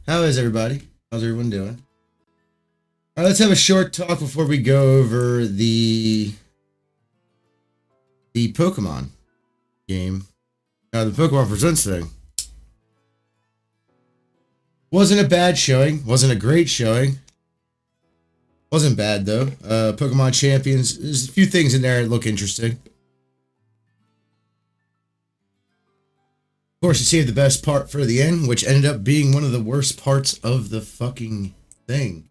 How is everybody? How's everyone doing? All right, let's have a short talk before we go over the Pokemon game. The Pokemon Presents thing. Wasn't a bad showing. Wasn't a great showing. Wasn't bad though. Pokemon Champions. There's a few things in there that look interesting. Of course, you saved the best part for the end, which ended up being one of the worst parts of the fucking thing.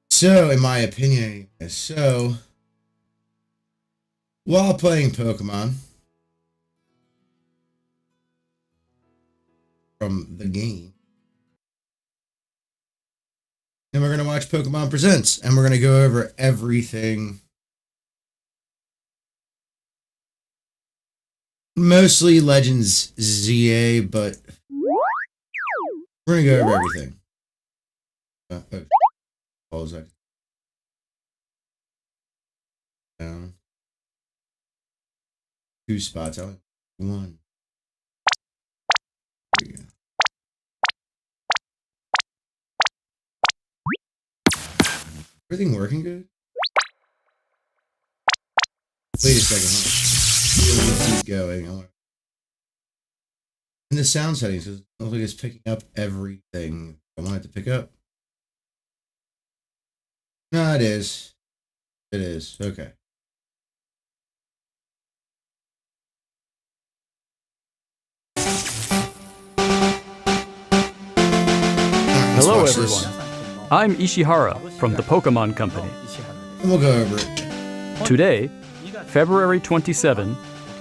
So, in my opinion, while playing Pokemon from the game, and we're going to watch Pokemon Presents, and we're going to go over everything. Mostly Legends ZA, but we're going to go over everything. Apologize. Down. 2 spots. I like 1. There we go. Everything working good? Wait a second, huh? Keep going. In the sound settings, it looks like it's picking up everything I want it to pick up. No, it is. It is. Okay. Hello, everyone. I'm Ishihara from the Pokémon Company. And we'll go over it. Today, February 27,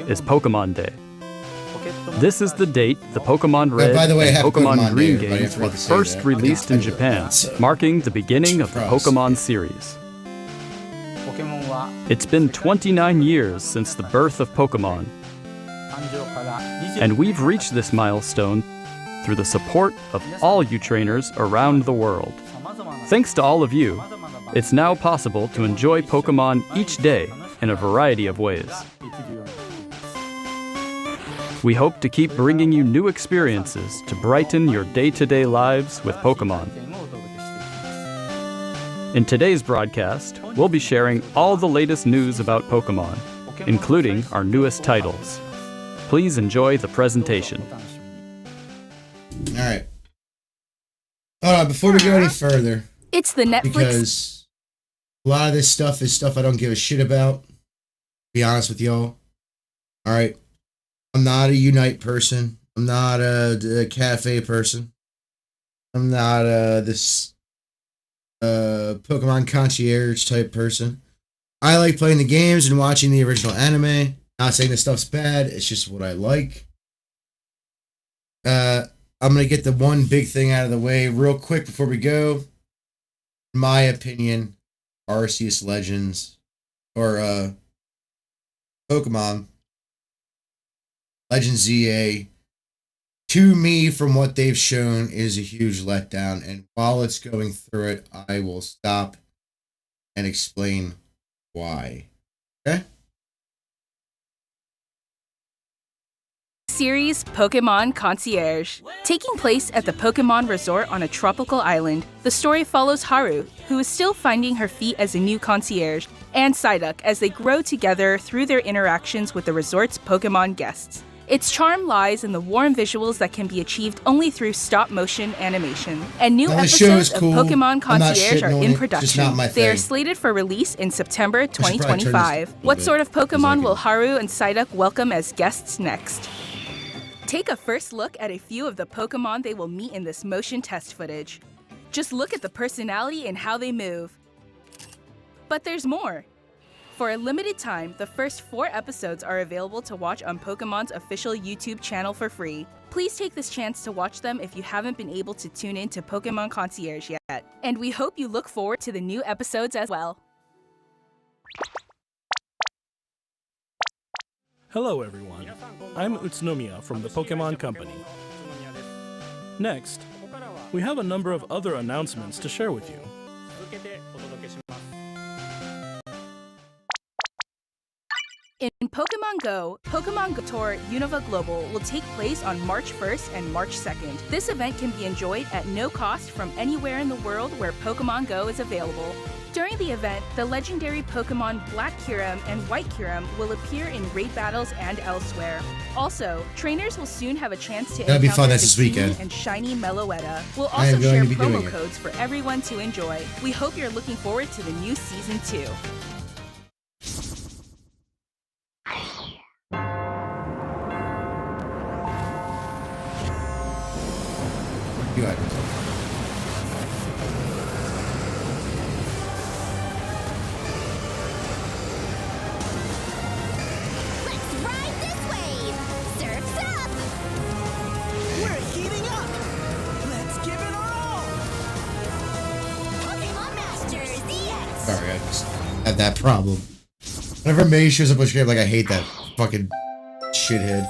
is Pokémon Day. This is the date the Pokemon Red by the way, and happy Pokemon Pokemon Green Day, everybody. I games forgot were to say first that. released in Okay. Japan, marking the beginning of the Pokemon series. It's been 29 years since the birth of Pokemon, and we've reached this milestone through the support of all you trainers around the world. Thanks to all of you, it's now possible to enjoy Pokemon each day in a variety of ways. We hope to keep bringing you new experiences to brighten your day-to-day lives with Pokemon. In today's broadcast, we'll be sharing all the latest news about Pokemon, including our newest titles. Please enjoy the presentation. All right. Before we go any further, It's the Netflix. because a lot of this stuff is stuff I don't give a shit about. Be honest with y'all. All right. I'm not a Unite person. I'm not a cafe person. I'm not this Pokemon concierge type person. I like playing the games and watching the original anime. Not saying this stuff's bad. It's just what I like. I'm going to get the one big thing out of the way real quick before we go. In my opinion, Arceus Legends or Pokemon Legends ZA, to me, from what they've shown, is a huge letdown. And while it's going through it, I will stop and explain why. Okay? Series Pokémon Concierge. Taking place at the Pokémon Resort on a tropical island, the story follows Haru, who is still finding her feet as a new concierge, and Psyduck as they grow together through their interactions with the resort's Pokémon guests. Its charm lies in the warm visuals that can be achieved only through stop-motion animation. And new Now, the show is episodes cool. of Pokémon I'm not Concierge are shitting on in it, just not production. my They are thing. slated for release in September probably turn this 2025. a What bit, sort of 'cause I Pokémon can- will Haru and Psyduck welcome as guests next? Take a first look at a few of the Pokémon they will meet in this motion test footage. Just look at the personality and how they move. But there's more. For a limited time, the first 4 episodes are available to watch on Pokemon's official YouTube channel for free. Please take this chance to watch them if you haven't been able to tune in to Pokémon Concierge yet. And we hope you look forward to the new episodes as well. Hello everyone, I'm Utsunomiya from the Pokémon Company. Next, we have a number of other announcements to share with you. In Pokemon Go, Pokemon Go Tour Unova Global will take place on March 1st and March 2nd. This event can be enjoyed at no cost from anywhere in the world where Pokemon Go is available. During the event, the legendary Pokemon Black Kyurem and White Kyurem will appear in raid battles and elsewhere. Also, trainers will soon have a chance to That'll be fun. encounter That's this weekend. and shiny Meloetta. We'll I am also going share to be doing promo it. codes for everyone to enjoy. We hope you're looking forward to the new Season 2. You got it. Let's ride this wave! Surf's up! We're heating up! Let's give it our all! Pokemon Masters EX! Sorry, I just had that problem. Whenever May shows up on screen, I'm like, I hate that fucking shithead.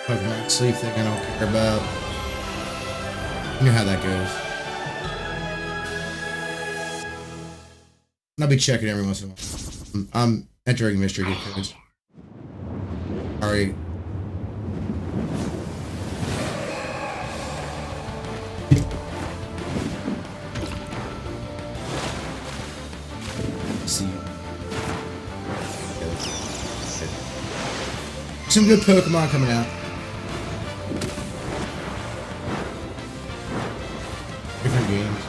Pokemon sleep thing I don't care about. You know how that goes. I'll be checking every once in a while. I'm entering mystery gift codes. Alright. See. Some good Pokemon coming out. Different games.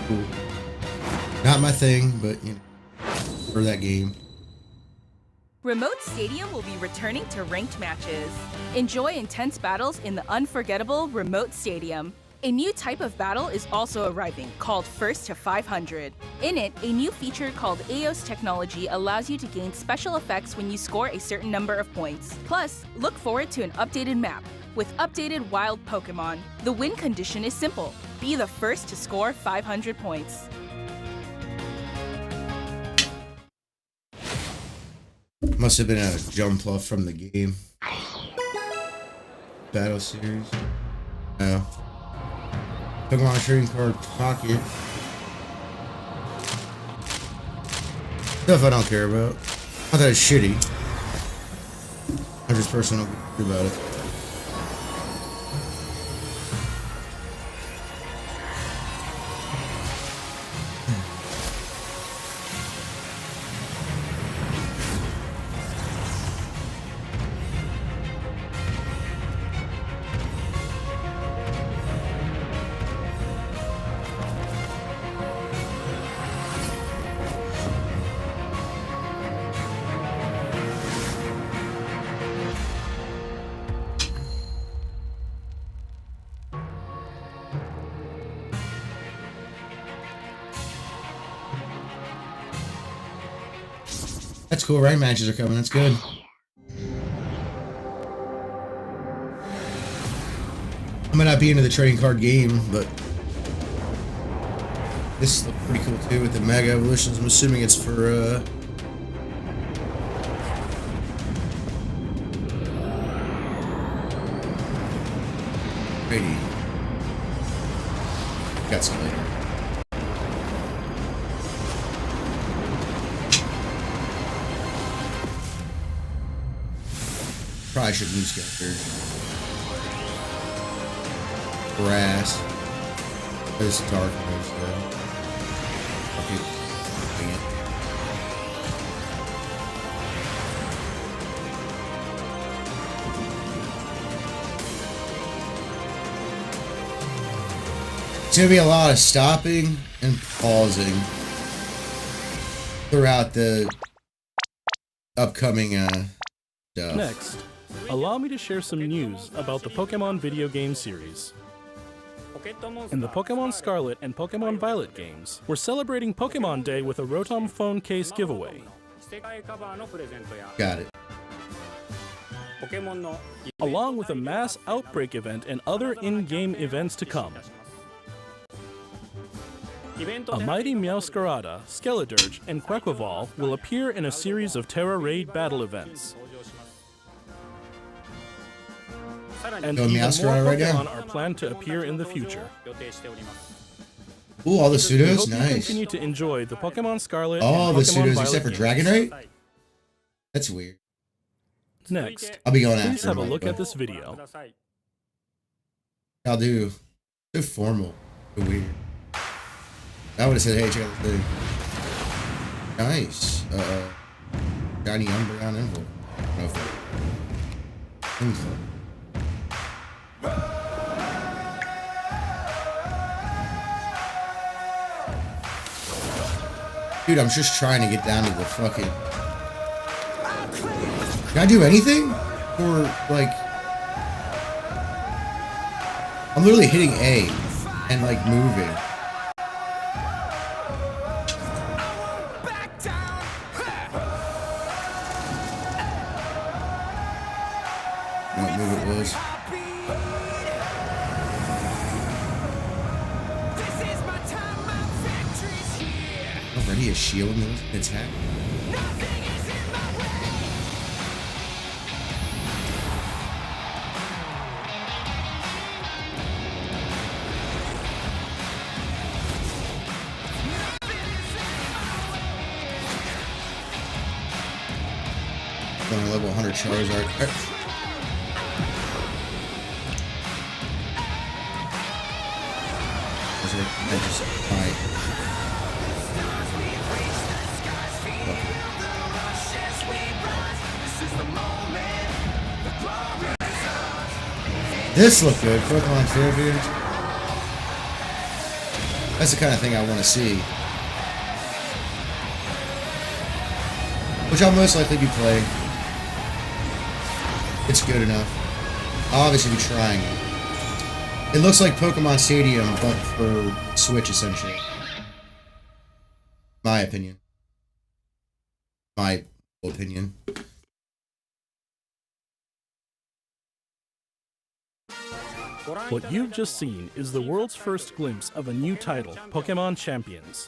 Cool. Not my thing, but you know, for that game. Remote Stadium will be returning to ranked matches. Enjoy intense battles in the unforgettable Remote Stadium. A new type of battle is also arriving, called First to 500. In it, a new feature called EOS technology allows you to gain special effects when you score a certain number of points. Plus, look forward to an updated map with updated wild Pokemon. The win condition is simple: be the first to score 500 points. Must have been a jump off from the game. Battle series. No. Pokemon trading card pocket. Stuff I don't care about. I thought it's shitty. I just personally don't care about it. That's cool. Rank matches are coming. That's good. I might not be into the trading card game, but this looks pretty cool too with the Mega Evolutions. I'm assuming it's for Brady. Got some later. Probably should lose characters. Grass. There's dark moves though. Okay. Dang it. It's gonna be a lot of stopping and pausing throughout the upcoming stuff. Next, allow me to share some news about the Pokemon video game series. In the Pokemon Scarlet and Pokemon Violet games, we're celebrating Pokemon Day with a Rotom phone case giveaway. Got it. Along with a mass outbreak event and other in-game events to come. A mighty Meowscarada, Skeledirge, and Quaquaval will appear in a series of Terra Raid battle events. And even more Pokemon are planned to appear in the future. Ooh, all the We pseudos? hope you Nice. continue to enjoy the Pokemon Scarlet All and the Pokemon pseudos Violet except for games. Dragonite? That's weird. Next, I'll be going please after have a him, look but at this video. I'll do. So formal. So weird. I would have said, hey, check out the thing. Nice. Shiny Umbreon envelope. I don't know if that. Info. Dude, I'm just trying to get down to the fucking. Can I do anything? Or, like. I'm literally hitting A and, like, moving. Back down. What move it was. This is my time, my victory's here. Already a shield in the attack. Nothing is in my way. On a level 100 Charizard. I just This looked good. Pokemon Fairview. That's the kind of thing I want to see. Which I'll most likely be playing. It's good enough. I'll obviously be trying it. It looks like Pokemon Stadium, but for Switch, essentially. My opinion. My opinion. What you've just seen is the world's first glimpse of a new title, Pokemon Champions.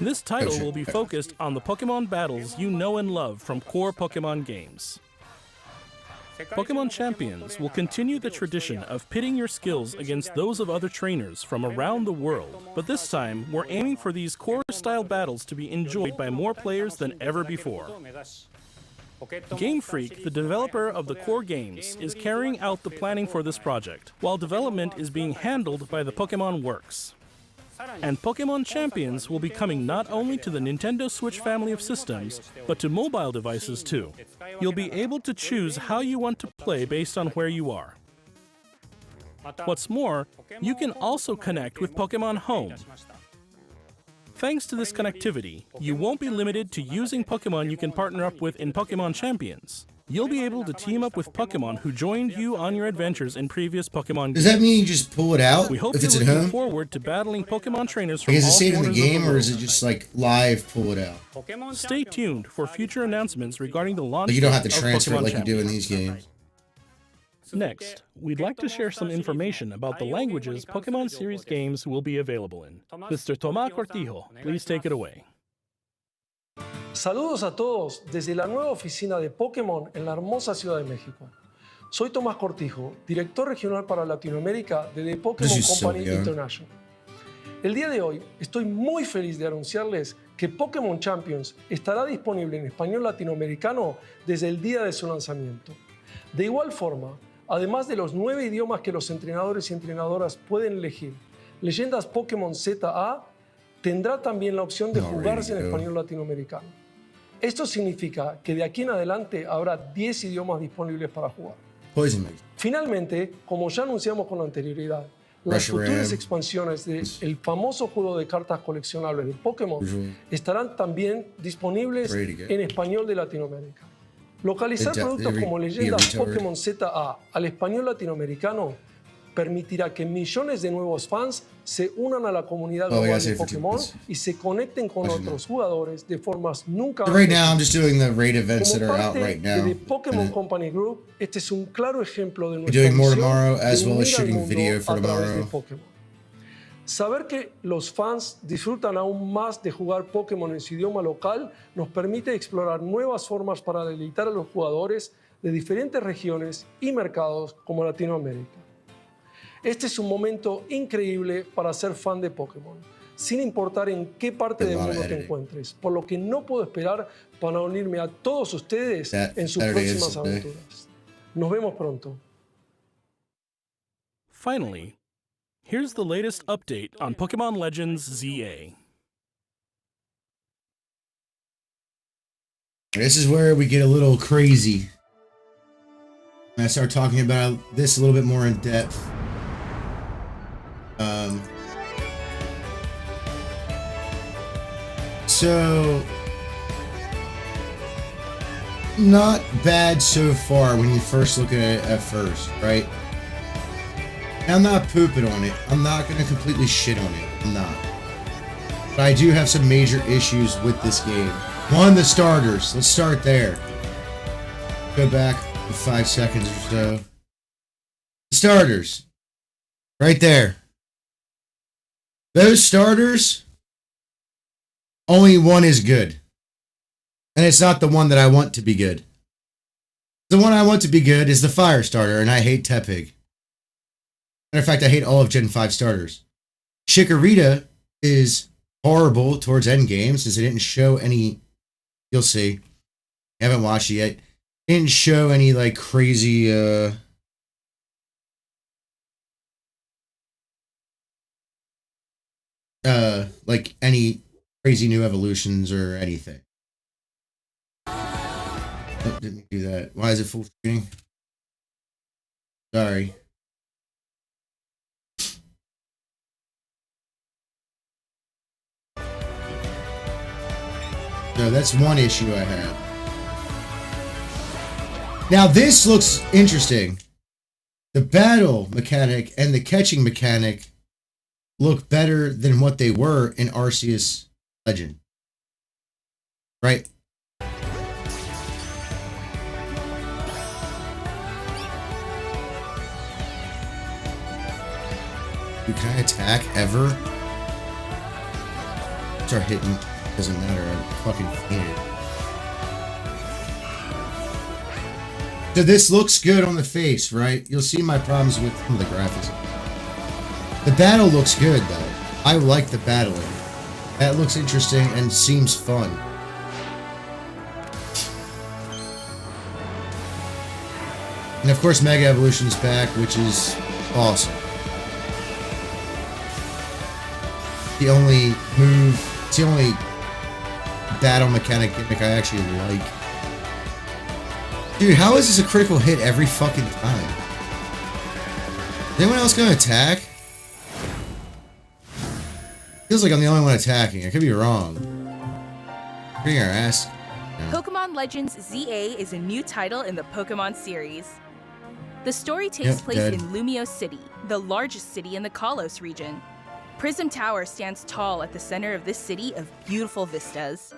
This title will be focused on the Pokemon battles you know and love from core Pokemon games. Pokemon Champions will continue the tradition of pitting your skills against those of other trainers from around the world, but this time we're aiming for these core-style battles to be enjoyed by more players than ever before. Game Freak, the developer of the core games, is carrying out the planning for this project, while development is being handled by the Pokemon Works. And Pokemon Champions will be coming not only to the Nintendo Switch family of systems, but to mobile devices too. You'll be able to choose how you want to play based on where you are. What's more, you can also connect with Pokemon Home. Thanks to this connectivity, you won't be limited to using Pokemon you can partner up with in Pokemon Champions. You'll be able to team up with Pokemon who joined you on your adventures in previous Pokemon Does games. that mean you just pull it out We hope if you're it's at looking home? forward to battling Pokemon trainers from Like, is it all saved in the corners of the game, or is it world. just like live pull it out? Stay tuned for future announcements regarding the launch Like, you don't have to of transfer it Pokemon like you do in Champions. these games. Next, we'd like to share some information about the languages Pokemon series games will be available in. Mr. Tomás Cortijo, please take it away. Saludos a todos desde la nueva oficina de Pokémon en la hermosa Ciudad de México. Soy Tomás Cortijo, director regional para Latinoamérica de The Pokémon This is so Company young. International. El día de hoy estoy muy feliz de anunciarles que Pokémon Champions estará disponible en español latinoamericano desde el día de su lanzamiento. De igual forma, además de los 9 idiomas que los entrenadores y entrenadoras pueden elegir, Leyendas Pokémon ZA tendrá también la opción de jugarse en español latinoamericano. Esto significa que de aquí en adelante habrá 10 idiomas disponibles para jugar. Poison Mix. Finalmente, como ya anunciamos con anterioridad, Las futuras Reshiram. expansiones del famoso juego de cartas coleccionables de Pokémon estarán también disponibles en español de Latinoamérica. Localizar productos como leyendas Pokémon ZA al español latinoamericano permitirá que millones de nuevos fans se unan a la comunidad global de Pokémon y se conecten con otros jugadores de formas nunca antes. Right now, I'm just doing the raid events that Como are out parte right now. de The Pokémon Company Group, este es un claro ejemplo de We're nuestra doing more misión tomorrow, de as well as unir al shooting mundo video for a través de tomorrow. Pokémon. Saber que los fans disfrutan aún más de jugar Pokémon en su idioma local nos permite explorar nuevas formas para deleitar a los jugadores de diferentes regiones y mercados como Latinoamérica. Este es un momento increíble para ser fan de Pokémon, sin importar en qué parte del mundo te encuentres, por lo que no puedo esperar para unirme a todos ustedes en sus próximas aventuras. Nos vemos pronto. Finally, here's the latest update on Pokémon Legends ZA. This is where we get a little crazy. I start talking about this a little bit more in depth. So, not bad so far when you first look at it at first, right? I'm not pooping on it. I'm not going to completely shit on it. I'm not. But I do have some major issues with this game. One, the starters. Let's start there. Go back 5 seconds or so. Starters. Right there. Those starters, only one is good. And it's not the one that I want to be good. The one I want to be good is the fire starter, and I hate Tepig. Matter of fact, I hate all of Gen 5 starters. Chikorita is horrible towards endgame since it didn't show any... You'll see. I haven't watched it yet. It didn't show any, like, crazy... like any crazy new evolutions or anything. Oh, didn't do that. Why is it full screen? Sorry. So that's one issue I have. Now this looks interesting. The battle mechanic and the catching mechanic look better than what they were in Arceus Legend. Right? Dude, can I attack ever? Start hitting. Doesn't matter. I fucking hate it. So this looks good on the face, right? You'll see my problems with some of the graphics. The battle looks good, though. I like the battling. That looks interesting and seems fun. And of course, Mega Evolution's back, which is awesome. The only move, it's the only battle mechanic gimmick I actually like. Dude, how is this a critical hit every fucking time? Is anyone else gonna attack? Feels like I'm the only one attacking. I could be wrong. Getting our ass. No. Pokémon Legends ZA is a new title in the Pokémon series. The story takes place in Lumiose City, the largest city in the Kalos region. Prism Tower stands tall at the center of this city of beautiful vistas.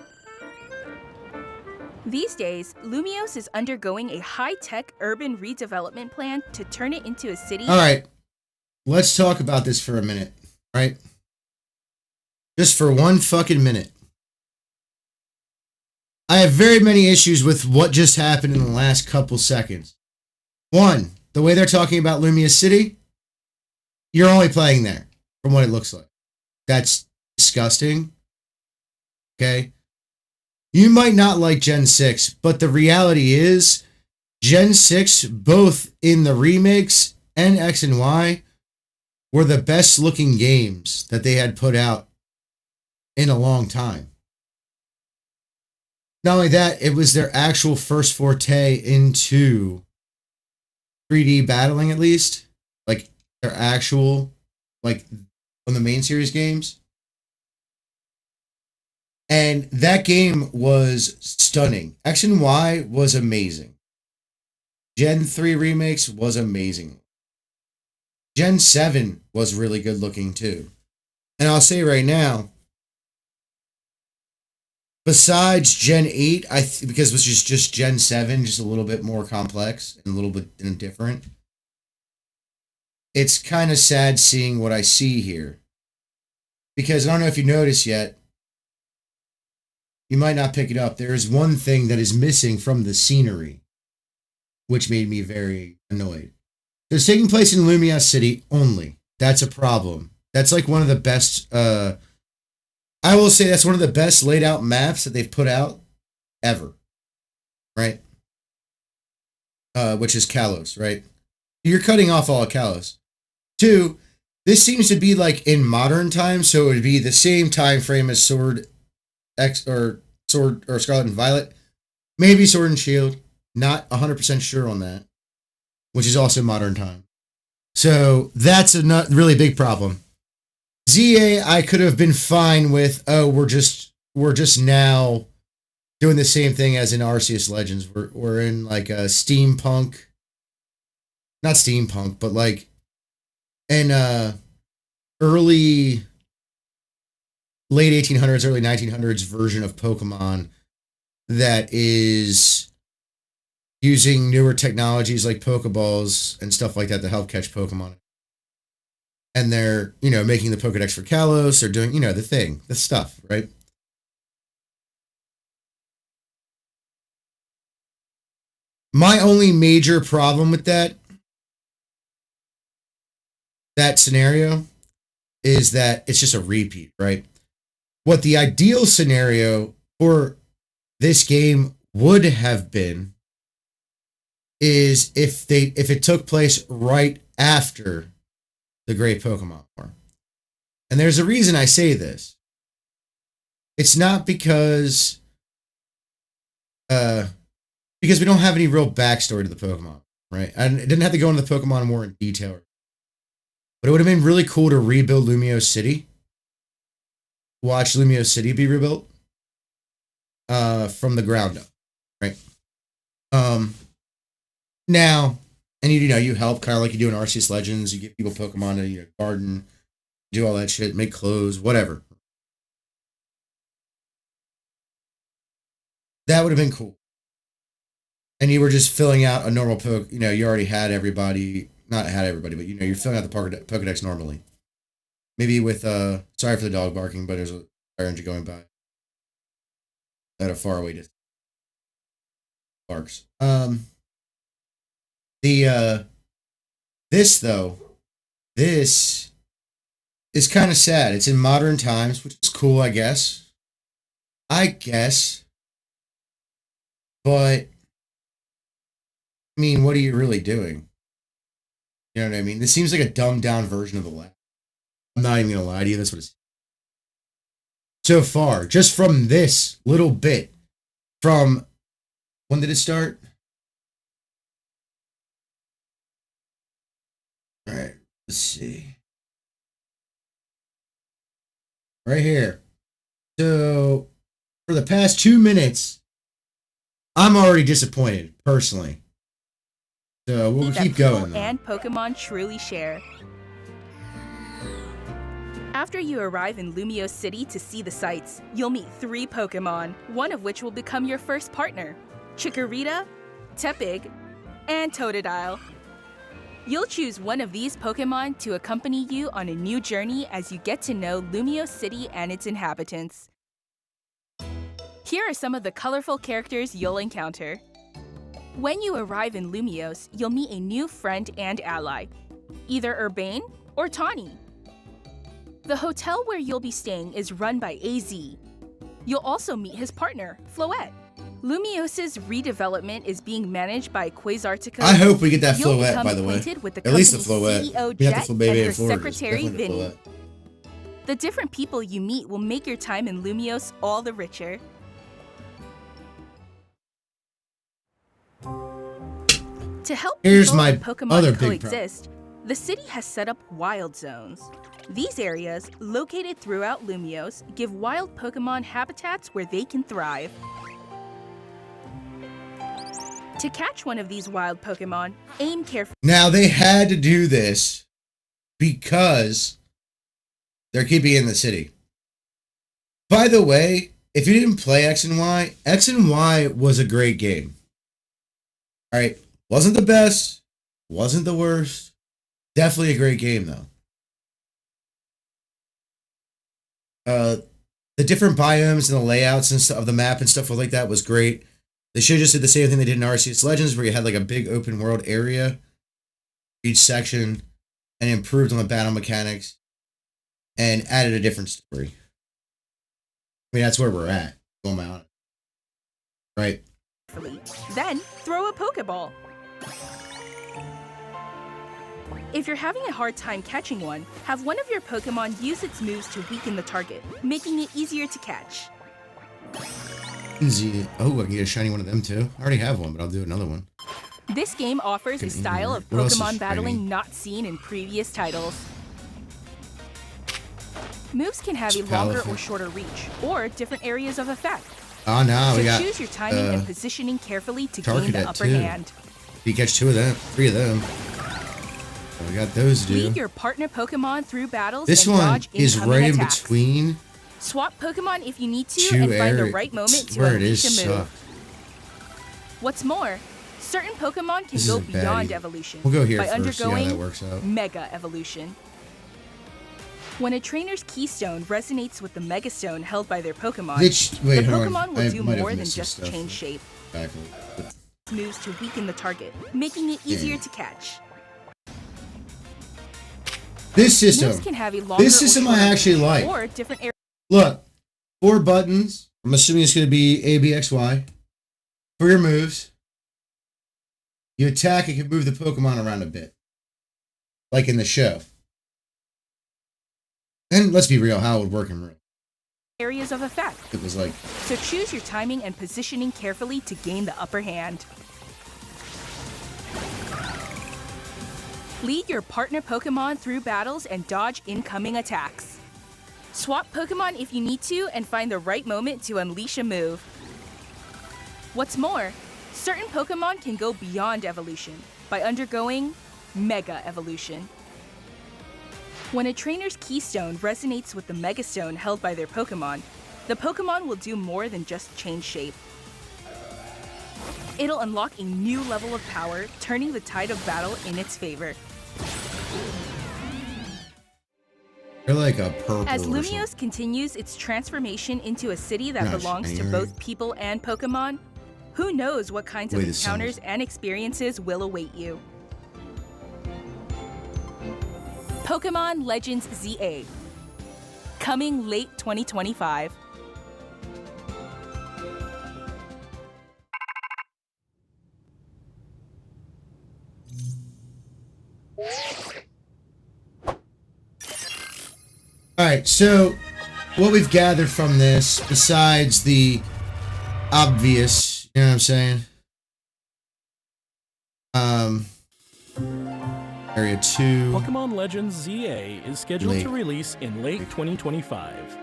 These days, Lumiose is undergoing a high-tech urban redevelopment plan to turn it into a city. All right, let's talk about this for a minute, right? Just for one fucking minute. I have very many issues with what just happened in the last couple seconds. One, the way they're talking about Lumiose City, you're only playing there, from what it looks like. That's disgusting. Okay? You might not like Gen 6, but the reality is, Gen 6, both in the remakes and X and Y, were the best looking games that they had put out in a long time. Not only that, it was their actual first forte into 3D battling, at least. Like, their actual like on the main series games. And that game was stunning. X and Y was amazing. Gen 3 remakes was amazing. Gen 7 was really good looking too. And I'll say right now, besides Gen 8, because it was just Gen 7, just a little bit more complex and a little bit different. It's kind of sad seeing what I see here. Because I don't know if you noticed yet, you might not pick it up. There is one thing that is missing from the scenery, which made me very annoyed. It's taking place in Lumia City only. That's a problem. That's like one of the best, I will say that's one of the best laid out maps that they've put out ever. Right? Which is Kalos, right? You're cutting off all of Kalos. 2, this seems to be like in modern times, so it would be the same time frame as Sword or Scarlet and Violet. Maybe Sword and Shield. Not 100% sure on that. Which is also modern time. So that's a really big problem. ZA, I could have been fine with, we're just now doing the same thing as in Arceus Legends. We're in like a steampunk, not steampunk, but like an late 1800s, early 1900s version of Pokemon that is using newer technologies like Pokeballs and stuff like that to help catch Pokemon. And they're, making the Pokedex for Kalos. They're doing, the stuff, right? My only major problem with that scenario is that it's just a repeat, right? What the ideal scenario for this game would have been is if it took place right after the Great Pokemon War. And there's a reason I say this. It's not because we don't have any real backstory to the Pokemon, right? I didn't have to go into the Pokemon War in detail. But it would have been really cool to rebuild Lumio City. Watch Lumio City be rebuilt from the ground up, right? Now, and you help kind of like you do in Arceus Legends. You give people Pokemon to garden, do all that shit, make clothes, whatever. That would have been cool. And you were just filling out a normal you already had everybody, not had everybody, but you're filling out the Pokedex normally. Maybe with sorry for the dog barking, but there's a fire engine going by at a faraway distance. Barks. This is kind of sad. It's in modern times, which is cool, I guess. But I mean, what are you really doing? You know what I mean? This seems like a dumbed down version of the last. I'm not even gonna lie to you. That's what it's so far. Just from this little bit, from when did it start? All right, let's see. Right here. So for the past 2 minutes, I'm already disappointed personally. So we'll keep going. And Pokemon truly share. After you arrive in Lumio City to see the sights, you'll meet 3 Pokemon, one of which will become your first partner: Chikorita, Tepig, and Totodile. You'll choose one of these Pokemon to accompany you on a new journey as you get to know Lumio City and its inhabitants. Here are some of the colorful characters you'll encounter. When you arrive in Lumios, you'll meet a new friend and ally, either Urbane or Tawny. The hotel where you'll be staying is run by AZ. You'll also meet his partner, Floette. Lumios' redevelopment is being managed by Quasartica. I hope we get that Floette, by the way. At least the Floette. CEO We have Jet the baby and her in Florida. secretary, Definitely the Vinny. Floette. The different people you meet will make your time in Lumios all the richer. To help Here's people my and Pokemon other big coexist, The city has set up wild zones. These areas, located throughout Lumiose, give wild Pokémon habitats where they can thrive. To catch one of these wild Pokémon, aim carefully. Now, they had to do this because they're keeping it in the city. By the way, if you didn't play X and Y was a great game. All right, wasn't the best, wasn't the worst. Definitely a great game, though. The different biomes and the layouts and stuff of the map and stuff like that was great. They should have just did the same thing they did in Arceus Legends, where you had like a big open world area, each section, and improved on the battle mechanics, and added a different story. I mean, that's where we're at. Going out, right? Then throw a Pokeball. If you're having a hard time catching one, have one of your Pokémon use its moves to weaken the target, making it easier to catch. Oh, I can get a shiny one of them too. I already have one, but I'll do another one. This game offers a style of Pokémon battling not seen in previous titles. Moves can have a longer or shorter reach, or different areas of effect. Oh no, so we got. Choose your timing and positioning carefully to gain the upper hand. You catch three of them. So we got those dude. Lead your partner Pokémon through battles. This and one dodge is right in attacks. between. Swap Pokémon if you need to and find the right moment to unleash a move. What's more, certain Pokémon can go beyond evolution we'll go here by first, see how undergoing that works out. Mega Evolution. When a trainer's Keystone resonates with the Mega Stone held by their Pokémon, the Pokémon will do more than just change shape. Moves to weaken the target, making it easier to catch. This system I actually like. Or different Look, 4 buttons. I'm assuming it's going to be A, B, X, Y. For your moves, you attack, it can move the Pokemon around a bit. Like in the show. And let's be real, how it would work in real. Areas of effect. It was like. So choose your timing and positioning carefully to gain the upper hand. Lead your partner Pokémon through battles and dodge incoming attacks. Swap Pokémon if you need to and find the right moment to unleash a move. What's more, certain Pokémon can go beyond evolution by undergoing Mega Evolution. When a trainer's Keystone resonates with the Mega Stone held by their Pokémon, the Pokémon will do more than just change shape. It'll unlock a new level of power, turning the tide of battle in its favor. They're like a purple. As Lumiose continues its transformation into a city that belongs to both people and Pokémon, who knows what kinds of encounters and experiences will await you. Pokémon Legends ZA, coming late 2025. Alright, so what we've gathered from this, besides the obvious, you know what I'm saying? Area 2. Pokémon Legends ZA is scheduled to release in late 2025.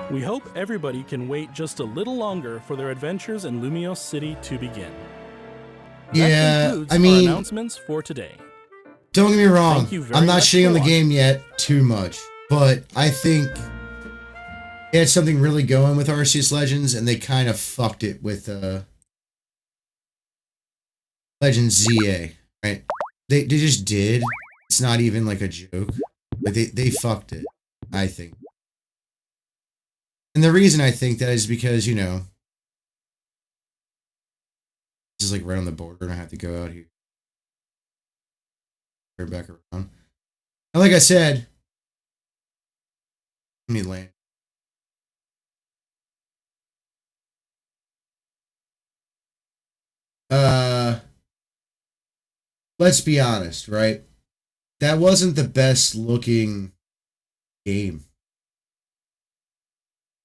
We hope everybody can wait just a little longer for their adventures in Lumiose City to begin. That concludes our announcements for today. Don't get me wrong, I'm not shitting on the game yet too much, but I think it had something really going with Arceus Legends, and they kind of fucked it with Legends ZA, right? They just did. It's not even like a joke. Like they fucked it, I think. And the reason I think that is because, you know, this is like right on the border, and I have to go out here. Turn back around. And like I said, let me land. Let's be honest, right? That wasn't the best looking game.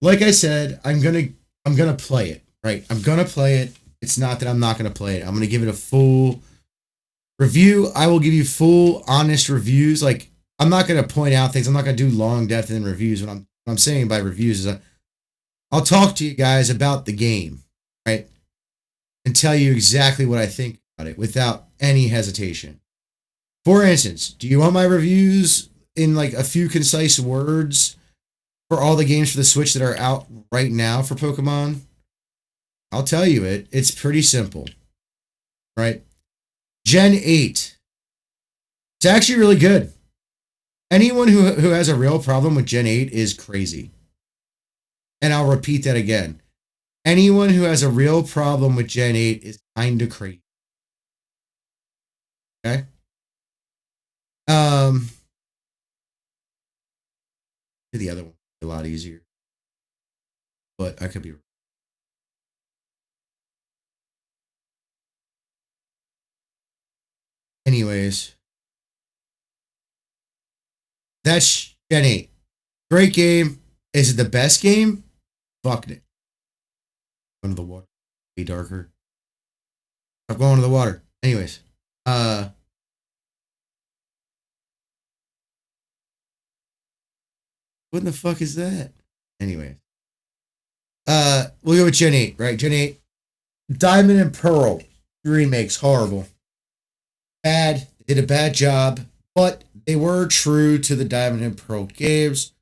Like I said, I'm gonna play it, right? I'm gonna play it. It's not that I'm not gonna play it. I'm gonna give it a full Review, I will give you full, honest reviews. Like, I'm not going to point out things. I'm not going to do long, depth in reviews. What I'm saying by reviews is I'll talk to you guys about the game, right? And tell you exactly what I think about it without any hesitation. For instance, do you want my reviews in like a few concise words for all the games for the Switch that are out right now for Pokemon? I'll tell you it. It's pretty simple, right? Gen 8. It's actually really good. Anyone who has a real problem with Gen 8 is crazy. And I'll repeat that again. Anyone who has a real problem with Gen 8 is kind of crazy. Okay? The other one a lot easier. But I could be wrong. Anyways. That's Gen 8. Great game. Is it the best game? Fuck it. Going to the water. Be darker. I'm going to the water. Anyways. What the fuck is that? Anyway. We'll go with Gen 8, right? Gen 8. Diamond and Pearl remakes. Horrible. Bad. They did a bad job. But they were true to the Diamond and Pearl games.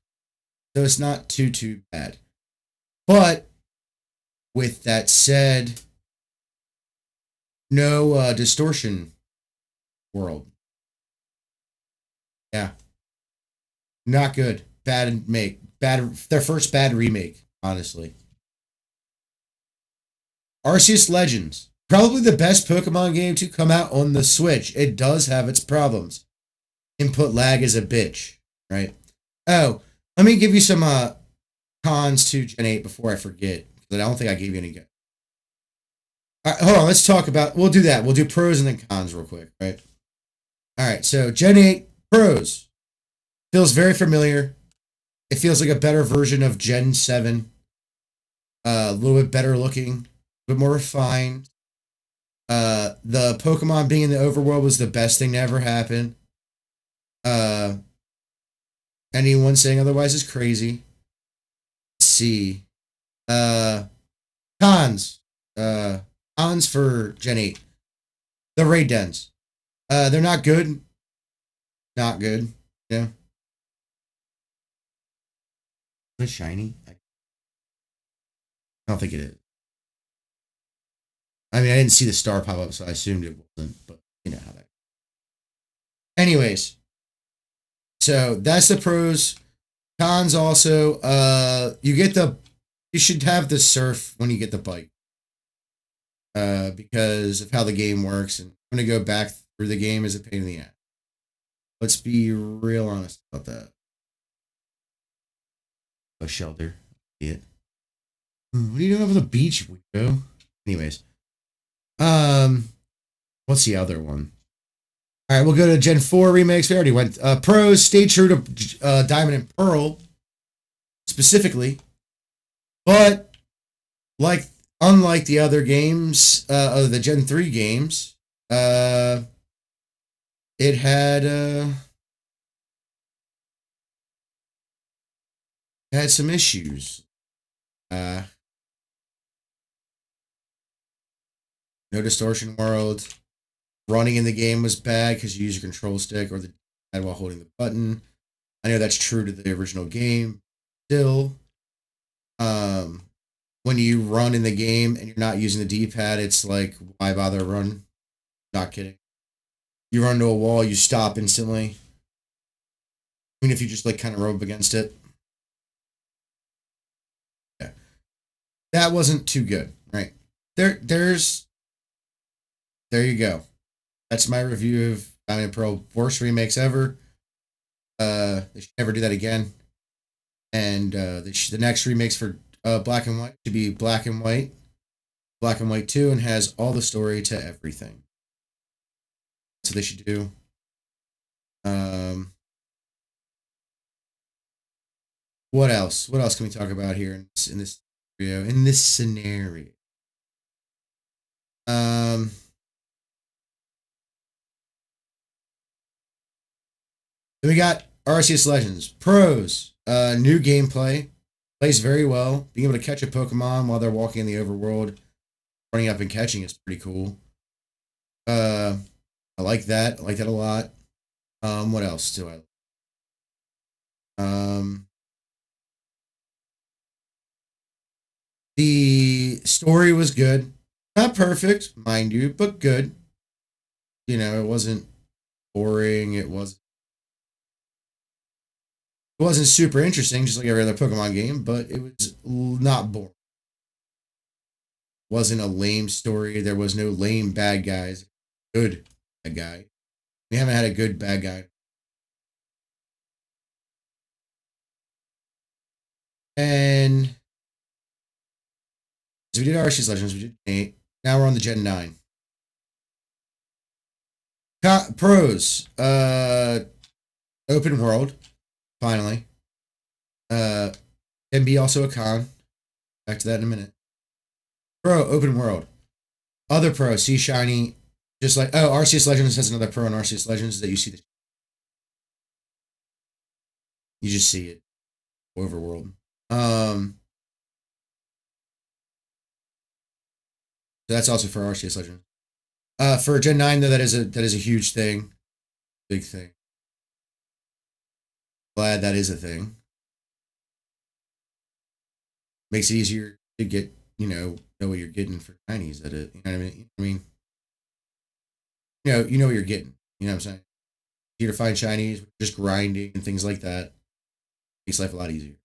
So it's not too bad. But with that said, no distortion world. Yeah. Not good. Bad make. Bad. Their first bad remake, honestly. Arceus Legends. Probably the best Pokemon game to come out on the Switch. It does have its problems. Input lag is a bitch, right? Oh, let me give you some cons to Gen 8 before I forget. I don't think I gave you any good. All right, hold on. Let's talk about... We'll do that. We'll do pros and then cons real quick, right? All right, so Gen 8 pros. Feels very familiar. It feels like a better version of Gen 7. A little bit better looking. A bit more refined. The Pokemon being in the overworld was the best thing to ever happen. Anyone saying otherwise is crazy. Let's see. Cons. Cons for Gen 8. The raid dens. They're not good. Not good. Yeah. Is it shiny? I don't think it is. I mean, I didn't see the star pop up, so I assumed it wasn't, but you know how that. Anyways, so that's the pros. Cons also, you should have the surf when you get the bike. Because of how the game works, and I'm gonna go back through the game is a pain in the ass. Let's be real honest about that. A shelter. See it. What are you doing over the beach, weirdo? Anyways. What's the other one? All right, we'll go to Gen 4 remakes. We already went. Pros, stay true to Diamond and Pearl, specifically. But, unlike the other games, of the Gen 3 games, it had some issues. No distortion world. Running in the game was bad because you use your control stick or the pad while holding the button. I know that's true to the original game. Still, when you run in the game and you're not using the D-pad, it's like, why bother run? Not kidding. You run into a wall, you stop instantly. Even if you just kind of rub up against it. Yeah. That wasn't too good, right? There you go. That's my review of Diamond and Pearl. Worst remakes ever. They should never do that again. And the next remakes for Black and White should be Black and White 2, and has all the story to everything. So they should do. What else? What else can we talk about here in this scenario? In this scenario. Then we got Arceus Legends. Pros. New gameplay. Plays very well. Being able to catch a Pokemon while they're walking in the overworld, running up and catching is pretty cool. I like that. I like that a lot. What else do I like? The story was good. Not perfect, mind you, but good. You know, it wasn't boring. It wasn't super interesting, just like every other Pokemon game, but it was not boring. It wasn't a lame story. There was no lame bad guys. Good bad guy. We haven't had a good bad guy. And so we did Arceus Legends, we did 8. Now we're on the Gen 9. Pros. Open world. Finally. Can be also a con. Back to that in a minute. Pro, open world. Other pro, see shiny. Just like, oh, Arceus Legends has another pro in Arceus Legends that you see. You just see it. Overworld. So that's also for Arceus Legends. For Gen 9, though, that is a huge thing. Big thing. Glad that is a thing. Makes it easier to get, know what you're getting for shinies at it. You know what I mean? You know what you're getting. You know what I'm saying? Easier to find shinies, just grinding and things like that. Makes life a lot easier.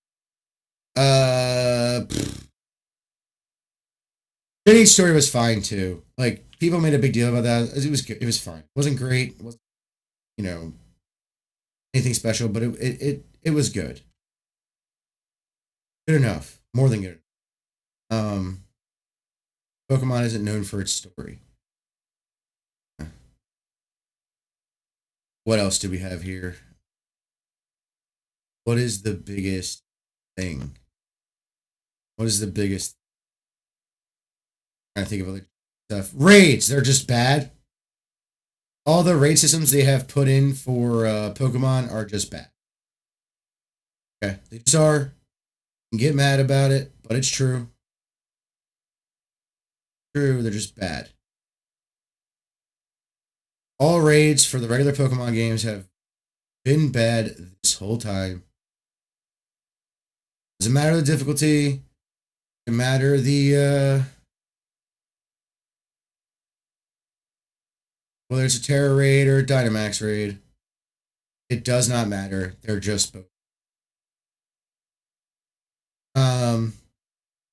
Jenny's story was fine too. Like, people made a big deal about that. It was good. It was fine. It wasn't great. It wasn't, anything special, but it was good. Good enough. More than good. Pokemon isn't known for its story. What else do we have here? What is the biggest thing? What is the biggest? I'm trying to think of other stuff. Raids, they're just bad. All the raid systems they have put in for Pokemon are just bad. Okay, they just are. You can get mad about it, but it's true. True, they're just bad. All raids for the regular Pokemon games have been bad this whole time. Doesn't matter the difficulty. Doesn't matter the whether it's a Terra raid or a Dynamax raid. It does not matter. They're just both.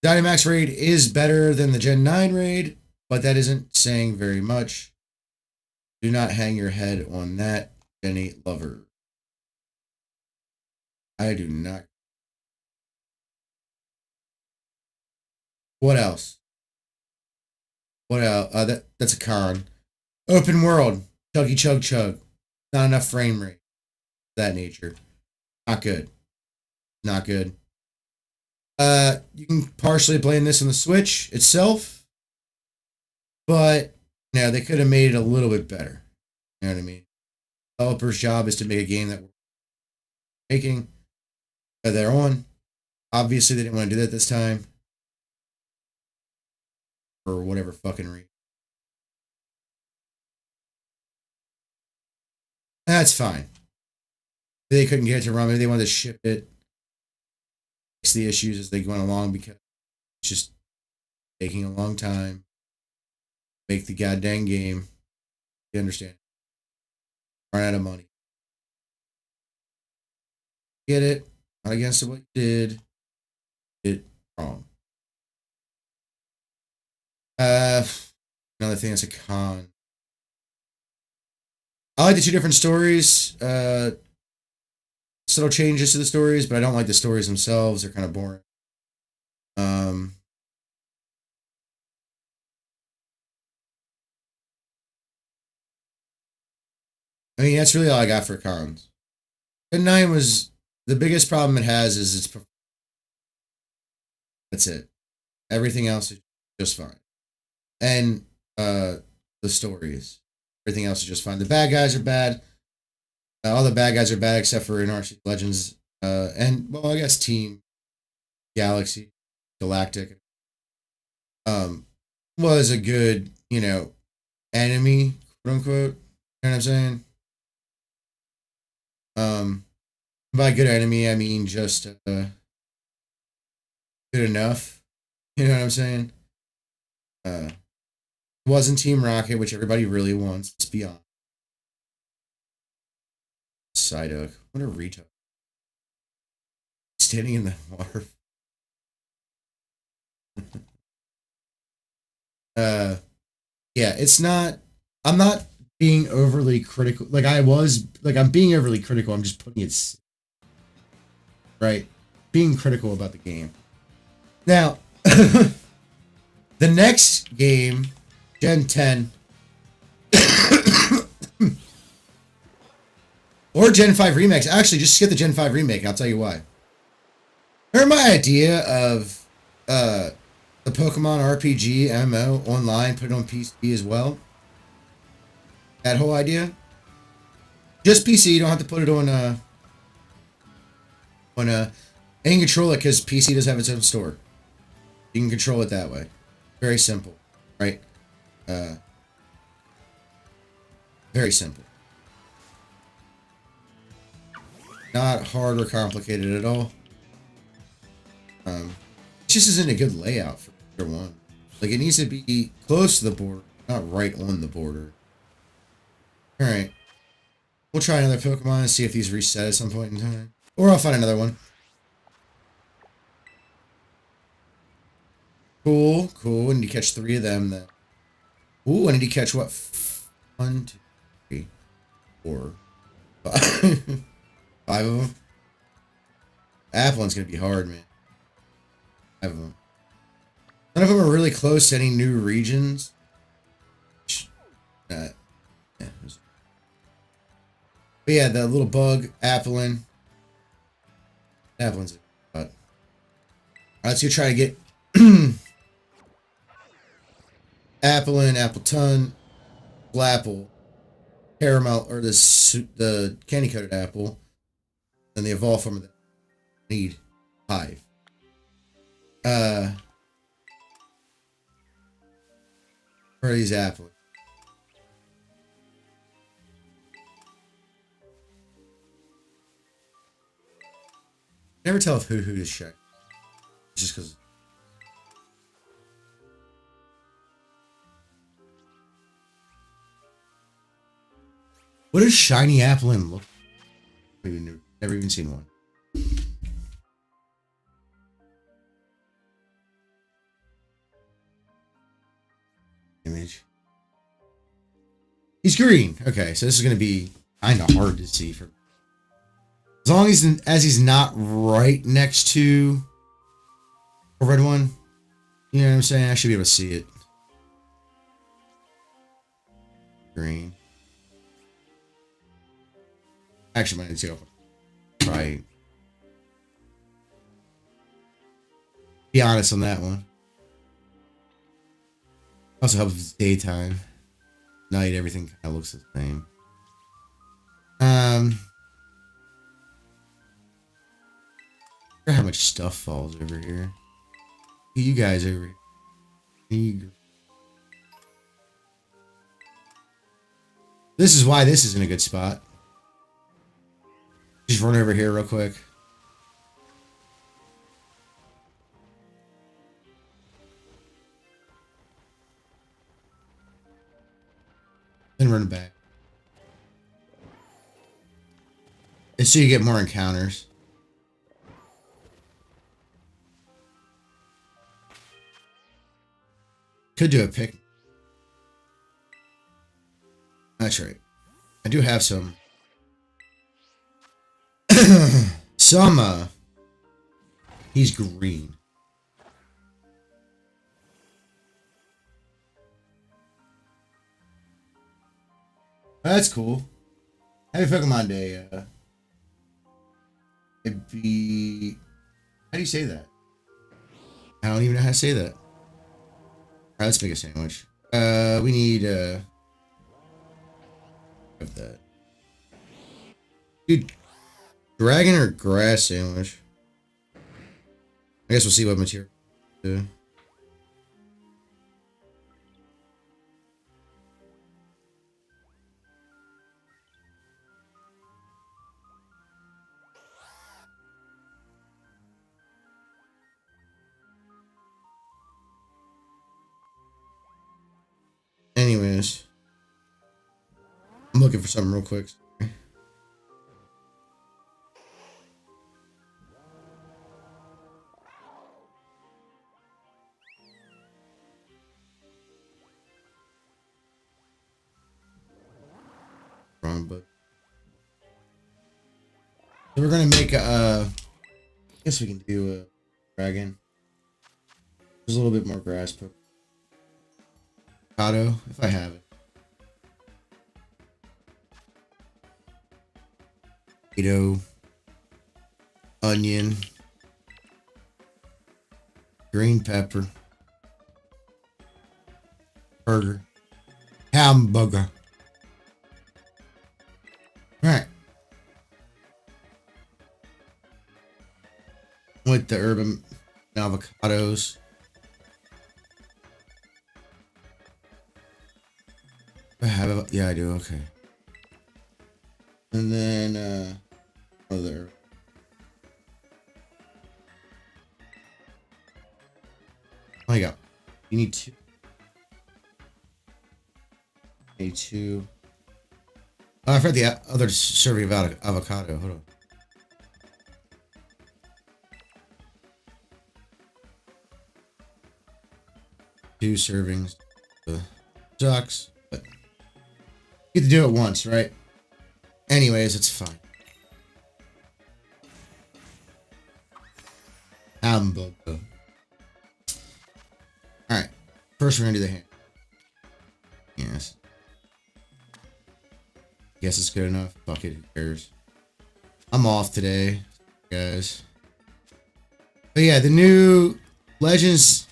Dynamax raid is better than the Gen 9 raid, but that isn't saying very much. Do not hang your head on that, Jenny lover. I do not. What else? What else? That's a con. Open world. Chuggy chug chug. Not enough frame rate. That nature. Not good. Not good. You can partially blame this on the Switch itself, but they could have made it a little bit better. You know what I mean? Developer's job is to make a game that we're making. They're on. Obviously, they didn't want to do that this time. For whatever fucking reason. That's fine. They couldn't get it to run. Maybe they wanted to ship it. Fix the issues as they went along because it's just taking a long time. Make the goddamn game. You understand? Run out of money. Get it? Not against what you did. It wrong. Another thing that's a con. I like the two different stories. Subtle changes to the stories, but I don't like the stories themselves. They're kind of boring. I mean, that's really all I got for cons. Gen 9 was the biggest problem it has is its. That's it. Everything else is just fine. And the stories. Everything else is just fine. The bad guys are bad. All the bad guys are bad except for in RC Legends. And well, I guess Team Galaxy, Galactic, was a good, enemy, quote unquote. You know what I'm saying? By good enemy, I mean just good enough. You know what I'm saying? Wasn't Team Rocket, which everybody really wants. Let's be honest. Psyduck, what a retard. Standing in the water. Yeah, it's not. I'm not being overly critical. Like I was. Like I'm being overly critical. I'm just putting it right. Being critical about the game. Now, the next game, Gen 10, or Gen 5 remakes. Actually, just skip the Gen 5 remake. I'll tell you why. Remember my idea of the Pokemon RPG MMO online, put it on PC as well? That whole idea? Just PC, you don't have to put it on and you can control it because PC does have its own store. You can control it that way. Very simple, right? Very simple. Not hard or complicated at all. It just isn't a good layout for one. Like it needs to be close to the border, not right on the border. Alright. We'll try another Pokemon and see if these reset at some point in time. Or I'll find another one. Cool, cool. I need to catch 3 of them then. Ooh, I need to catch what? 1, 2, 3, 4, 5. 5 of them. Applin's gonna be hard, man. 5 of them. None of them are really close to any new regions. Yeah. But yeah, the little bug, Applin. Applin's a lot. Alright, let's go try to get Applin, Appleton, Flapple, Caramel, or the candy coated apple, and the evolved form of that need Hive. Where are these apples? Never tell if Hoot is shy. Just because. What does shiny Applin look like? Never even seen one. Image. He's green. Okay, so this is going to be kind of hard to see for. As long as he's not right next to a red one, you know what I'm saying? I should be able to see it. Green. Actually, might need to go right. Be honest on that one. Also helps if it's daytime. Night, everything kind of looks the same. Look how much stuff falls over here. You guys over here. This is why this isn't a good spot. Just run over here real quick. Then run back. And so you get more encounters. Could do a pick. That's right. I do have some. He's green. That's cool. Happy Pokemon Day. It'd be. How do you say that? I don't even know how to say that. Alright, let's make a sandwich. We need of that. Dude, dragon or grass sandwich? I guess we'll see what material. Do. Anyways, I'm looking for something real quick. Wrong book. So we're gonna make a. I guess we can do a dragon. There's a little bit more grass, but avocado if I have it. Potato, onion, green pepper, burger, hamburger. All right. With the urban avocados. I have it. Yeah, I do. Okay. And then, other. Oh, you got. You need two. Need two. Oh, I forgot the other serving of avocado. Hold on. Two servings. Sucks, but you get to do it once, right? Anyways, it's fine. Hamburger. Alright. First, we're gonna do the ham. Yes. Guess it's good enough. Fuck it, who cares? I'm off today, guys. But yeah, the new Legends.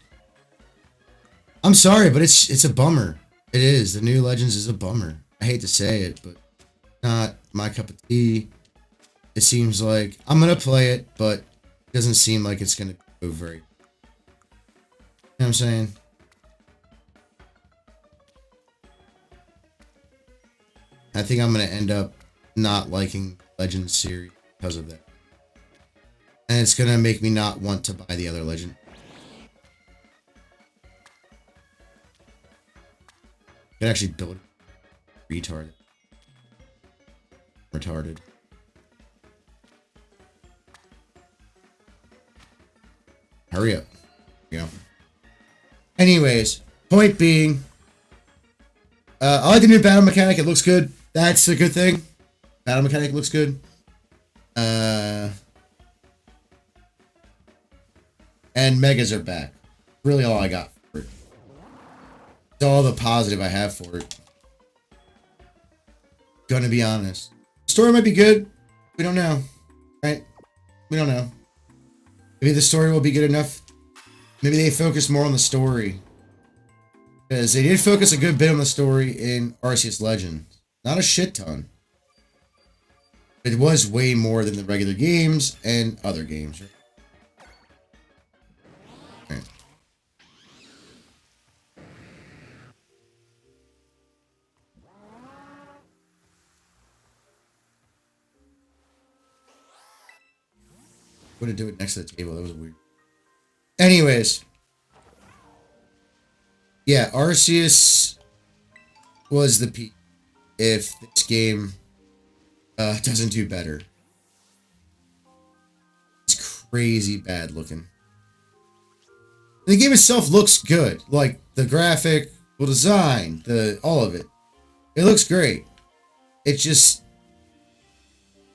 I'm sorry, but it's a bummer. It is. The new Legends is a bummer. I hate to say it, but not my cup of tea. It seems like I'm gonna play it, but it doesn't seem like it's gonna go very. You know what I'm saying? I think I'm gonna end up not liking Legends series because of that, and it's gonna make me not want to buy the other Legend. Could actually build it. Retarded. Hurry up. You know. Anyways, point being, I like the new battle mechanic. It looks good. That's a good thing. Battle mechanic looks good. And megas are back. Really all I got for it. It's all the positive I have for it. Gonna be honest. Story might be good. We don't know. Right? We don't know. Maybe the story will be good enough. Maybe they focus more on the story. Because they did focus a good bit on the story in Arceus Legends. Not a shit ton. It was way more than the regular games and other games. Right? Okay. I'm gonna do it next to the table. That was weird. Anyways. Yeah, Arceus was the peak. If this game doesn't do better. It's crazy bad looking. The game itself looks good. Like the graphic, design, all of it. It looks great. It just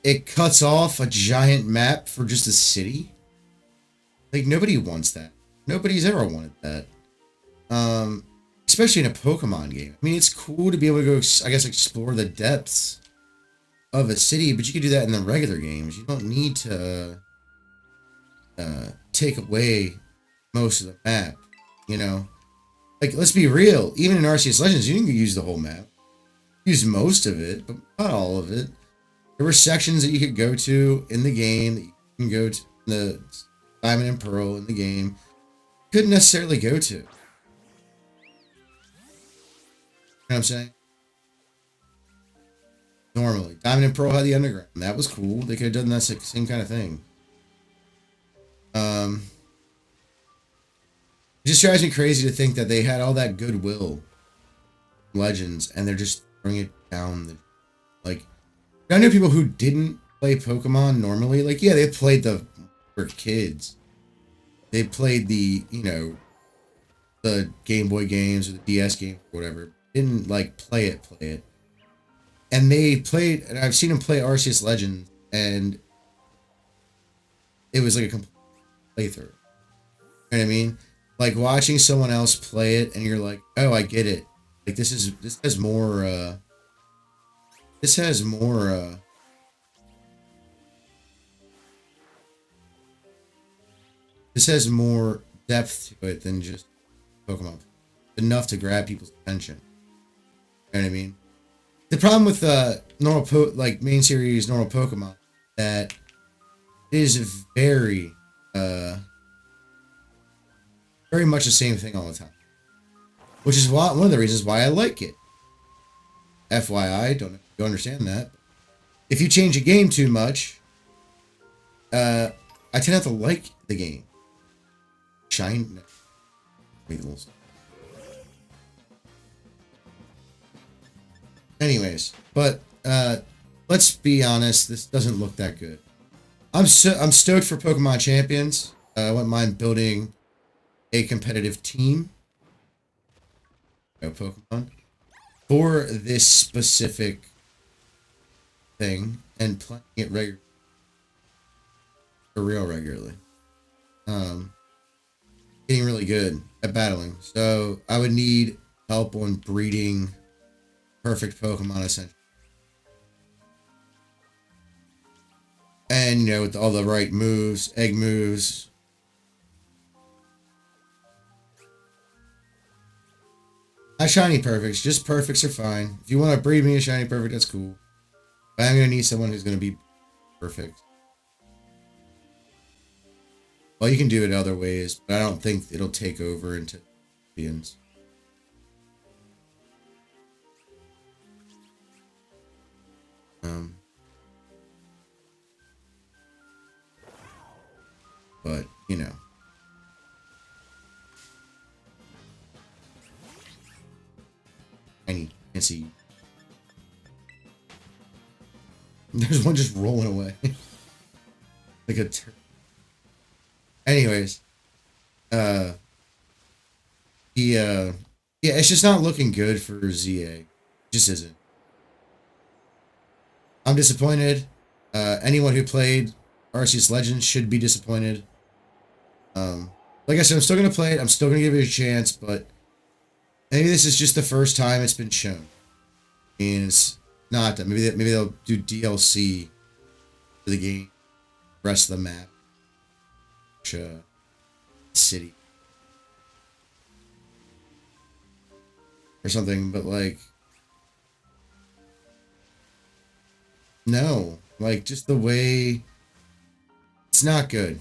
it cuts off a giant map for just a city. Like nobody wants that. Nobody's ever wanted that. Especially in a Pokemon game. I mean, it's cool to be able to go, I guess, explore the depths of a city, but you can do that in the regular games. You don't need to take away most of the map, you know? Like, let's be real. Even in Arceus Legends, you didn't use the whole map. You used most of it, but not all of it. There were sections that you could go to in the game that you can go to the Diamond and Pearl in the game. Couldn't necessarily go to. You know what I'm saying? Normally, Diamond and Pearl had the underground. That was cool. They could have done that same kind of thing. It just drives me crazy to think that they had all that goodwill, Legends, and they're just throwing it down. Like, I know people who didn't play Pokemon normally. Like, yeah, they played for kids. They played the, you know, the Game Boy games or the DS game or whatever. Didn't like play it. And they played, and I've seen them play Arceus Legends, and it was like a complete playthrough. You know what I mean? Like watching someone else play it, and you're like, oh, I get it. Like this has more depth to it than just Pokemon. Enough to grab people's attention. You know what I mean? The problem with like main series normal Pokemon that it is very much the same thing all the time, which is one of the reasons why I like it. FYI, don't know if you understand that. If you change a game too much, I tend not to like the game. Shine. Anyways, but let's be honest, this doesn't look that good. I'm stoked for Pokemon Champions. I wouldn't mind building a competitive team. Pokemon for this specific thing and playing it regularly. Getting really good at battling. So I would need help on breeding perfect Pokemon essentially. And, you know, with all the right moves, egg moves. Not shiny perfects, just perfects are fine. If you want to breed me a shiny perfect, that's cool. But I'm going to need someone who's going to be perfect. Well, you can do it other ways, but I don't think it'll take over into champions. But, you know. Tiny. Can't see you. There's one just rolling away. Like a anyways. Yeah, it's just not looking good for ZA. It just isn't. I'm disappointed. Anyone who played Arceus Legends should be disappointed. Like I said, I'm still going to play it. I'm still going to give it a chance, but maybe this is just the first time it's been shown. And it's not that. Maybe they'll do DLC for the game, rest of the map, city, or something. But like, no, like just the way it's not good.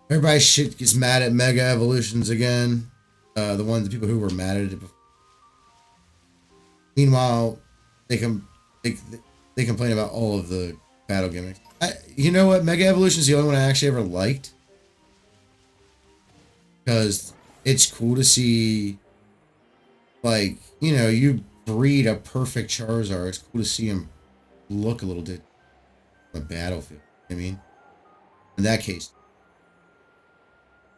Everybody shit gets mad at Mega Evolutions again. The people who were mad at it before. Meanwhile, they complain about all of the battle gimmicks. You know what? Mega Evolution is the only one I actually ever liked. Because it's cool to see, like, you know, you breed a perfect Charizard. It's cool to see him look a little bit on the battlefield. I mean, in that case,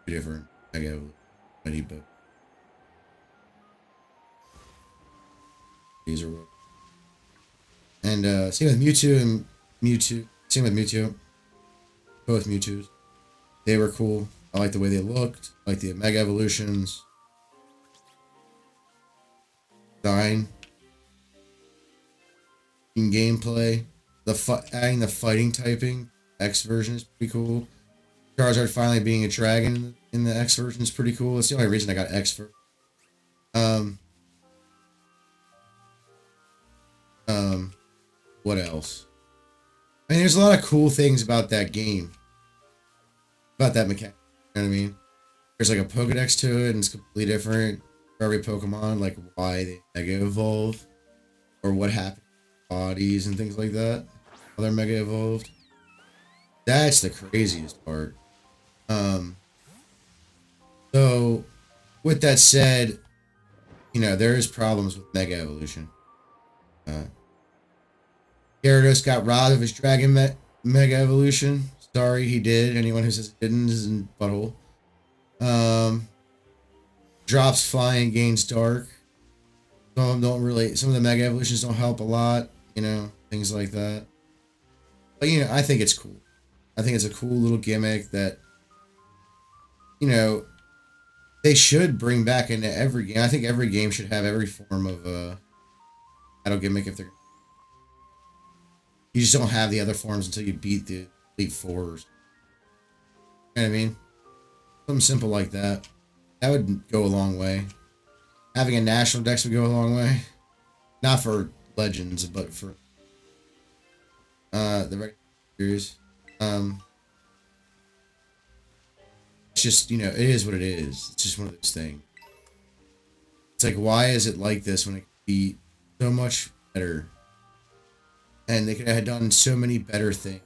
different. I got many, but these are and same with Mewtwo. Same with Mewtwo. Both Mewtwo's. They were cool. I like the way they looked. I like the Mega Evolutions. Design. In gameplay. Adding the fighting typing. X version is pretty cool. Charizard finally being a dragon in the X version is pretty cool. It's the only reason I got X for. What else? I mean, there's a lot of cool things about that game. About that mechanic. You know what I mean? There's like a Pokedex to it, and it's completely different for every Pokemon, like why they Mega Evolve, or what happened to bodies and things like that. How they're Mega Evolved. That's the craziest part. So, with that said, you know, there is problems with Mega Evolution. Gyarados got robbed of his Dragon Mega Evolution. Sorry, he did. Anyone who says he didn't is in butthole. Drops Flying, gains Dark. Some of them don't really. Some of the Mega Evolutions don't help a lot. You know, things like that. But you know, I think it's cool. I think it's a cool little gimmick that, you know, they should bring back into every game. I think every game should have every form of battle gimmick if they're. You just don't have the other forms until you beat the Elite Fours. You know what I mean? Something simple like that. That would go a long way. Having a national dex would go a long way. Not for Legends, but for the regular series. It's just, you know, it is what it is. It's just one of those things. It's like, why is it like this when it could be so much better? And they could have done so many better things.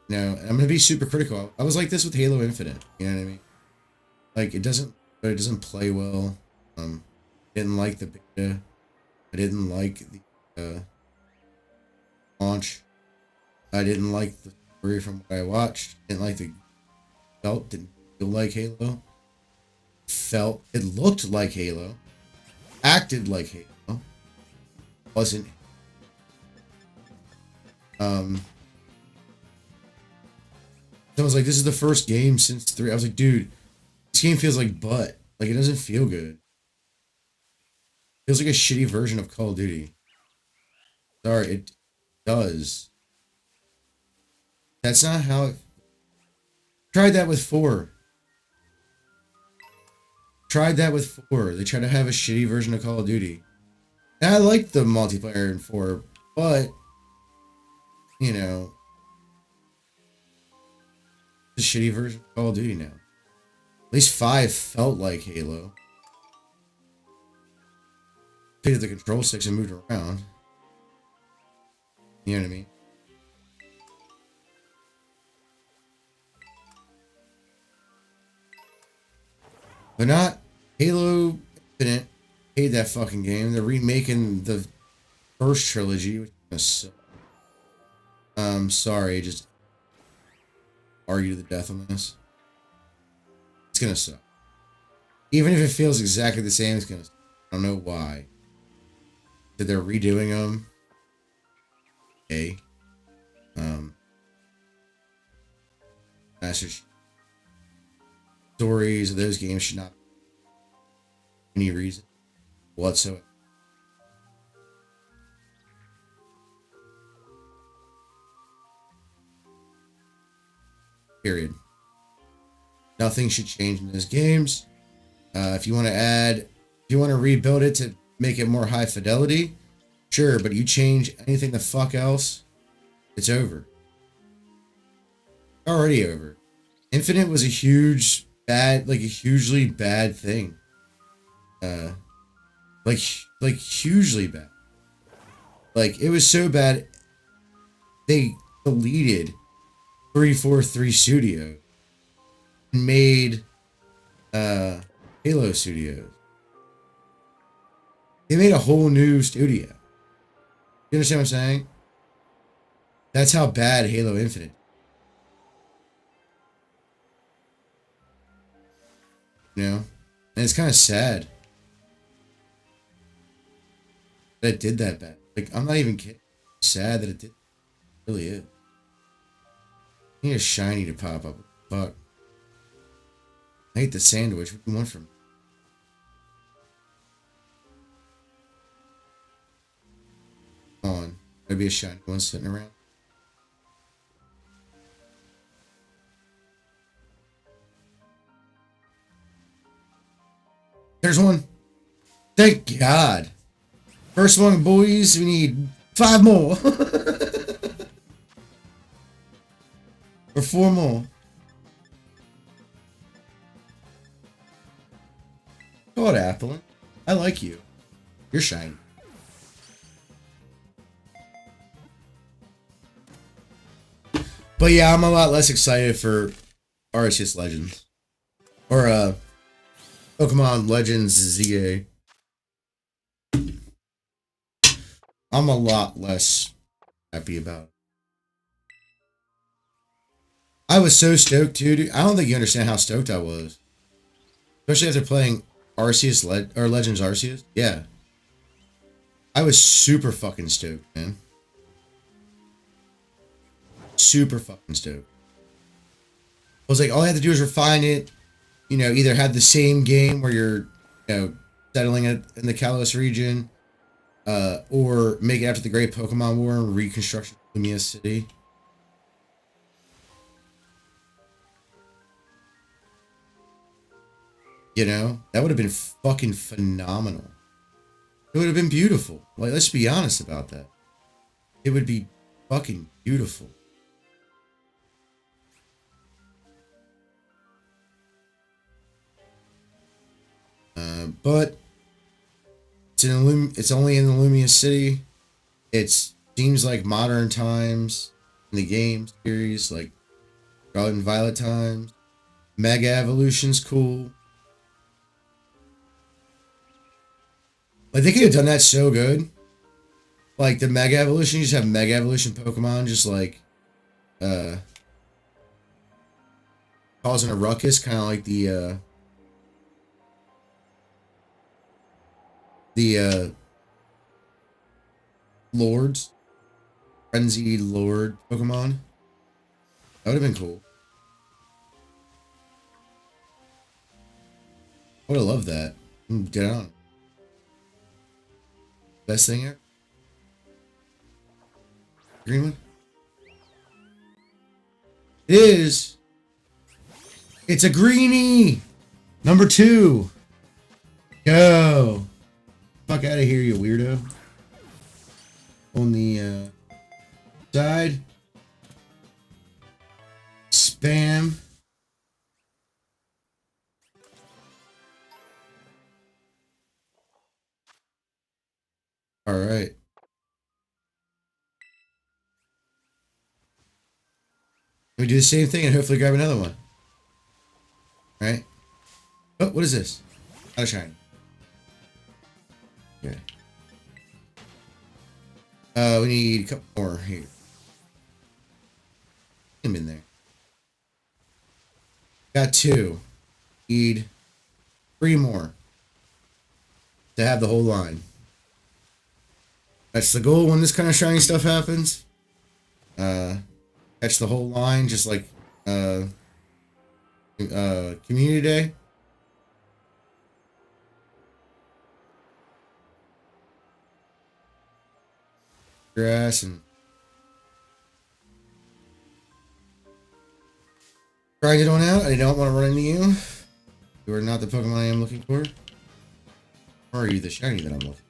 You know, and I'm gonna be super critical. I was like this with Halo Infinite. You know what I mean? Like it doesn't play well. Didn't like the beta. I didn't like the launch. I didn't like the story from what I watched. Didn't like the didn't feel like Halo. It looked like Halo. Acted like Halo. Wasn't. I was like, this is the first game since 3. I was like, dude, this game feels like butt. Like, it doesn't feel good. It feels like a shitty version of Call of Duty. Sorry, it does. That's not how it... Tried that with 4. Tried that with 4. They tried to have a shitty version of Call of Duty. And I liked the multiplayer in 4, but... You know, the shitty version of Call of Duty now. At least 5 felt like Halo. Picked up the control sticks and moved around. You know what I mean? But not Halo Infinite. Hate that fucking game. They're remaking the first trilogy, which is so. Sorry, just argue to the death on this. It's gonna suck. Even if it feels exactly the same, it's gonna suck. I don't know why. That they're redoing them. Okay. Master stories of those games should not be any reason whatsoever. Period. Nothing should change in those games. If you want to rebuild it to make it more high fidelity, sure, but you change anything the fuck else, it's over. Already over. Infinite was a hugely bad thing. Like hugely bad. Like, it was so bad, they deleted 343 Studio and made Halo Studios. They made a whole new studio. You understand what I'm saying? That's how bad Halo Infinite. You know? And it's kind of sad that it did that bad. Like, I'm not even kidding. It's sad that it did. It really is. I need a shiny to pop up. Fuck. I hate the sandwich. What do you want from me? Come on. There'll be a shiny one sitting around. There's one. Thank God. First one, boys. We need 5 more. Or 4 more. Go on, Apple. I like you. You're shiny. But yeah, I'm a lot less excited for Arceus Legends. Or Pokemon Legends ZA. I'm a lot less happy about it. I was so stoked too, dude. I don't think you understand how stoked I was. Especially after playing Arceus or Legends Arceus. Yeah. I was super fucking stoked, man. Super fucking stoked. I was like, all I had to do is refine it. You know, either have the same game where you're, you know, settling it in the Kalos region, or make it after the Great Pokemon War and reconstruction of Lumia City. You know, that would have been fucking phenomenal. It would have been beautiful. Like, let's be honest about that. It would be fucking beautiful. But it's only in the Lumia City. It seems like modern times in the game series, like Scarlet and Violet times. Mega Evolution's cool. Like, they could have done that so good. Like, the Mega Evolution, you just have Mega Evolution Pokemon just, like, causing a ruckus, kind of like the Lords. Frenzy Lord Pokemon. That would have been cool. I would have loved that. Get on. Best thing ever. Green one? It is. It's a greenie. Number 2. Go. Fuck out of here, you weirdo. On the side. Spam. All right. We do the same thing and hopefully grab another one. All right. Oh, what is this? Out of shine. Okay. We need a couple more here. Get them in there. Got 2. Need 3 more to have the whole line. That's the goal when this kind of shiny stuff happens. Catch the whole line, just like Community Day. Grass and grind it on out. I don't want to run into you. You are not the Pokemon I am looking for. Or are you the shiny that I'm looking for?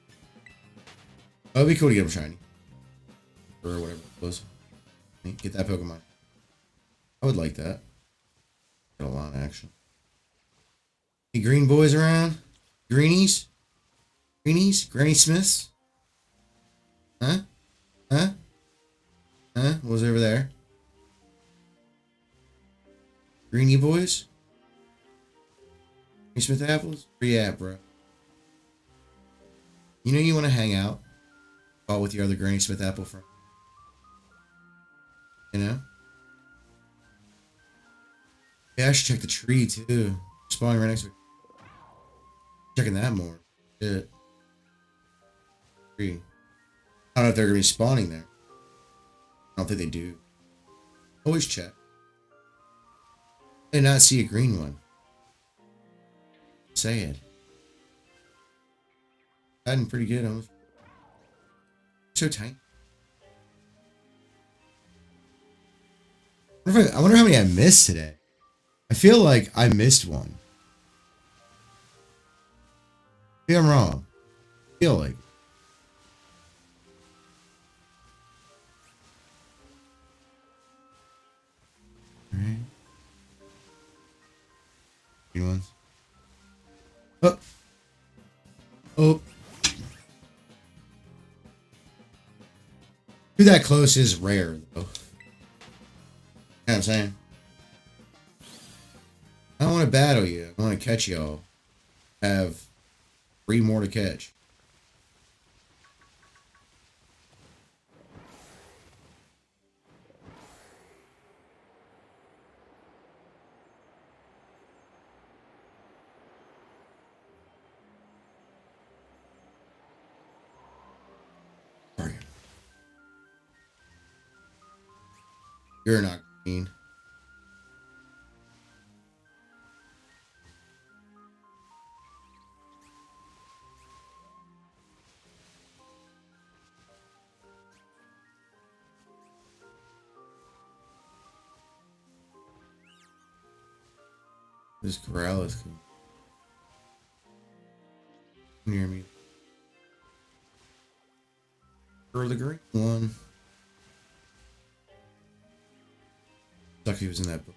Oh, it'd be cool to get them shiny. Or whatever it was. Get that Pokemon. I would like that. Got a lot of action. Any green boys around? Greenies? Greenies? Granny Smiths? Huh? Huh? Huh? What was over there? Greenie boys? Granny Smith apples? Where you at, bro? You know you want to hang out all with your other Granny Smith apple friend. You know? Yeah, I should check the tree too. Spawning right next to it. Checking that more. Shit. Tree. I don't know if they're gonna be spawning there. I don't think they do. Always check. I did not see a green one. Say it. Hiding pretty good. Almost. So tiny. I wonder how many I missed today. I feel like I missed one. Maybe I'm wrong. I feel like. Alright. Green ones. Oh. Oh. Too that close is rare, though. You know what I'm saying? I don't want to battle you. I want to catch y'all. Have 3 more to catch. Sorry. You're not green. This corral is cool. Near me. Or the green one. Suck he was in that book.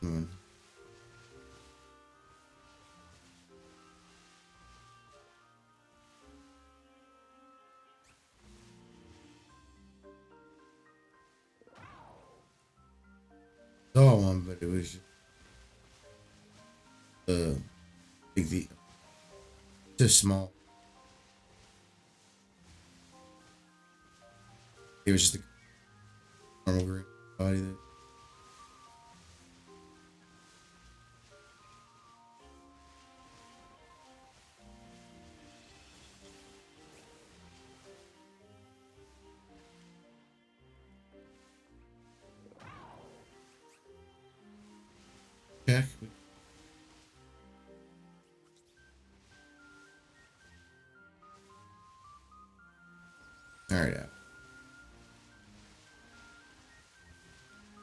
One. Saw one, but it was just small. It was just a normal green body that. Check. All right.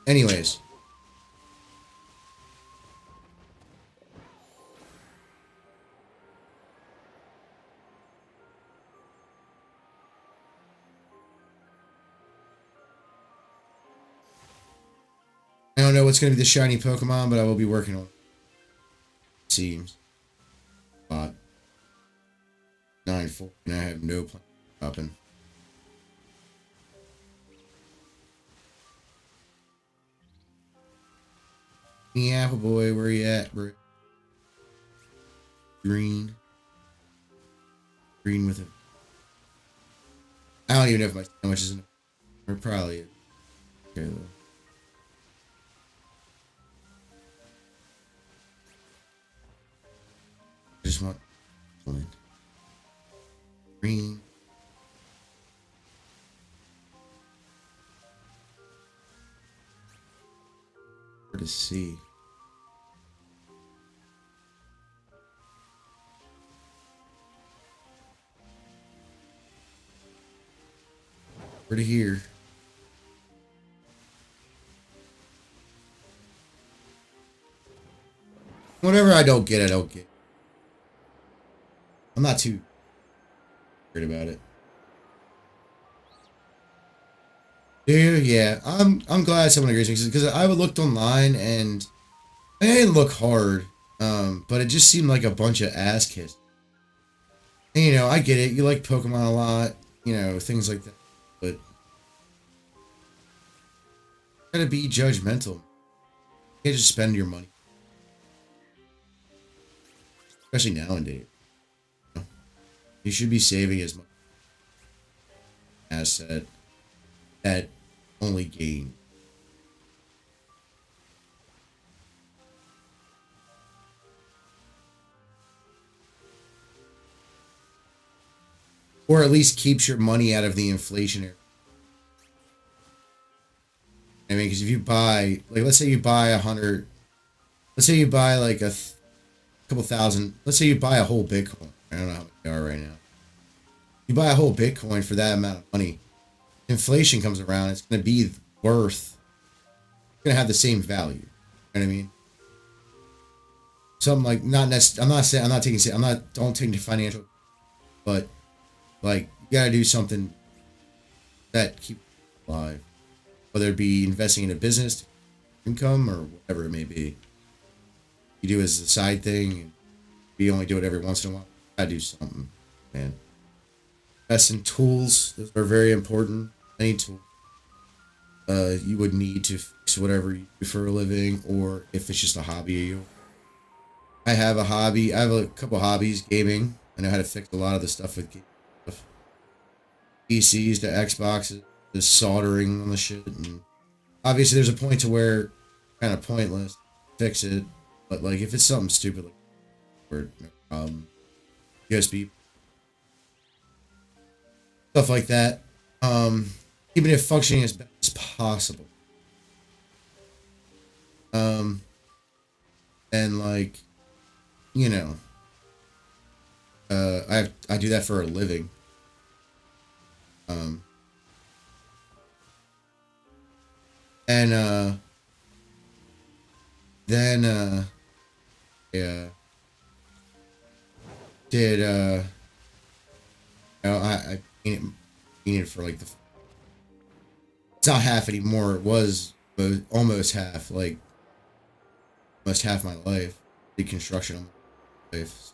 Anyways. I don't know what's going to be the shiny Pokemon, but I will be working on it. Seems. But 9-4, and I have no plan of stopping. Hey, Apple Boy, where you at, bro? Green. Green with it. I don't even know if my sandwich is in it. Or probably is. Okay, though. I just want one. Green. Hard to see. Where to here? Whatever I don't get, I don't get. I'm not too worried about it. Dude, yeah, I'm glad someone agrees with me because I would looked online and I didn't look hard, but it just seemed like a bunch of ass kiss. And, you know, I get it. You like Pokemon a lot, you know, things like that, but you gotta be judgmental. You can't just spend your money, especially nowadays. You should be saving as much asset that only gain. Or at least keeps your money out of the inflationary. I mean, because if you buy, like, let's say you buy 100, let's say you buy like a couple thousand, let's say you buy a whole Bitcoin. I don't know how much they are right now. You buy a whole Bitcoin for that amount of money. Inflation comes around, it's going to be worth, it's going to have the same value. You know what I mean? Something like, not necessarily, I'm not saying, I'm not taking, don't take into financial, but like gotta do something that keeps you alive, whether it be investing in a business, income, or whatever it may be. You do as a side thing, and you only do it every once in a while. I do something, man. Invest in tools; those are very important. Any tool you would need to fix whatever you do for a living, or if it's just a hobby of you. I have a hobby. I have a couple hobbies: gaming. I know how to fix a lot of the stuff with stuff. PCs to Xboxes, the soldering on the shit, and obviously there's a point to where it's kind of pointless to fix it. But like if it's something stupid, like or USB stuff like that, keeping it functioning as best as possible. And like, you know, I do that for a living. And then yeah, did you know, I painted for like it's not half anymore. It was almost half, like almost half my life. Did construction on my life.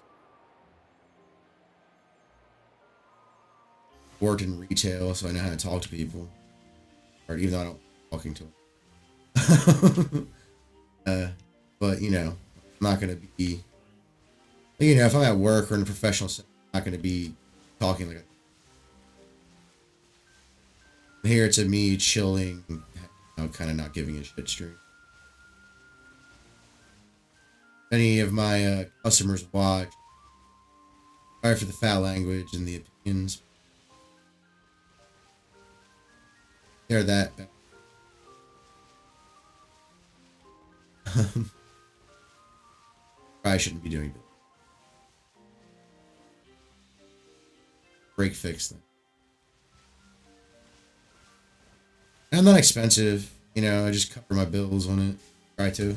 Worked in retail, so I know how to talk to people. Or even though I don't talking to them. But you know, I'm not gonna be. You know, if I'm at work or in a professional setting, I'm not gonna be talking like. Here it's a me chilling, you know, kind of not giving a shit stream. Any of my customers watch. Sorry for the foul language and the opinions. They're that bad. I shouldn't be doing that. Break fix them. And I'm not expensive, you know, I just cover my bills on it. Try to.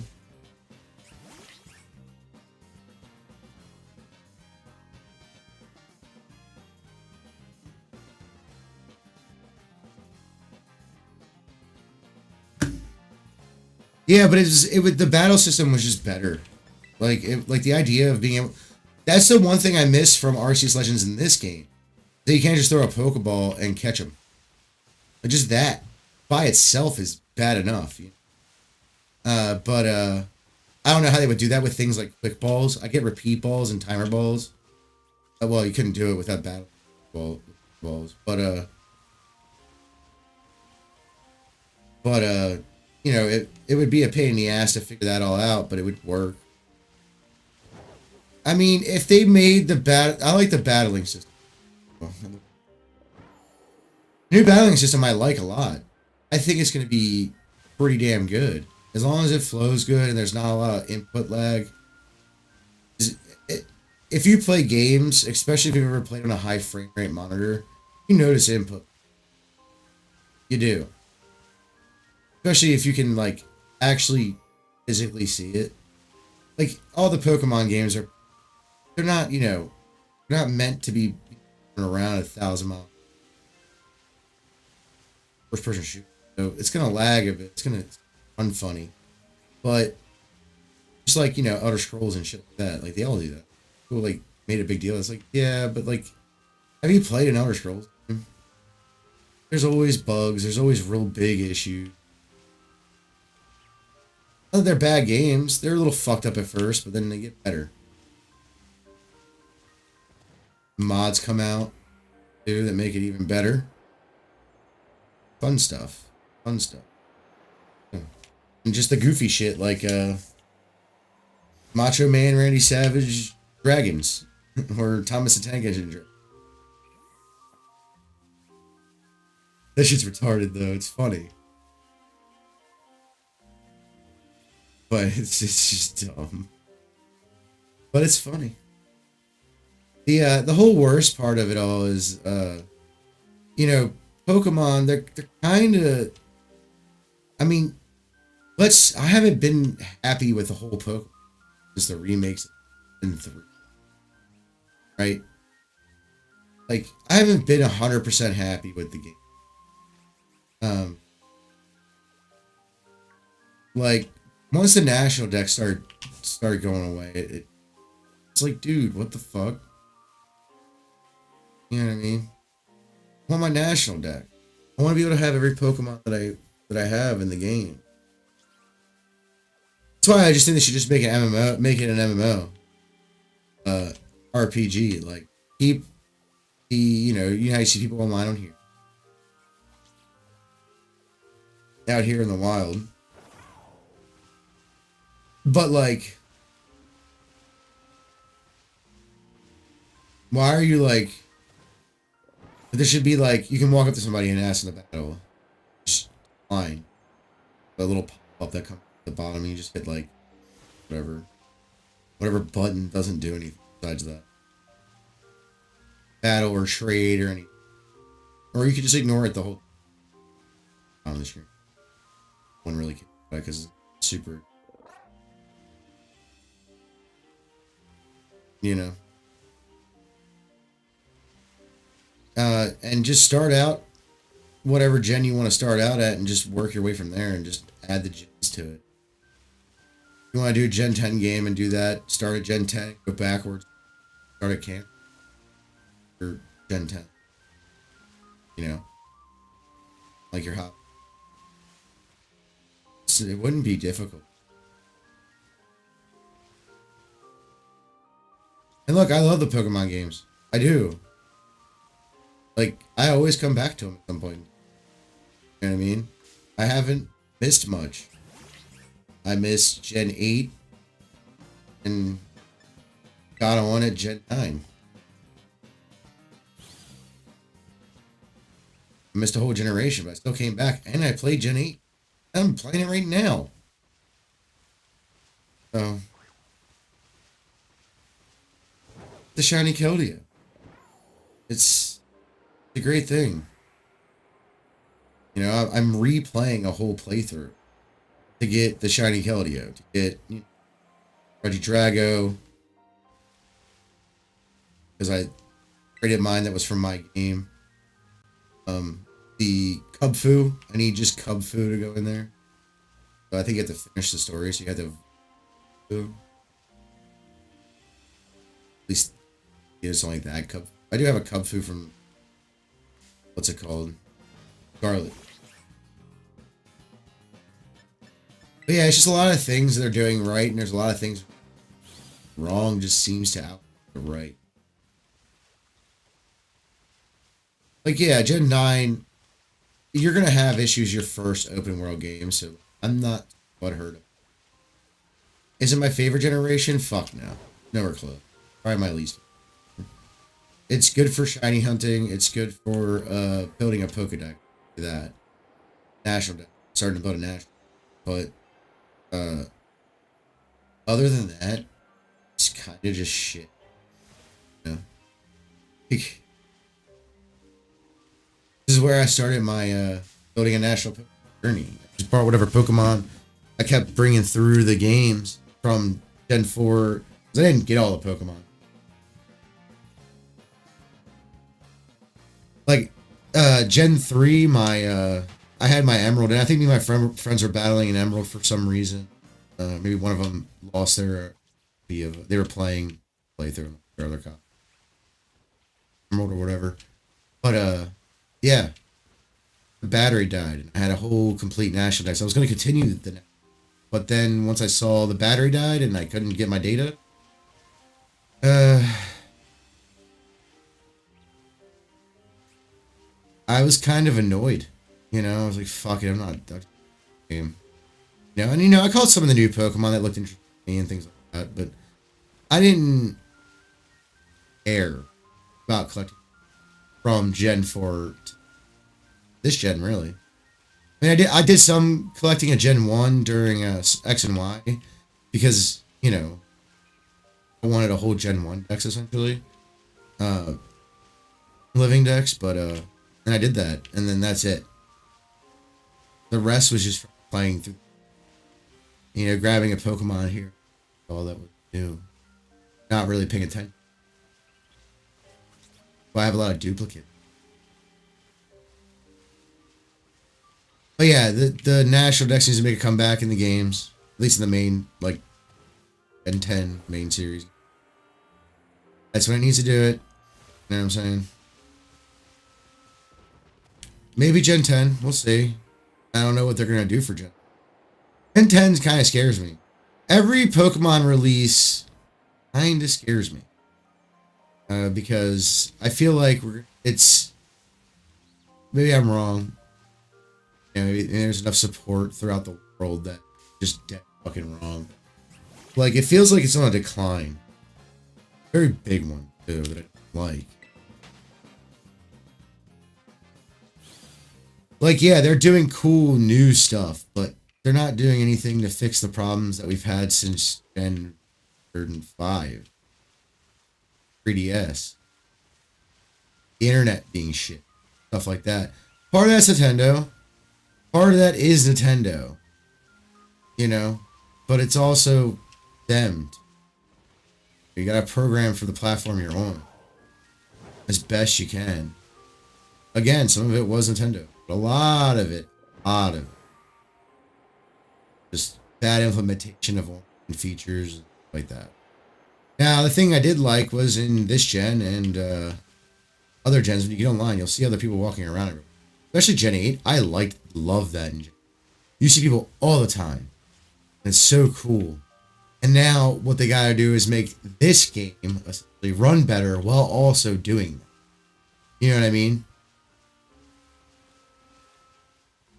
Yeah, but it would the battle system was just better. Like the idea of being able. That's the one thing I miss from Arceus Legends in this game. That you can't just throw a Pokeball and catch them. Like just that by itself is bad enough. But I don't know how they would do that with things like quick balls. I get repeat balls and timer balls. Well, you couldn't do it without battle balls. But you know, it would be a pain in the ass to figure that all out, but it would work. I mean, if they made I like the battling system. The new battling system I like a lot. I think it's going to be pretty damn good. As long as it flows good and there's not a lot of input lag. If you play games, especially if you've ever played on a high frame rate monitor, you notice input. You do. Especially if you can, like, actually physically see it. Like, all the Pokemon games they're not, you know, they're not meant to be around 1,000 miles. First person shoot. So it's going to lag a bit. It's going to unfunny. But, just like, you know, Elder Scrolls and shit like that. Like, they all do that. People, like, made a big deal. It's like, yeah, but, like, have you played an Elder Scrolls? There's always bugs. There's always real big issues. Not that they're bad games. They're a little fucked up at first, but then they get better. Mods come out, too, that make it even better. Fun stuff. Fun stuff. And just the goofy shit, like, Macho Man Randy Savage Dragons. Or Thomas the Tank Engine Dragons. That shit's retarded, though. It's funny. But it's just dumb. But it's funny. The whole worst part of it all is, you know, Pokemon, they're kind of, I mean, I haven't been happy with the whole Pokemon since the remakes in 3. Right? like, I haven't been 100% happy with the game. Like, once the national deck started going away, it's like, dude, what the fuck? You know what I mean? I want my national deck. I want to be able to have every Pokemon that I have in the game. That's why I just think they should just make an MMO, make it an MMO, RPG. Like, keep the, you know how you see people online on here, out here in the wild. But like, why are you like? There should be like, you can walk up to somebody and ask in the battle, just fine. A little pop-up that comes at the bottom, and you just hit like whatever button doesn't do anything besides that. Battle or trade or anything. Or you could just ignore it the whole time on the screen. One really cares about it because it's super, you know. And just start out whatever gen you want to start out at and just work your way from there and just add the gens to it. If you want to do a Gen 10 game and do that, start at Gen 10, go backwards, start at camp, or Gen 10. You know? Like your hop. So it wouldn't be difficult. And look, I love the Pokemon games. I do. Like, I always come back to them at some point. You know what I mean? I haven't missed much. I missed Gen 8 and got on at Gen 9. I missed a whole generation, but I still came back and I played Gen 8. I'm playing it right now. So, the shiny Keldeo. It's a great thing. You know, I'm replaying a whole playthrough to get the shiny Keldeo, to get, you know, Regidrago, because I traded mine that was from my game. The Cubfu, I need just Cubfu to go in there. So I think you have to finish the story, so you have to at least get something like that. Cub. I do have a Cubfu from, what's it called? Scarlet. But yeah, it's just a lot of things they're doing right, and there's a lot of things wrong. Just seems to out the right. Like, yeah, Gen 9, you're gonna have issues your first open world game, so I'm not butthurt. Is it my favorite generation? Fuck no. Nowhere close. Probably my least. It's good for shiny hunting. It's good for building a Pokedex. That. National deck. Starting to build a national. But other than that, it's kind of just shit. You know? This is where I started my building a national journey. Just bought whatever Pokemon I kept bringing through the games from Gen 4. Because I didn't get all the Pokemon. Like, Gen 3, I had my Emerald, and I think me and my friends were battling an Emerald for some reason. Maybe one of them lost their, they were playing playthrough their other cop. Emerald or whatever. But, yeah. The battery died, and I had a whole complete national deck. So I was going to continue the, but then once I saw the battery died and I couldn't get my data, I was kind of annoyed. You know, I was like, fuck it, I'm not game. You know, and you know, I caught some of the new Pokemon that looked interesting to me and things like that, but I didn't care about collecting from Gen 4 to this gen, really. I mean, I did some collecting at Gen 1 during X and Y because, you know, I wanted a whole Gen 1 dex essentially. Living dex, but and I did that, and then that's it. The rest was just playing through, you know, grabbing a Pokemon here. All that was new. Not really paying attention. But I have a lot of duplicates. But yeah, the National Dex needs to make a comeback in the games. At least in the main, like, Gen 10 main series. That's when it needs to do it. You know what I'm saying? Maybe Gen 10. We'll see. I don't know what they're going to do for Gen 10 kind of scares me. Every Pokemon release kind of scares me. Because I feel like it's... Maybe I'm wrong. You know, maybe there's enough support throughout the world that just dead fucking wrong. Like, it feels like it's on a decline. Very big one, too, that I don't like. Like, yeah, they're doing cool new stuff, but they're not doing anything to fix the problems that we've had since Gen 5. 3DS. The internet being shit. Stuff like that. Part of that's Nintendo. Part of that is Nintendo. You know? But it's also them. You gotta program for the platform you're on. As best you can. Again, some of it was Nintendo. But a lot of it. Just bad implementation of features like that. Now, the thing I did like was in this gen and other gens, when you get online, you'll see other people walking around everywhere. Especially Gen 8. I love that in Gen 8. You see people all the time. And it's so cool. And now, what they gotta do is make this game essentially run better while also doing that. You know what I mean?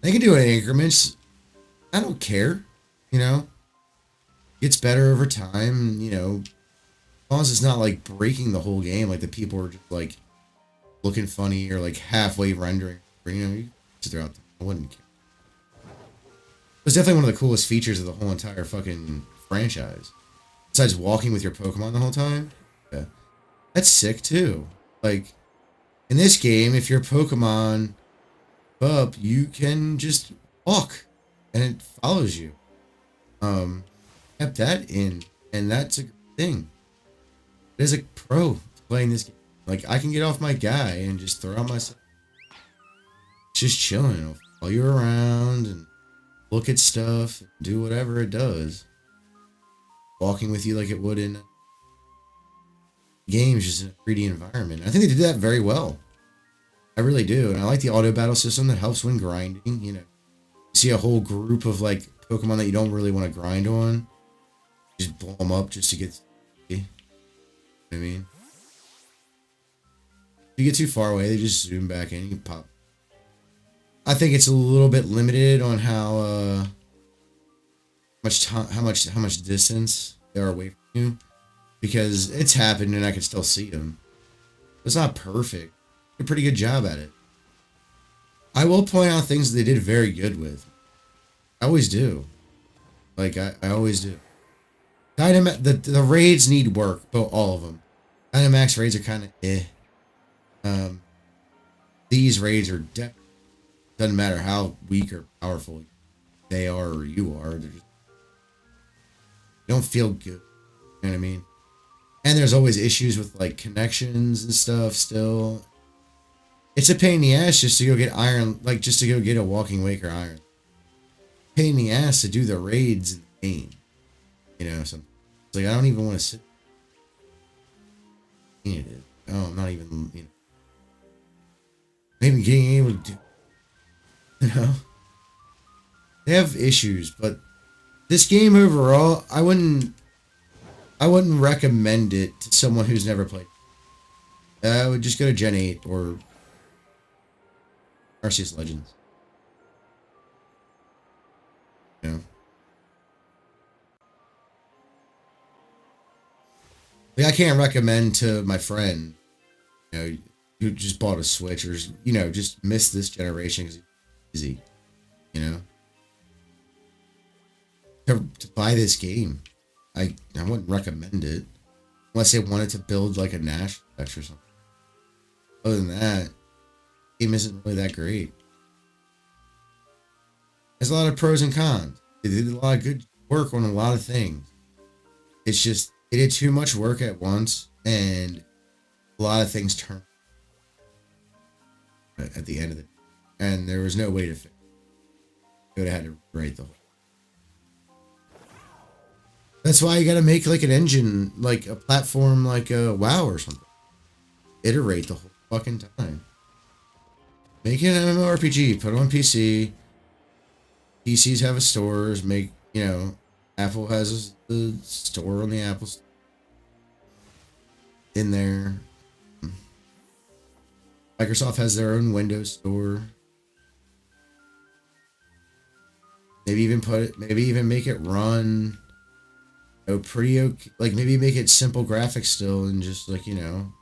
They can do it in increments. I don't care. You know? Gets better over time, you know. As long as it's not like breaking the whole game, like the people are just like looking funny or like halfway rendering. You know, you sit there out there. I wouldn't care. It's definitely one of the coolest features of the whole entire fucking franchise. Besides walking with your Pokemon the whole time. Yeah. That's sick too. Like, in this game, if your Pokemon up, you can just walk and it follows you. Kept that in, and that's a good thing. As a pro playing this game, like, I can get off my guy and just throw out myself. Just chilling. It'll follow you around and look at stuff, and do whatever it does. Walking with you like it would in games, just in a 3D environment. I think they did that very well. I really do. And I like the auto battle system that helps when grinding. You know, you see a whole group of like Pokemon that you don't really want to grind on. Just blow them up just to get. You know what I mean? If you get too far away, they just zoom back in and you can pop. I think it's a little bit limited on how much distance they are away from you, because it's happened and I can still see them. It's not perfect. Did a pretty good job at it. I will point out things they did very good with. I always do. Like, I always do. The raids need work, but all of them. Dynamax raids are kind of eh. These raids are definitely, doesn't matter how weak or powerful they are or you are, they don't feel good. You know what I mean? And there's always issues with like connections and stuff still. It's a pain in the ass just to go get iron, like just to go get a Walking Waker iron. Pain in the ass to do the raids in the game. You know, so it's like I don't even want to sit. Oh, I'm not even, you know. Maybe getting able to do. You know? They have issues, but this game overall, I wouldn't recommend it to someone who's never played. I would just go to Gen 8 or Arceus Legends. You know? Like, I can't recommend to my friend, you know, who just bought a Switch or, you know, just missed this generation because it's easy, you know? To buy this game, I wouldn't recommend it unless they wanted to build like a Nash Dex or something. Other than that, the game isn't really that great. There's a lot of pros and cons. They did a lot of good work on a lot of things. It's just, they did too much work at once and a lot of things turned. at the end of it, and there was no way to fix it. You would have had to write the whole. That's why you got to make like an engine, like a platform, like a WoW or something. Iterate the whole fucking time. Make an MMORPG. Put it on PC. PCs have a stores. Make, you know, Apple has the store on the Apple Store. In there. Microsoft has their own Windows store. Maybe even make it run, you know, pretty okay. Like maybe make it simple graphics still and just like, you know,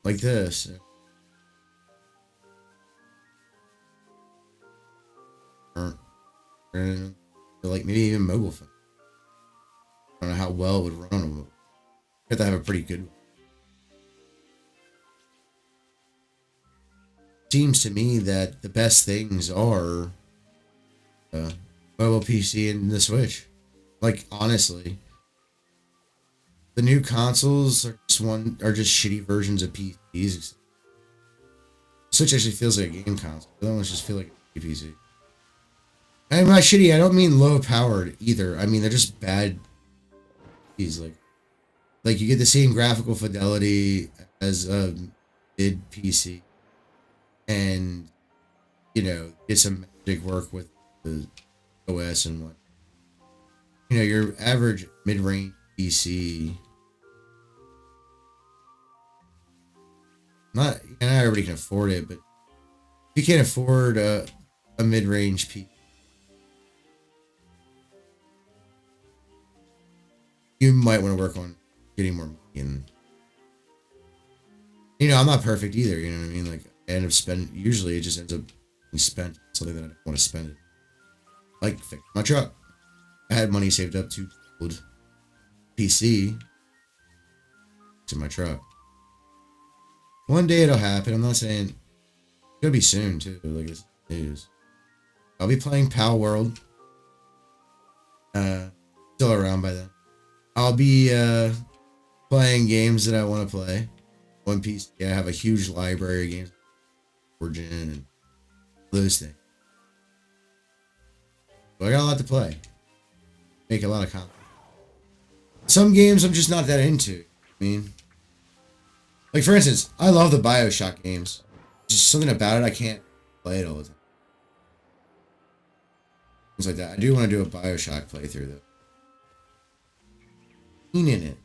like this. Or like maybe even mobile phone. I don't know how well it would run on a mobile. You have to have a pretty good one. Seems to me that the best things are mobile PC and the Switch. Like honestly, the new consoles are just shitty versions of PCs. Switch actually feels like a game console. The other ones just feel like a PC. And by shitty, I don't mean low powered either. I mean they're just bad PCs. Like you get the same graphical fidelity as a mid PC. And, you know, get some magic work with the OS and what. You know, your average mid-range PC. Not everybody can afford it, but if you can't afford a mid-range PC, you might want to work on getting more money. And, you know, I'm not perfect either, you know what I mean? Like, I end up spending, usually it just ends up being spent something that I don't want to spend it. Like fix my truck. I had money saved up to build PC to my truck. One day it'll happen. I'm not saying it's gonna be soon too, like this news. I'll be playing Pal World. Still around by then. I'll be playing games that I want to play. One Piece. Yeah, I have a huge library of games. Origin and those things. But I got a lot to play. Make a lot of content. Some games I'm just not that into. I mean, like for instance, I love the BioShock games. Just something about it, I can't play it all the time. Things like that. I do want to do a BioShock playthrough though. In it.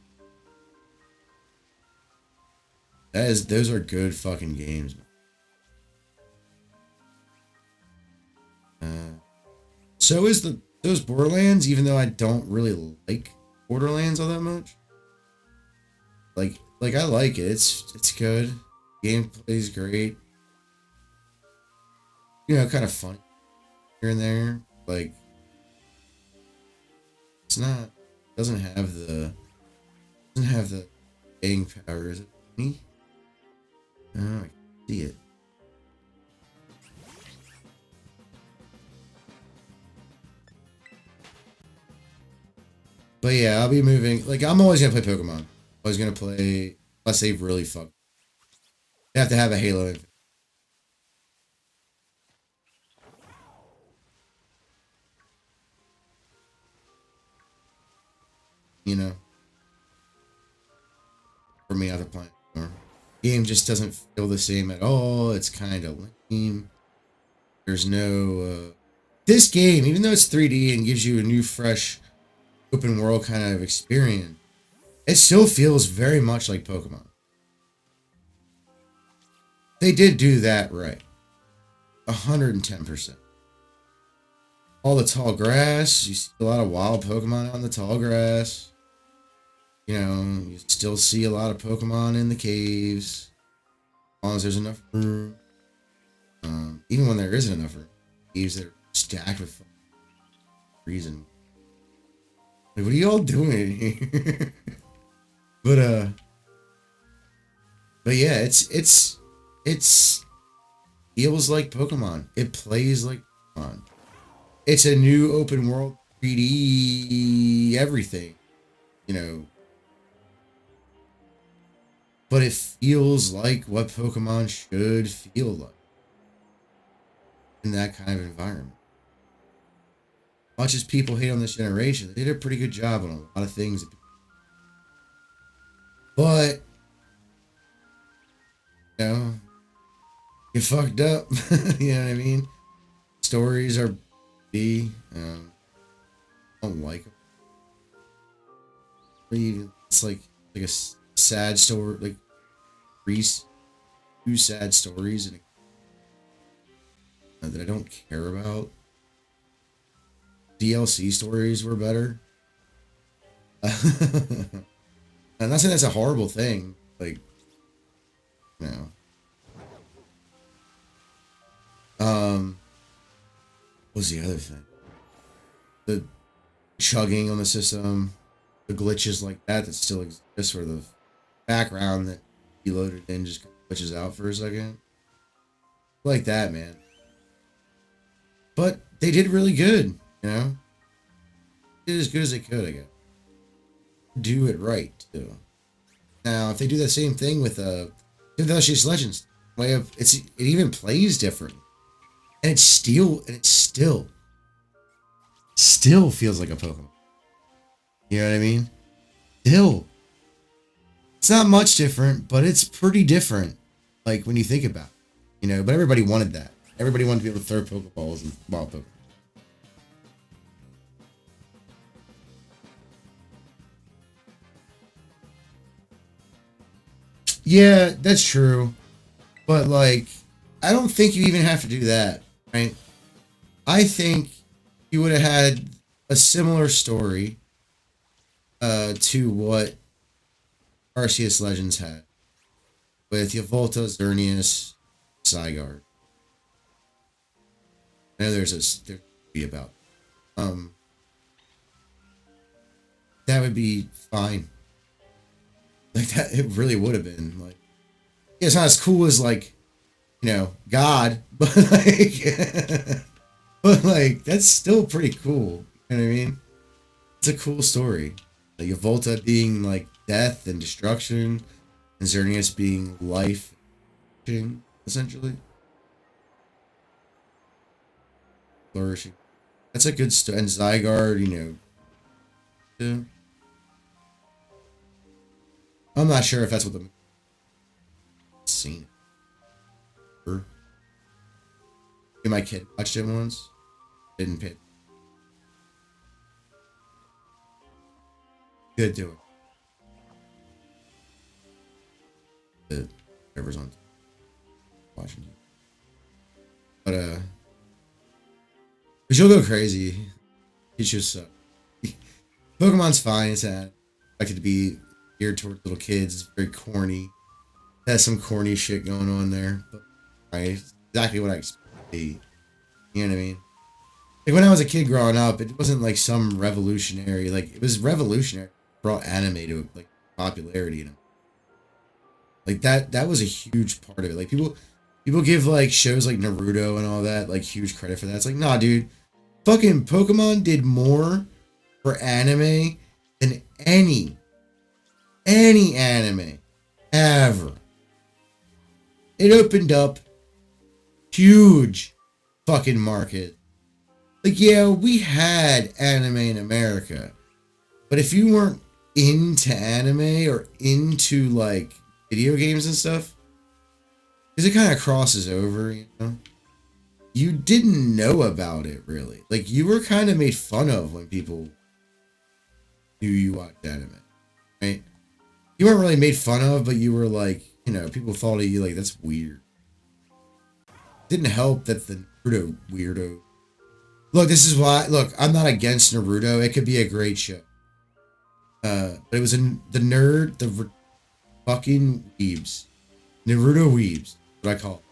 Those are good fucking games, man. So is those Borderlands, even though I don't really like Borderlands all that much. Like I like it. It's good. Gameplay's great. You know, kind of funny here and there. Like it's not doesn't have the staying power, is it me? Oh, I can see it. But yeah, I'll be moving. Like, I'm always going to play Pokemon. Always going to play, unless they've really fucked. You have to have a Halo. You know? For me, I have to play more. Game just doesn't feel the same at all. It's kind of lame. There's no... this game, even though it's 3D and gives you a new, fresh... open world kind of experience, it still feels very much like Pokemon. They did do that right. 110%. All the tall grass, you see a lot of wild Pokemon out in the tall grass. You know, you still see a lot of Pokemon in the caves. As long as there's enough room. Even when there isn't enough room. Caves that are stacked with reason. Like, what are y'all doing here? But yeah, it's feels like Pokemon. It plays like Pokemon. It's a new open world 3D everything. You know, but it feels like what Pokemon should feel like in that kind of environment. Much as people hate on this generation, they did a pretty good job on a lot of things. But, you know, get fucked up. You know what I mean? Stories are I don't like them. It's like a sad story, like two sad stories that I don't care about. DLC stories were better. I'm not saying that's a horrible thing. Like, no. What was the other thing? The chugging on the system, the glitches like that still exist, where the background that you loaded in just glitches out for a second. Like that, man. But they did really good, you know? They did as good as they could, I guess. Do it right, too. Now, if they do that same thing with Illustrious Legends, it even plays different. And it still feels like a Pokemon. You know what I mean? Still. It's not much different, but it's pretty different. Like, when you think about it. You know, but everybody wanted that. Everybody wanted to be able to throw Pokeballs and wild Pokemon. Yeah, that's true. But, like, I don't think you even have to do that, right? I think you would have had a similar story to what Arceus Legends had with Yveltal, Xerneas, Zygarde. I know there's be about. That would be fine. Like that, it really would have been. Like, yeah, it's not as cool as like, you know, God, but like that's still pretty cool. You know what I mean? It's a cool story. Like Yveltal being like death and destruction, and Xerneas being life, essentially flourishing. That's a good story. And Zygarde, you know. Yeah. I'm not sure if that's what the scene. Me and my kid watched it once. Didn't pit. Good doing. Whatever's on watching you. But you'll go crazy. It's just Pokemon's fine. It's expected to be geared towards little kids. It's very corny. It has some corny shit going on there, but it's exactly what I expected to be. You know what I mean? Like when I was a kid growing up, it wasn't like some revolutionary. Like it was revolutionary. It brought anime to like popularity. You know, like that was a huge part of it. Like people give like shows like Naruto and all that like huge credit for that. It's like, nah, dude. Fucking Pokemon did more for anime than any anime ever. It opened up huge fucking market. Like, yeah, we had anime in America, but if you weren't into anime or into like video games and stuff, because it kind of crosses over, you know, you didn't know about it really. Like you were kind of made fun of when people knew you watched anime, right? You weren't really made fun of, but you were like, you know, people thought of you like, that's weird. Didn't help that the Naruto weirdo. Look, this is why, look, I'm not against Naruto. It could be a great show. But it was the fucking weebs. Naruto weebs, what I call it.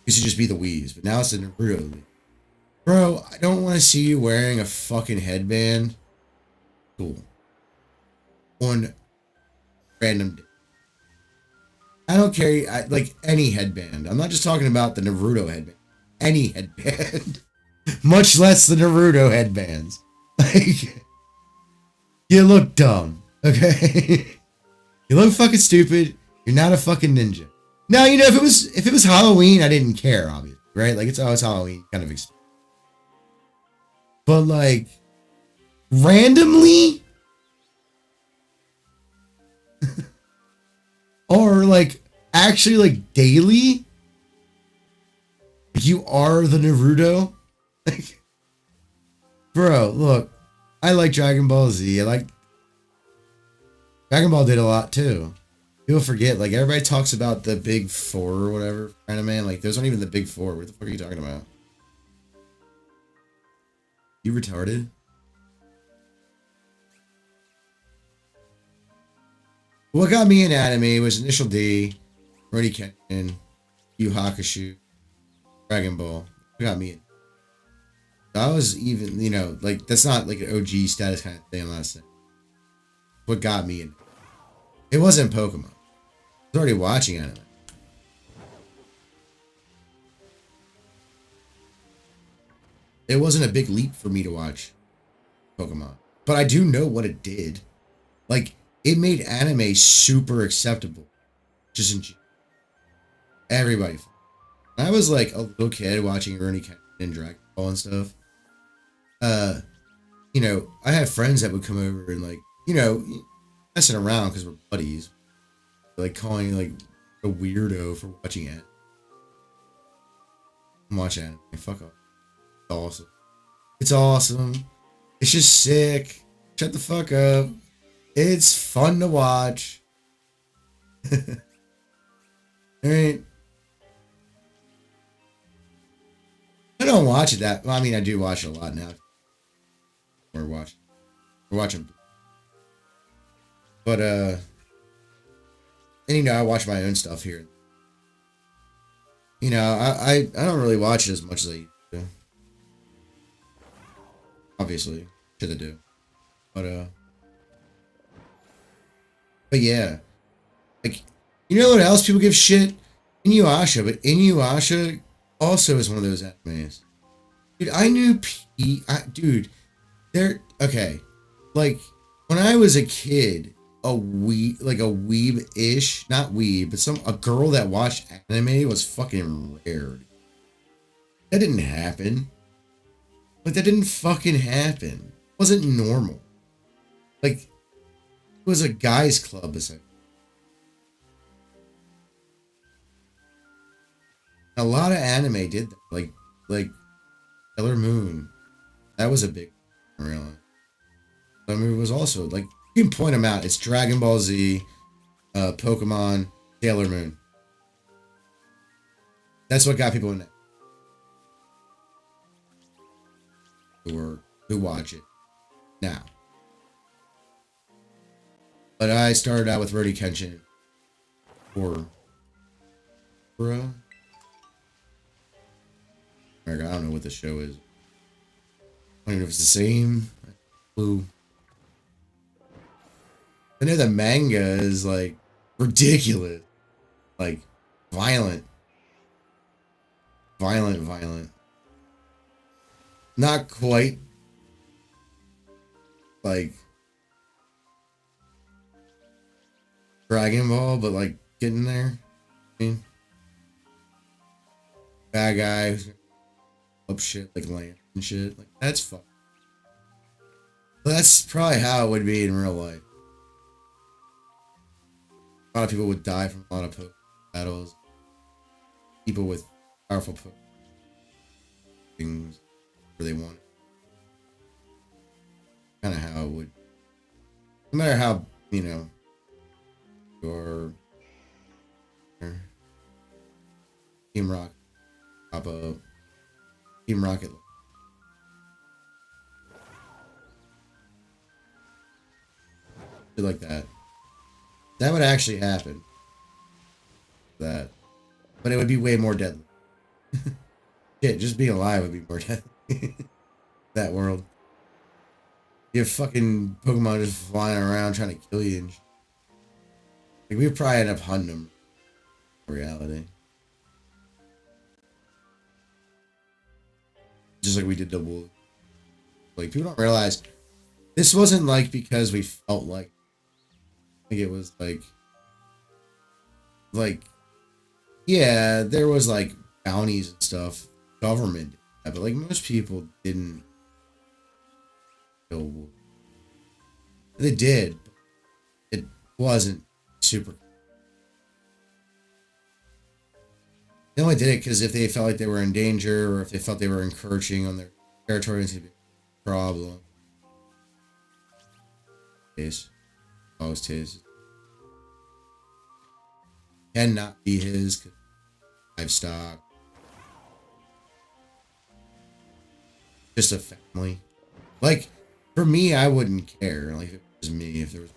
Used to just be the weebs, but now it's the Naruto weebs. Bro, I don't want to see you wearing a fucking headband. Cool. On random day. I don't carry like any headband. I'm not just talking about the Naruto headband. Any headband. Much less the Naruto headbands. Like, you look dumb, okay? You look fucking stupid. You're not a fucking ninja. Now, you know, if it was Halloween, I didn't care, obviously, right? Like, it's always Halloween, kind of expect. But, like, randomly? Or, like, actually, like, daily? You are the Naruto? Like, bro, look, I like Dragon Ball Z. I like... Dragon Ball did a lot, too. People forget, like, everybody talks about the big four or whatever, anime. Like, those aren't even the big four. What the fuck are you talking about? You retarded? What got me in anime was Initial D, Rurouni Kenshin, Yu Hakusho, Dragon Ball. What got me in? I was even, you know, like, that's not like an OG status kind of thing, I'm not saying. What got me in? It wasn't Pokemon. I was already watching anime. It wasn't a big leap for me to watch Pokemon. But I do know what it did. Like, it made anime super acceptable. Just in everybody. When I was like a little kid watching Rurouni Kenshin and Dragon Ball and stuff, you know, I had friends that would come over and, like, you know, messing around because we're buddies. Like, calling like a weirdo for watching it. I'm watching anime. Fuck off. It's awesome. It's awesome. It's just sick. Shut the fuck up. It's fun to watch. Alright. I don't watch it that well, I mean, I do watch it a lot now. We're watching. But and you know, I watch my own stuff here. You know, I don't really watch it as much as I used to. Obviously, should I do? But yeah, like, you know what else people give shit? Inuyasha, but Inuyasha also is one of those animes. Dude, I knew dude, they're okay. Like, when I was a kid, a weeb-ish, not weeb, but a girl that watched anime was fucking rare. That didn't happen. Like, that didn't fucking happen. It wasn't normal. Like, it was a guys' club, essentially. A lot of anime did that. Like Sailor Moon. That was a big one, really. Sailor Moon was also, like, you can point them out. It's Dragon Ball Z, Pokemon, Sailor Moon. That's what got people in that. Who watch it now. But I started out with Rurouni Kenshin. I don't know what the show is. I don't even know if it's the same. Blue. I know the manga is, like, ridiculous. Like, violent. Violent. Not quite like Dragon Ball, but, like, getting there. I mean, bad guys up shit like land and shit. Like, that's fun. But that's probably how it would be in real life. A lot of people would die from a lot of Pokemon battles. People with powerful Pokemon things where they want it. Kind of how it would. No matter how, you know, your Team Rocket pop up. Team Rocket. Shit like that. That would actually happen. But it would be way more deadly. Shit, just being alive would be more deadly. That world. You have fucking Pokemon just flying around trying to kill you and shit. Like, we'd probably end up hunting them. In reality. Just like we did the wolves. Like, people don't realize this wasn't like because we felt like it was like like, yeah, there was like bounties and stuff. Government did that, but like most people didn't kill wolves. They did. But it wasn't super. They only did it because if they felt like they were in danger or if they felt they were encroaching on their territory, it's gonna be a problem. Case. Always his. Cannot be his livestock. Just a family. Like, for me, I wouldn't care. Like, if it was me, if there was.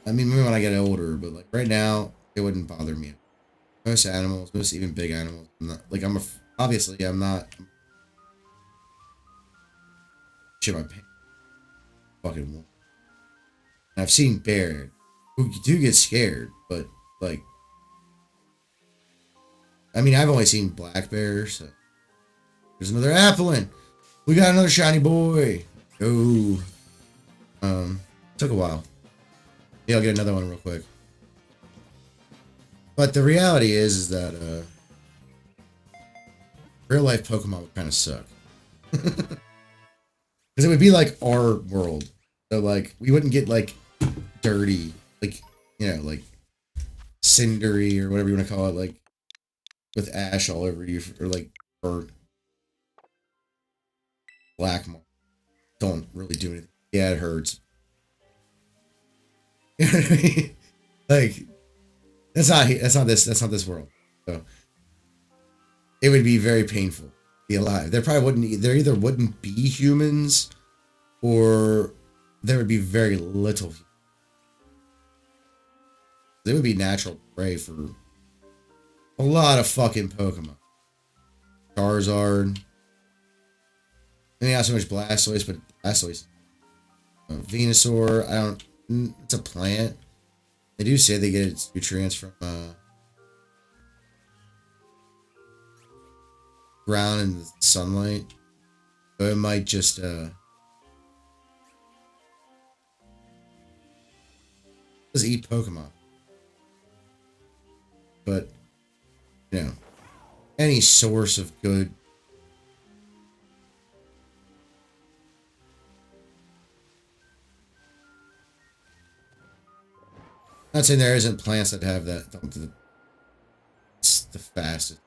I mean, maybe when I get older, but like right now, it wouldn't bother me. Most animals, most even big animals, I'm not like obviously I'm not shit my pants. Fucking wolf. And I've seen bear who do get scared, but like I mean I've only seen black bears, so there's another Applin. We got another shiny boy. Oh. Took a while. Yeah, I'll get another one real quick. But the reality is that real life Pokemon would kind of suck. Because it would be like our world. So like we wouldn't get like dirty, like like cindery or whatever you want to call it, like with ash all over you, or like burnt black mark. Don't really do anything. Yeah, it hurts. You know what I mean? Like that's not this world. So it would be very painful to be alive. There either wouldn't be humans or there would be very little. It would be natural prey for a lot of fucking Pokemon. Charizard. I mean, not so much Blastoise, but Blastoise. Venusaur, it's a plant. They do say they get its nutrients from ground and the sunlight. So it might just eat Pokemon. But any source of good. Not saying there isn't plants that have that. It's the fastest.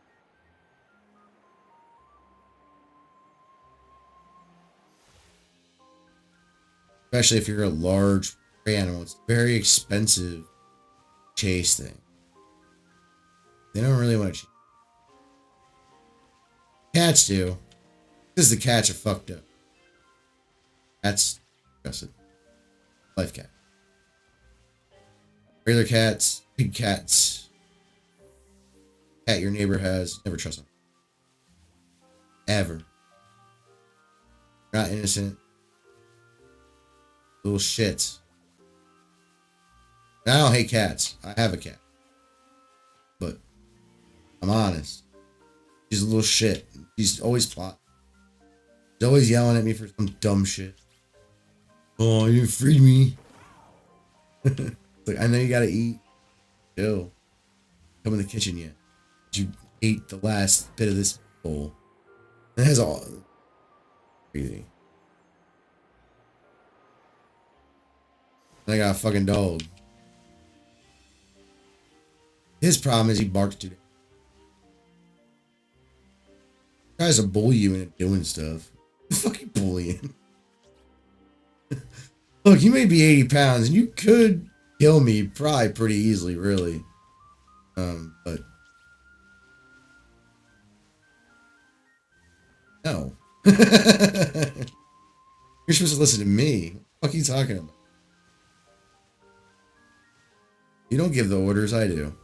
Especially if you're a large prey animal. It's very expensive to chase things. They don't really want to chase. Cats do. Because the cats are fucked up. Cats, trust it. Life cat. Regular cats, big cats. Cat your neighbor has, never trust them. Ever. Not innocent. Little shits. And I don't hate cats. I have a cat. But I'm honest. She's a little shit. She's always plotting. She's always yelling at me for some dumb shit. Oh, you didn't feed me. Like, I know you gotta eat. Chill. Come in the kitchen yet. You ate the last bit of this bowl. It has all. Crazy. And I got a fucking dog. His problem is he barks too. Tries to bully you into doing stuff. Fucking bullying. Look, you may be 80 pounds and you could kill me probably pretty easily, really. But no. You're supposed to listen to me. What the fuck are you talking about? You don't give the orders, I do.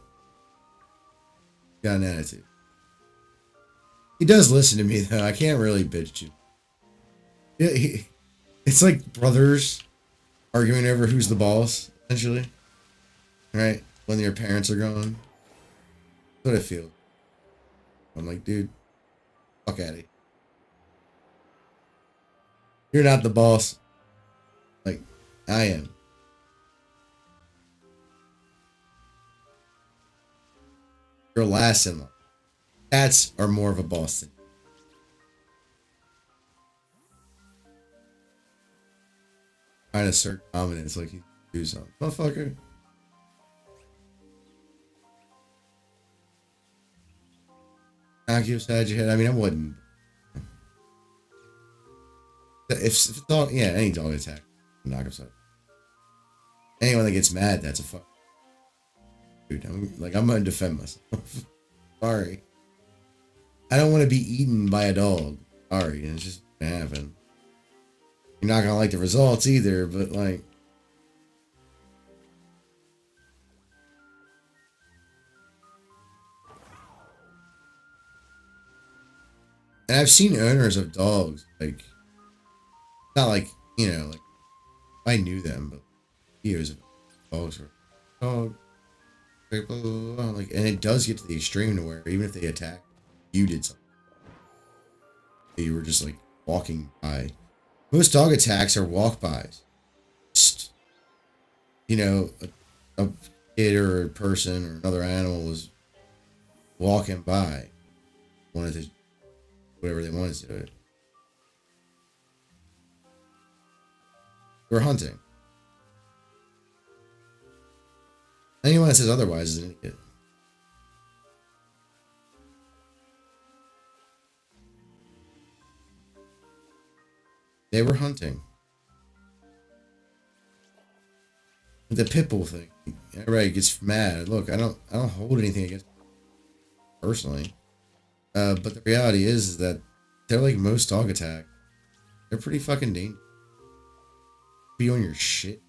Got an attitude. He does listen to me though. I can't really bitch you. Yeah, it's like brothers arguing over who's the boss, essentially. Right? When your parents are gone. That's what I feel. I'm like, dude, fuck at it. You're not the boss. Like, I am. You're last in line. Cats are more of a boss than you. Trying to assert dominance like you do something. Motherfucker. Knock you upside your head. I mean, I wouldn't. If dog, yeah, any dog attack, knock upside. Anyone that gets mad, that's a fuck. Dude, I'm gonna defend myself. Sorry. I don't want to be eaten by a dog. Sorry, it's just gonna happen. You're not gonna like the results either, but like. And I've seen owners of dogs, like, not like, you know, like, I knew them, but years of dogs were, dog, like, blah, blah, blah, like, and it does get to the extreme to where even if they attack, you did something. You were just, like, walking by. Most dog attacks are walk-bys. Just, you know, a kid or a person or another animal was walking by, wanted to, whatever they wanted to do it. We're hunting. Anyone that says otherwise is an idiot. They were hunting. The pit bull thing. Everybody gets mad. Look, I don't hold anything against personally. But the reality is that they're like most dog attacks. They're pretty fucking dangerous. Be on your shit.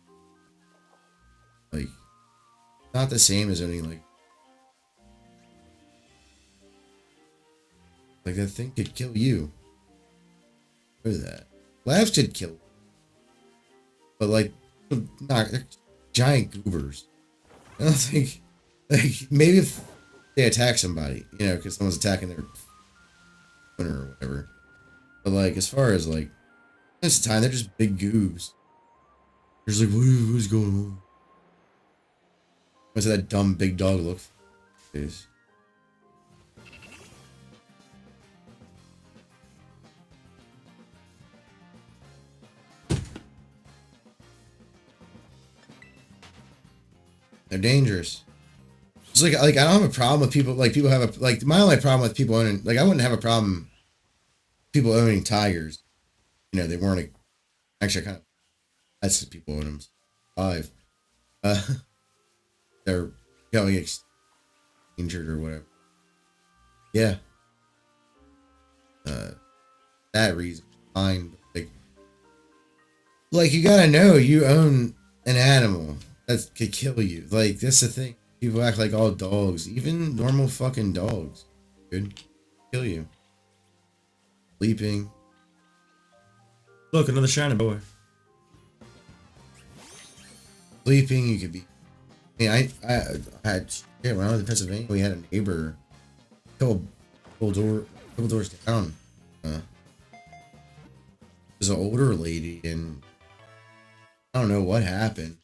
Like, not the same as owning like that thing could kill you. Know that. Labs could kill you. But like, not they're giant goobers. I don't think, like, maybe if they attack somebody, you know, because someone's attacking their owner or whatever. But like, as far as like, most of the time, they're just big goobs. They're just like, what is going on? What's that dumb big dog look? Is they're dangerous. It's like I don't have a problem with people, like people have a, like my only problem with people owning, like I wouldn't have a problem people owning tigers. You know, they weren't actually kind of, that's the people own them. 5. They're going injured or whatever. Yeah. That reason, fine. Like you gotta know you own an animal that could kill you. Like that's the thing. People act like all dogs, even normal fucking dogs, could kill you. Sleeping. Look, another shiny boy. Sleeping, you could be. I mean, I had shit when I was in Pennsylvania. We had a neighbor, couple doors down. It was an older lady, and I don't know what happened.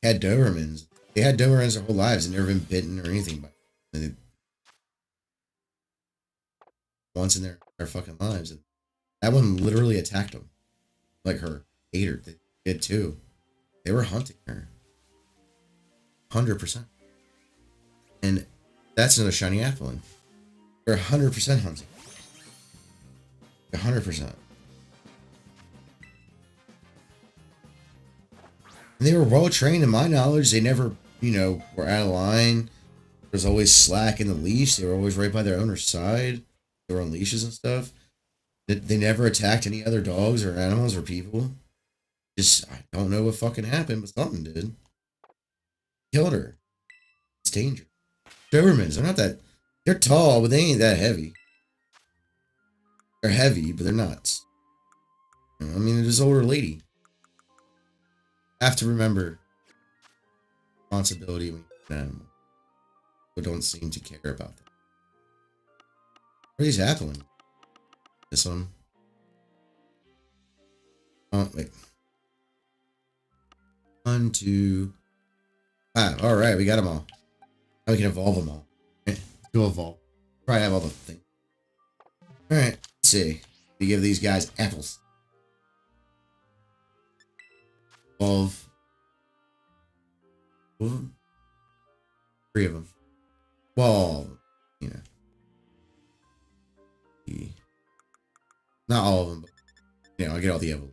Had Dobermans. They had Dobermans their whole lives and never been bitten or anything by them. Once in their fucking lives, and that one literally attacked them, like her, ate her. They did too. They were hunting her. 100%. And that's another shiny apple. They're 100% hunting. 100%. And they were well trained, in my knowledge. They never, you know, were out of line. There was always slack in the leash. They were always right by their owner's side. They were on leashes and stuff. They never attacked any other dogs or animals or people. Just, I don't know what fucking happened, but something did. Killed her. It's dangerous. Dobermans, they're not that, they're tall, but they ain't that heavy. They're heavy, but they're not. I mean, it is older lady. Have to remember responsibility when you're an animal. People don't seem to care about that. What are these happening? This one. Oh, wait. 1, 2, 5. All right, we got them all. Now we can evolve them all. To evolve. Probably have all the things. Alright, let's see. We give these guys apples. Of 3 of them. Well, you know. Not all of them, but you know, I'll get all the apples.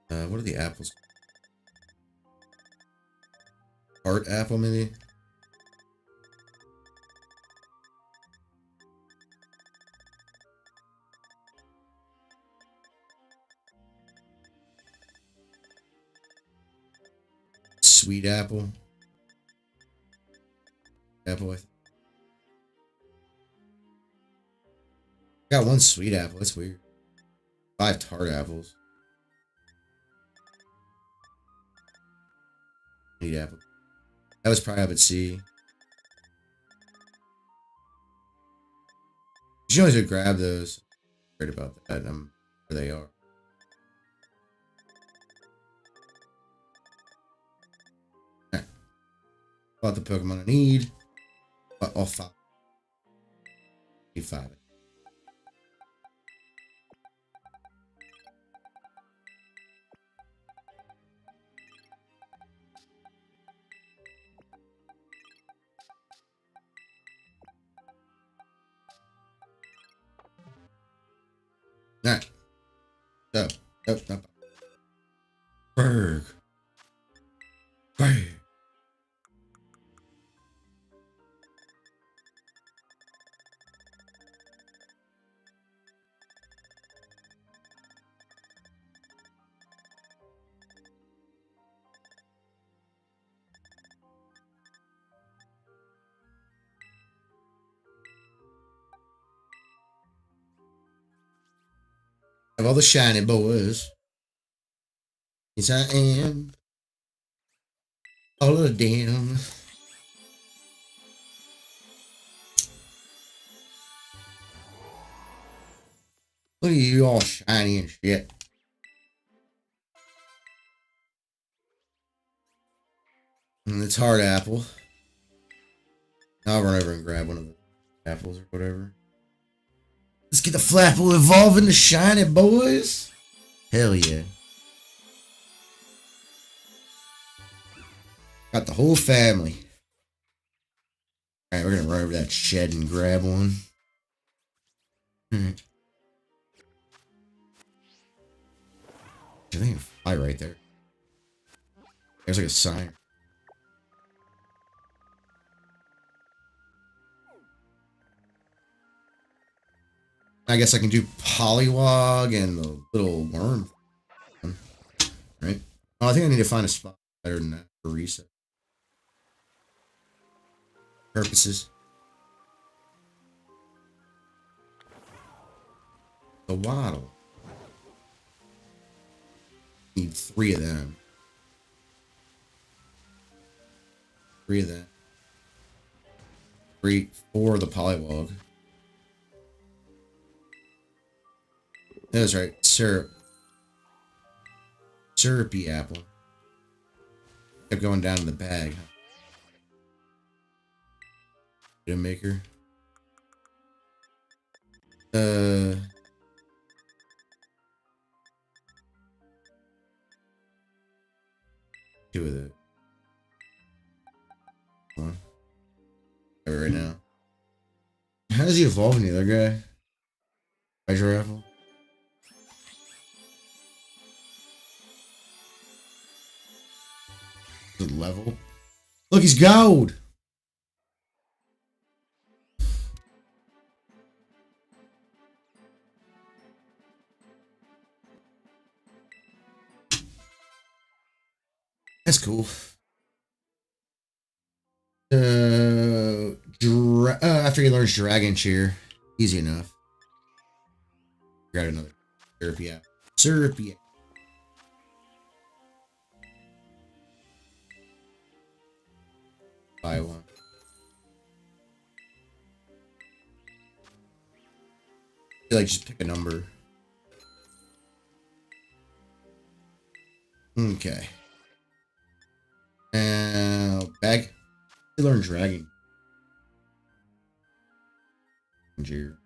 What are the apples? Heart apple, maybe? Sweet apple. Apple, I think. Got 1 sweet apple. That's weird. 5 tart apples. Sweet apple. That was probably up at C. You should always go grab those. I'm worried about that. Where they are. Right. About the Pokemon I need. All 5. Need 5. Alright. So, nope. Berg. Berg. Of all the shiny boys. Yes, I am. All of them. Look at you all shiny and shit. And it's hard apple. I'll run over and grab one of the apples or whatever. Let's get the Flapple evolving to shiny boys. Hell yeah. Got the whole family. Alright, we're gonna run over that shed and grab one. Alright. I think I can fly right there. There's like a sign. I guess I can do Poliwag and the little worm. Right? Oh, I think I need to find a spot better than that for reset purposes. The Waddle. Need 3 of them. 3 of them. 4 of the Poliwag. That was right. Syrup. Syrupy apple. Kept going down in the bag. Huh? Maker. 2 of the one. Right now. How does he evolve in the other guy? Hydro apple. Level. Look, he's gold. That's cool. After he learns Dragon Cheer, easy enough. Got another Syrupy apple. Syrupy apple. Buy one. I feel like just pick a number. Okay. I learned Dragon. Gear.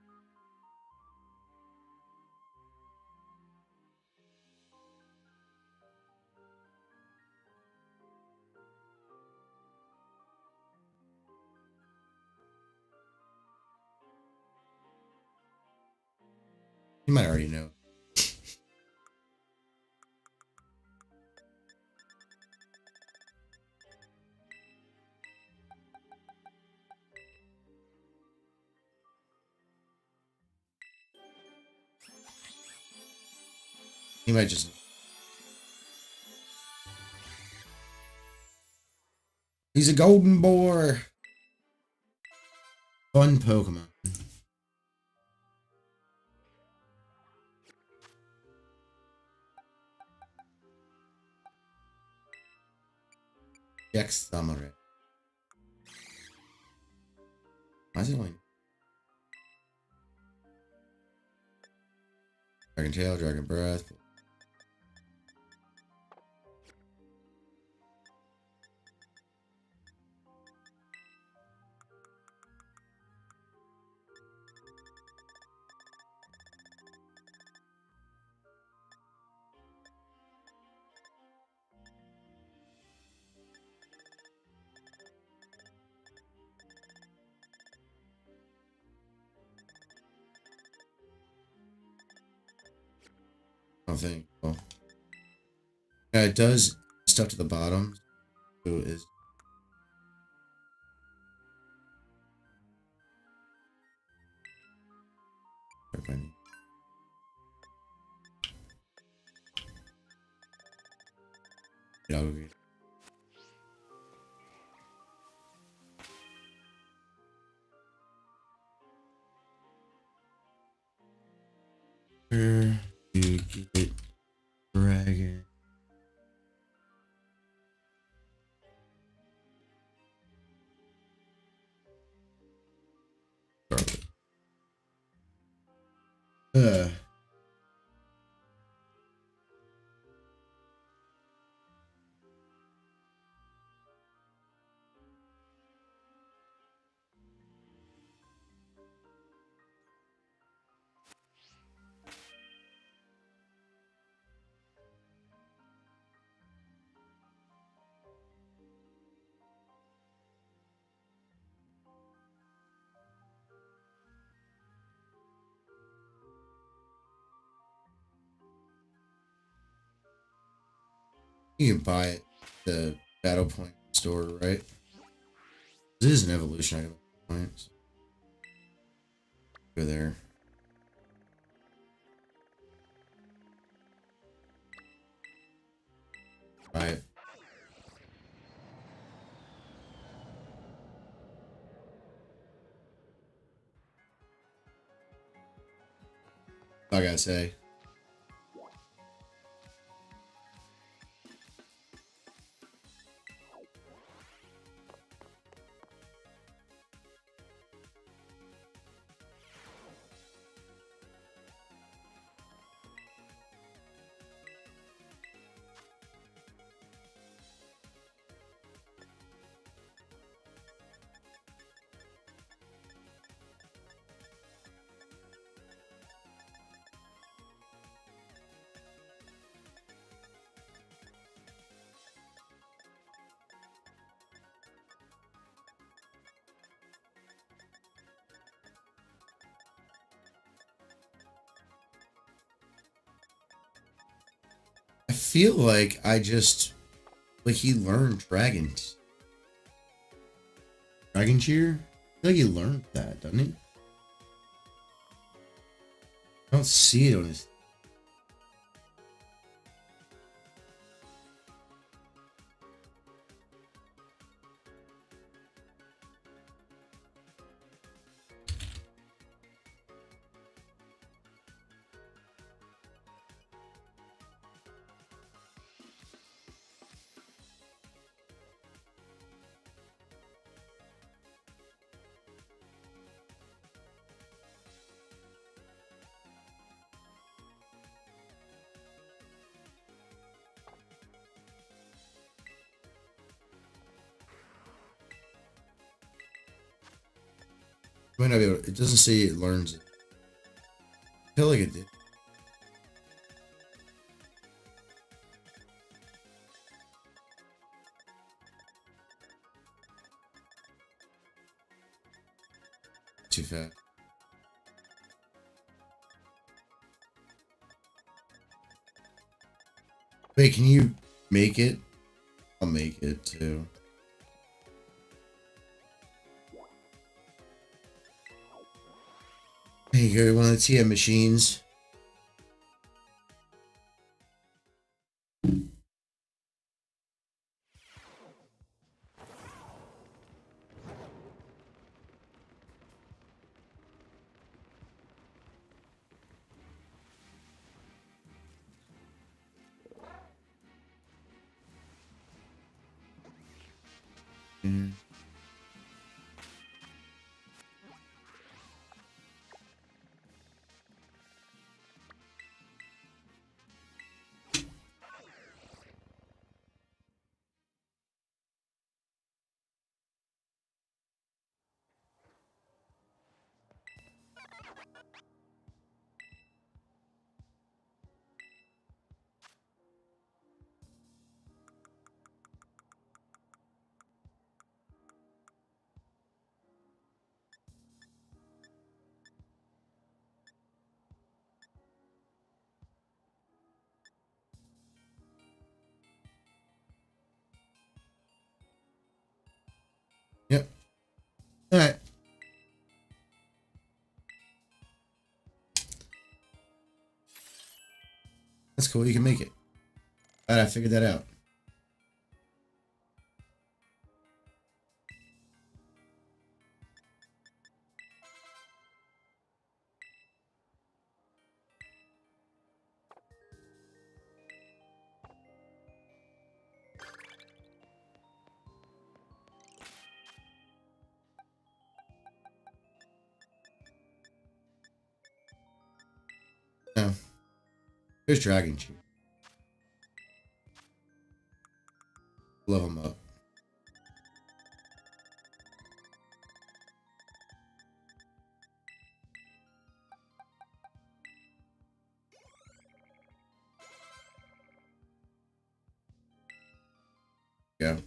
You might already know. He might just. He's a golden boar. Fun Pokemon. Dex Samurai. Why is it only Dragon Tail, Dragon Breath? I don't think. Well, yeah, it does stuff to the bottom. So it is. Yeah, I'll go get it. Where you get dragon? Uh. You can buy it at the Battle Point store, right? This is an evolution item. Points. Go there. Buy it. I gotta say. I feel like he learned Dragon Cheer. I feel like he learned that, doesn't he? I don't see it on his. Might not be able. It doesn't say it learns it. I feel like it did. Too fast. Wait, can you make it? I'll make it too. There you go, one of the TM machines. Mm. Yep. All right. That's cool. You can make it. All right, I figured that out. No. There's Dragon Chew. Level him up. Go.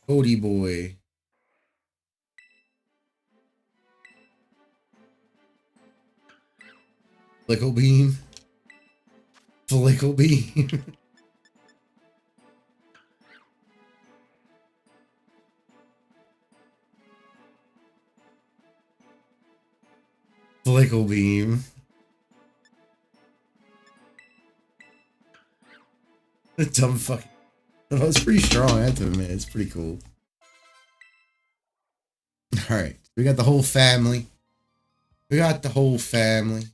Cody boy. Flickle beam. Flickle beam. Flickle beam. The dumb fucking. That was pretty strong, I have to admit. It's pretty cool. Alright. We got the whole family. We got the whole family.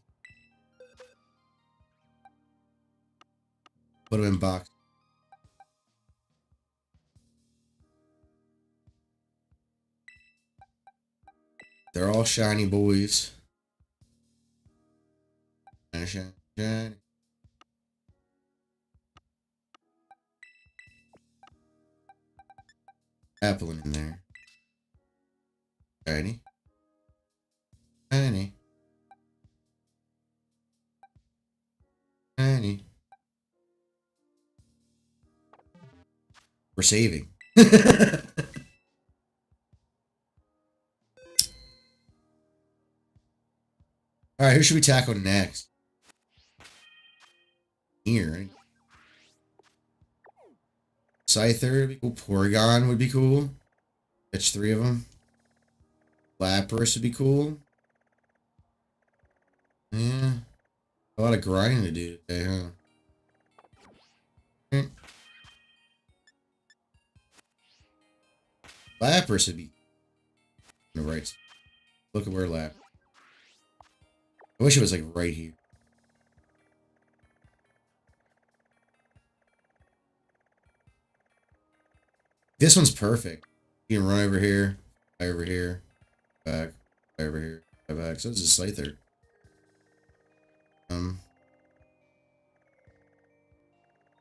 Put them in box. They're all shiny boys. Shiny, shiny, shiny. Appling in there. Shiny. Shiny. Shiny. We're saving. Alright, who should we tackle next? Here, right? Scyther would be cool. Porygon would be cool. Catch 3 of them. Lapras would be cool. Yeah. A lot of grinding to do today, huh? Lapras would be on the right side. Look at where Lapras. I wish it was like right here. This one's perfect. You can run over here, fly over here, back, fly over here, back. So it's a Scyther.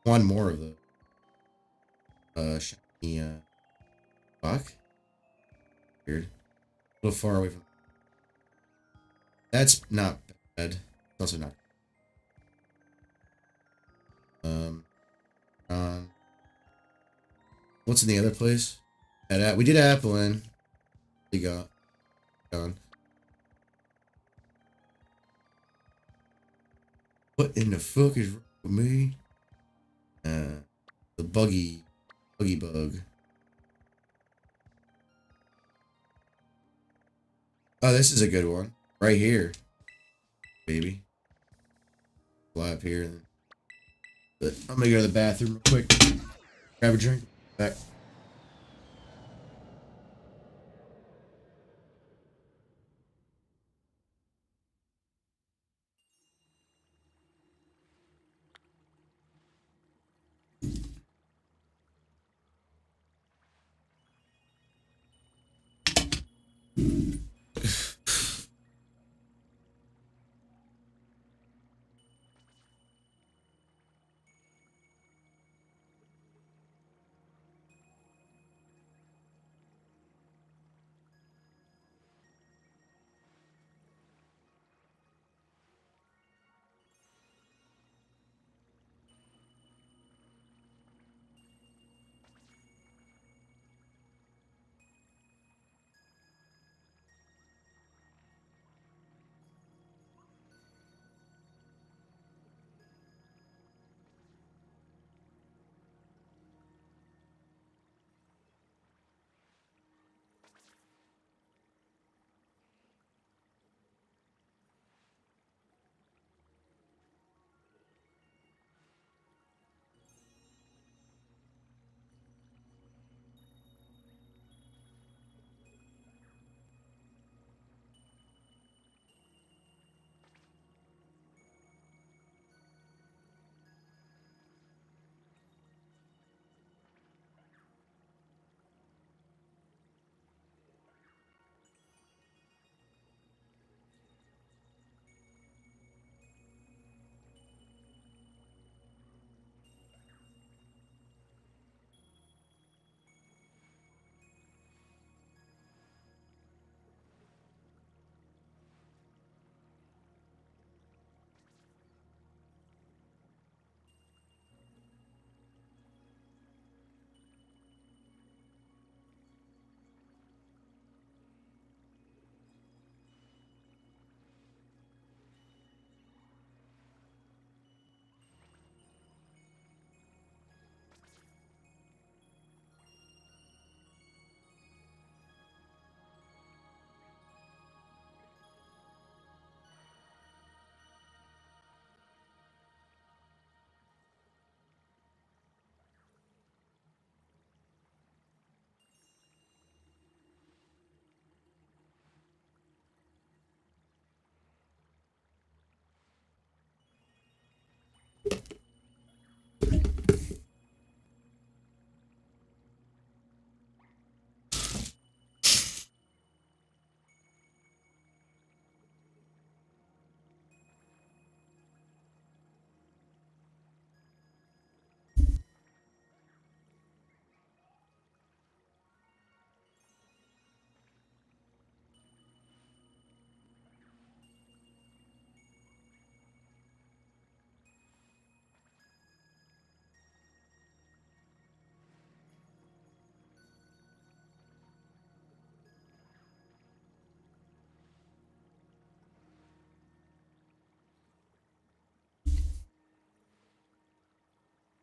One more of the shiny buck. Weird. A little far away from. That's not bad. It's also not. What's in the other place? We did apple in. You got gone. What in the fuck is wrong with me? The buggy bug. Oh, this is a good one. Right here. Baby. Fly up here. But I'm gonna go to the bathroom real quick. Grab a drink. Back.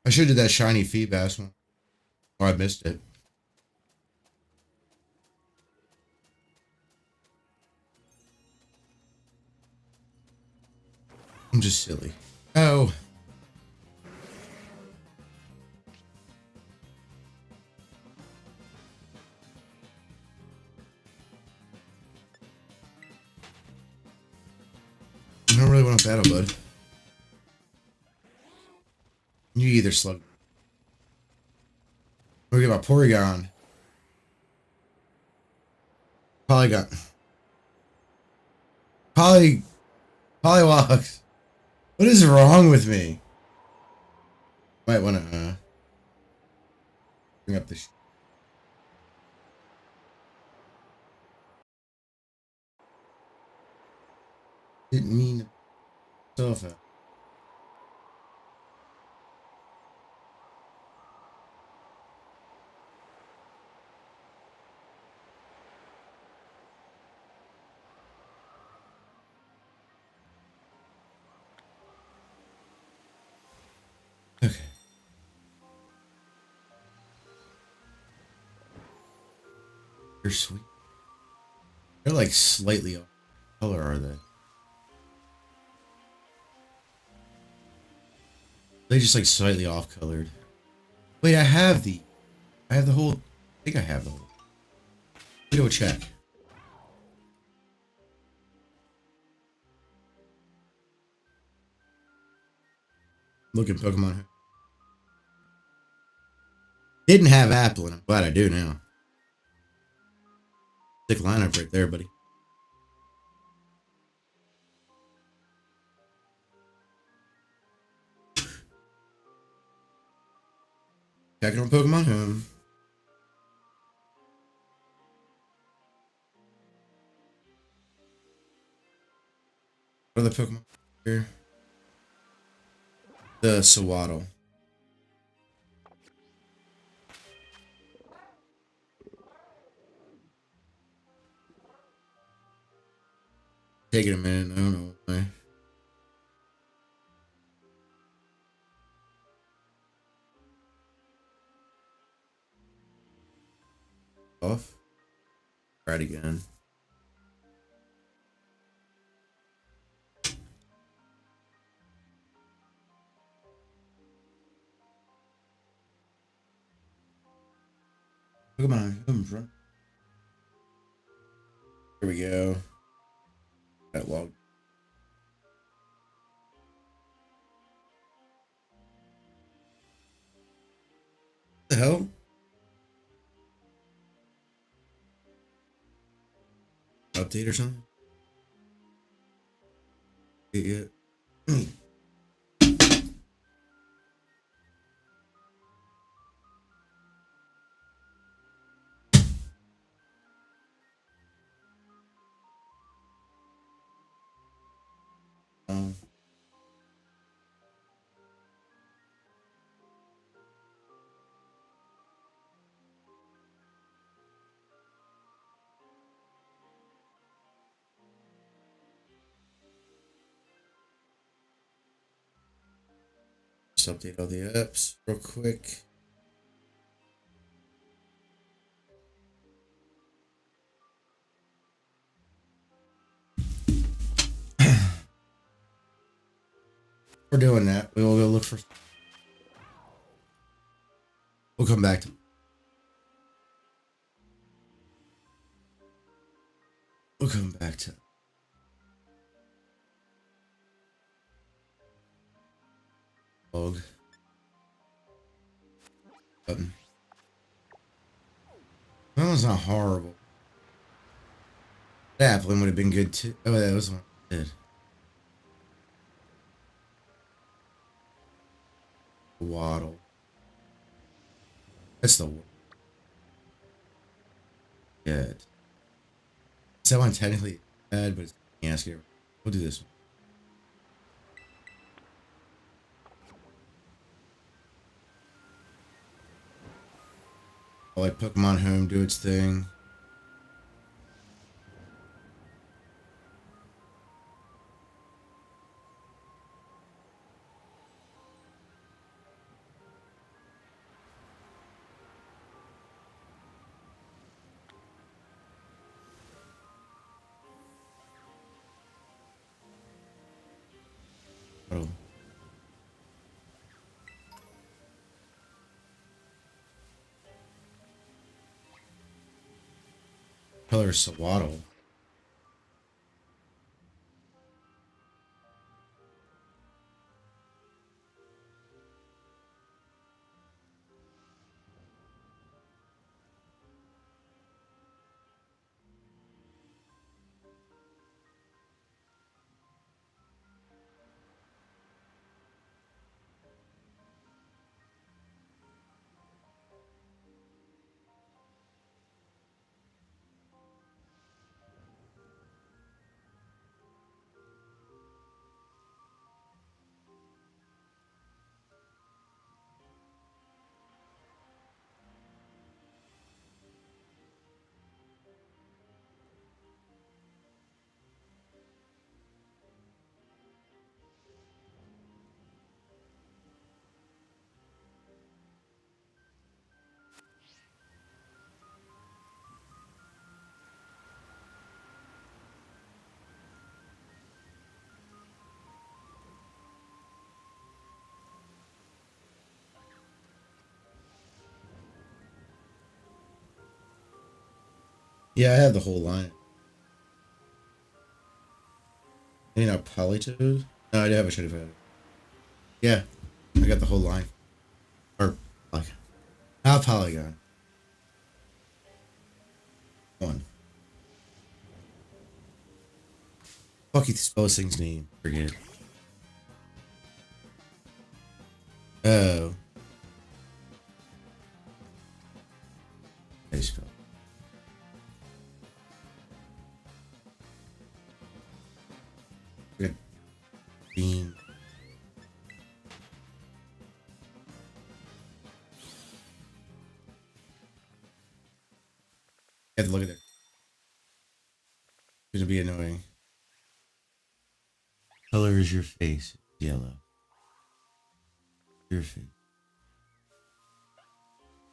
I should have did that shiny Feebas one. Or I missed it. I'm just silly. Oh. I don't really want a battle, bud. You either slug. Look at my Porygon. Polygon. Pollywogs. What is wrong with me? Might want to bring up the. Didn't mean to sofa. Okay. They're sweet. They're like slightly off color, are they? They just like slightly off colored. Wait, I have the whole. I think I have the whole. Let me go check. Look at Pokemon. Didn't have Apple, and I'm glad I do now. Sick lineup right there, buddy. Checking on Pokemon Home. What are the Pokemon here? The Sawaddle. Taking a minute. I don't know why. Off. Try it again. Pokemon Home. Here we go. That log. What the hell? Update or something? Yeah. Um, just update all the apps real quick. We're doing that. We will go look for. We'll come back to. We'll come back to. Log. Button. That was not horrible. That Applin would have been good too. Oh, that was one I did. Waddle. That's the one. Good. That one technically bad, but it's ask here. We'll do this one. I'll let Pokemon Home do its thing. Oh. Color Sawaddle. Yeah, I have the whole line. Maybe not Polytoad? No, I do have a shitty pad. Yeah, I got the whole line. Or, like, not Polygon. One. Fuck you spell this thing's name. Forget it. Oh. How do you spell? Good. Bean. You have to look at that. It's gonna be annoying. Color is your face. Yellow. Your face.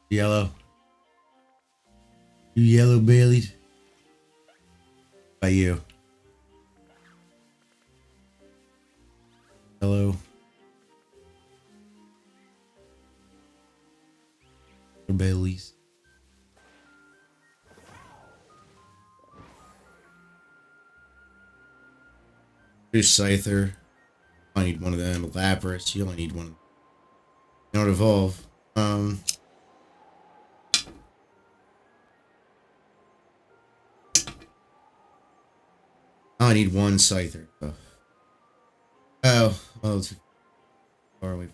Yellow. You yellow bellied. By you. Hello. Bellies. Here's Scyther. I need one of them. Lapras. You only need one. You don't evolve. I need one Scyther. Oh, well, it's far away.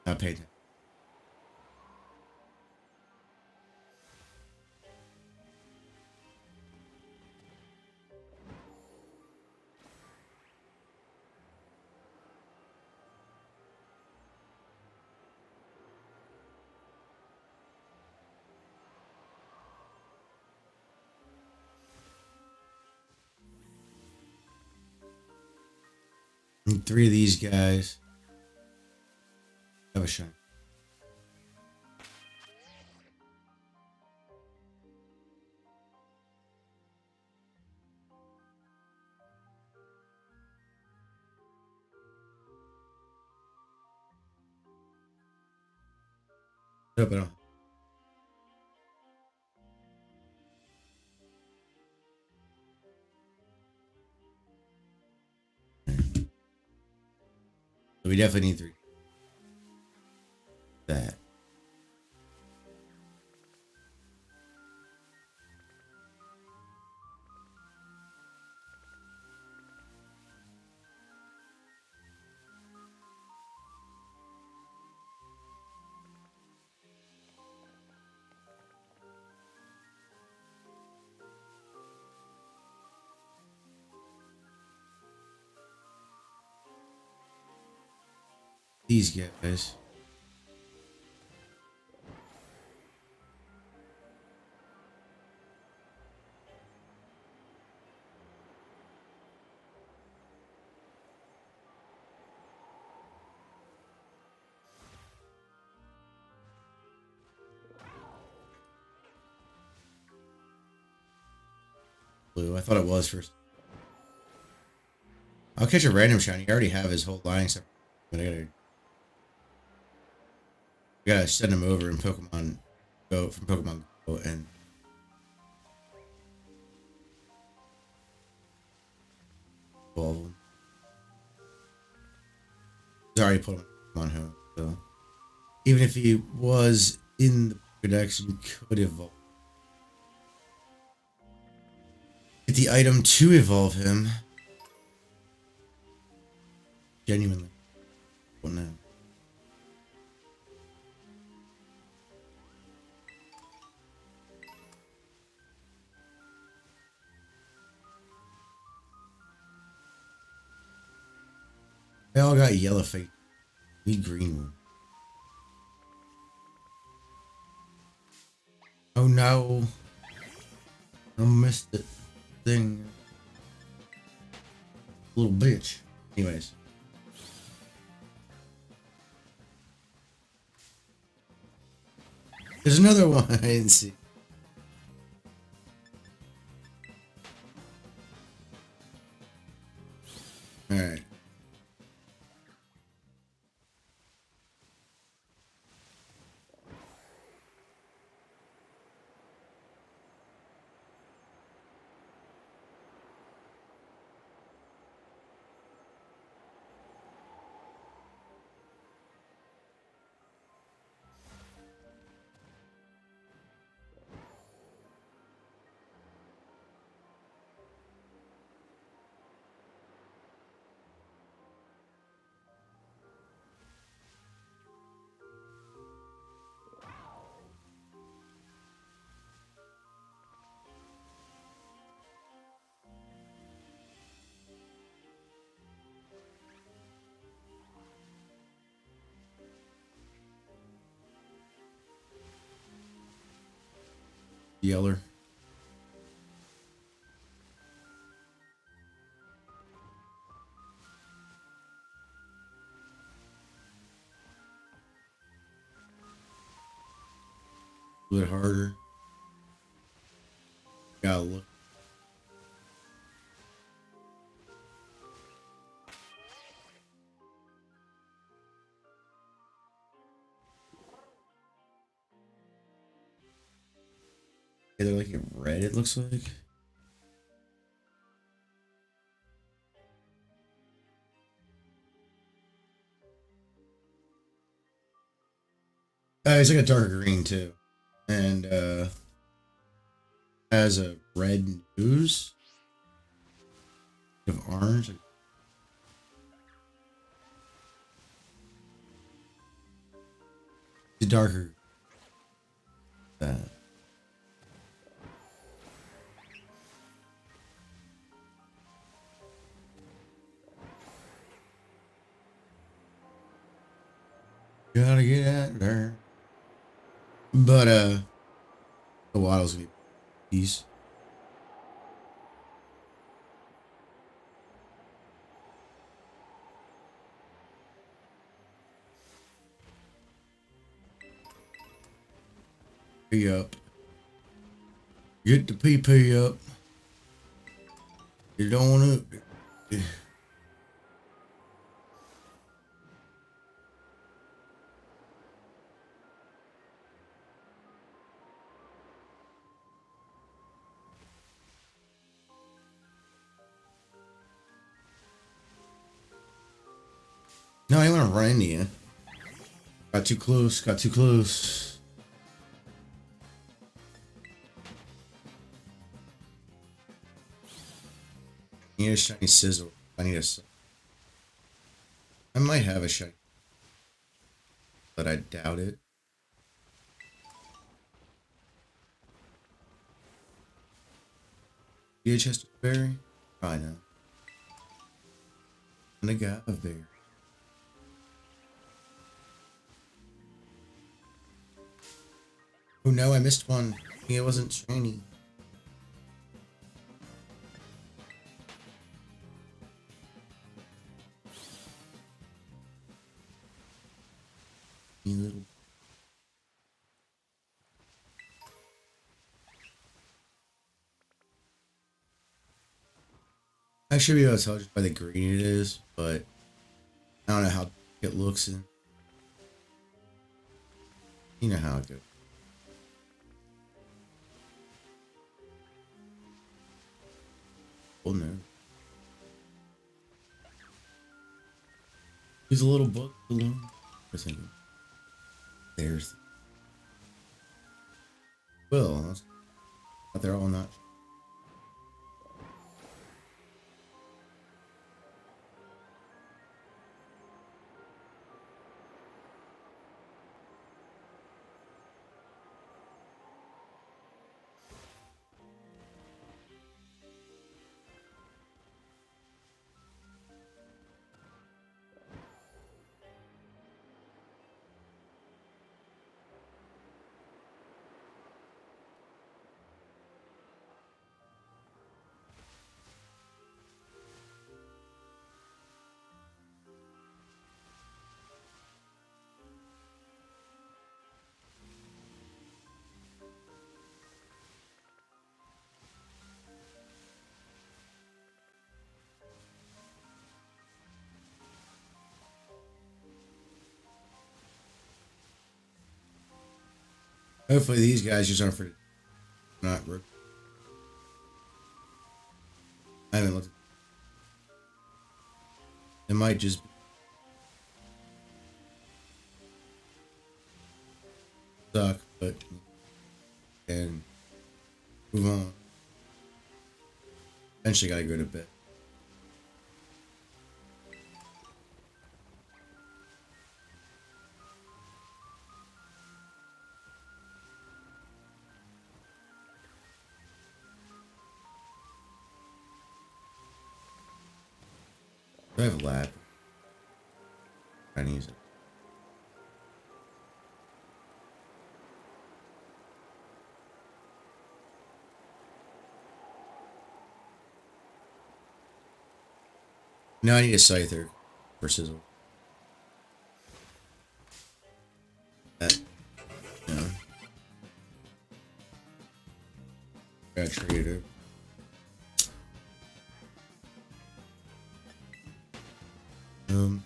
Not paid. 3 of these guys have a shine. Nope, I don't. So we definitely need 3. That. These guys. Blue. I thought it was first. I'll catch a random shiny. I already have his whole line stuff. But I gotta send him over in Pokemon Go from Pokemon Go and evolve him. He's already put him on home, so even if he was in the Pokedex, you could evolve. Get the item to evolve him. Genuinely. Well, no. They all got yellow face. We green one. Oh no. I missed it. Thing. Little bitch. Anyways. There's another one I didn't see. Alright. Yeller. A bit harder. Gotta look. Yeah, they're like in red, it looks like. It's like a darker green too. And has a red nose of orange. It's darker. That. Gotta get out there. But the waddle's gonna be peace. Pee up. Get the PP up. You don't want to. No, I want to run into you. Got too close. Got too close. I need a shiny sizzle. I need a. I might have a shiny, but I doubt it. You a chest of berry? Probably not. And I got a berry. Oh no, I missed one. It wasn't shiny. You little. I should be able to tell just by the green it is, but I don't know how it looks in. You know how it goes. Oh no. He's a little book balloon. I think. There's. Well, but they're all not. Hopefully these guys just aren't for not. I haven't looked. It might just suck, but and move on. Eventually, gotta go to bed. Do I have a lab? I need it. No, I need a Scyther for Sizzle. That, no. Got Trader. Um.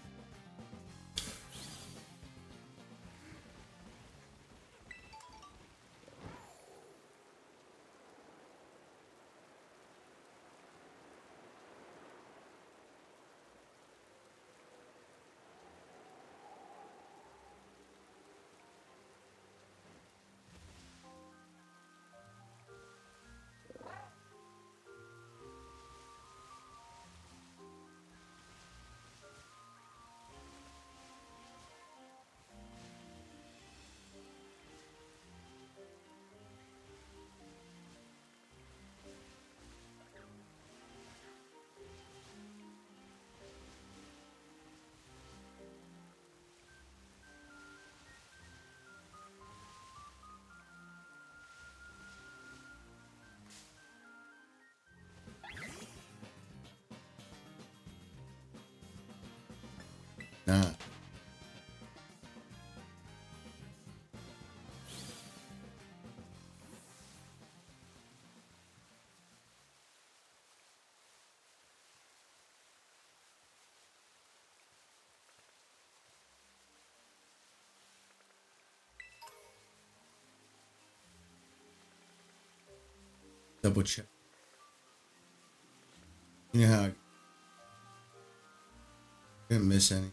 Nah. Double check. You know how I didn't miss any.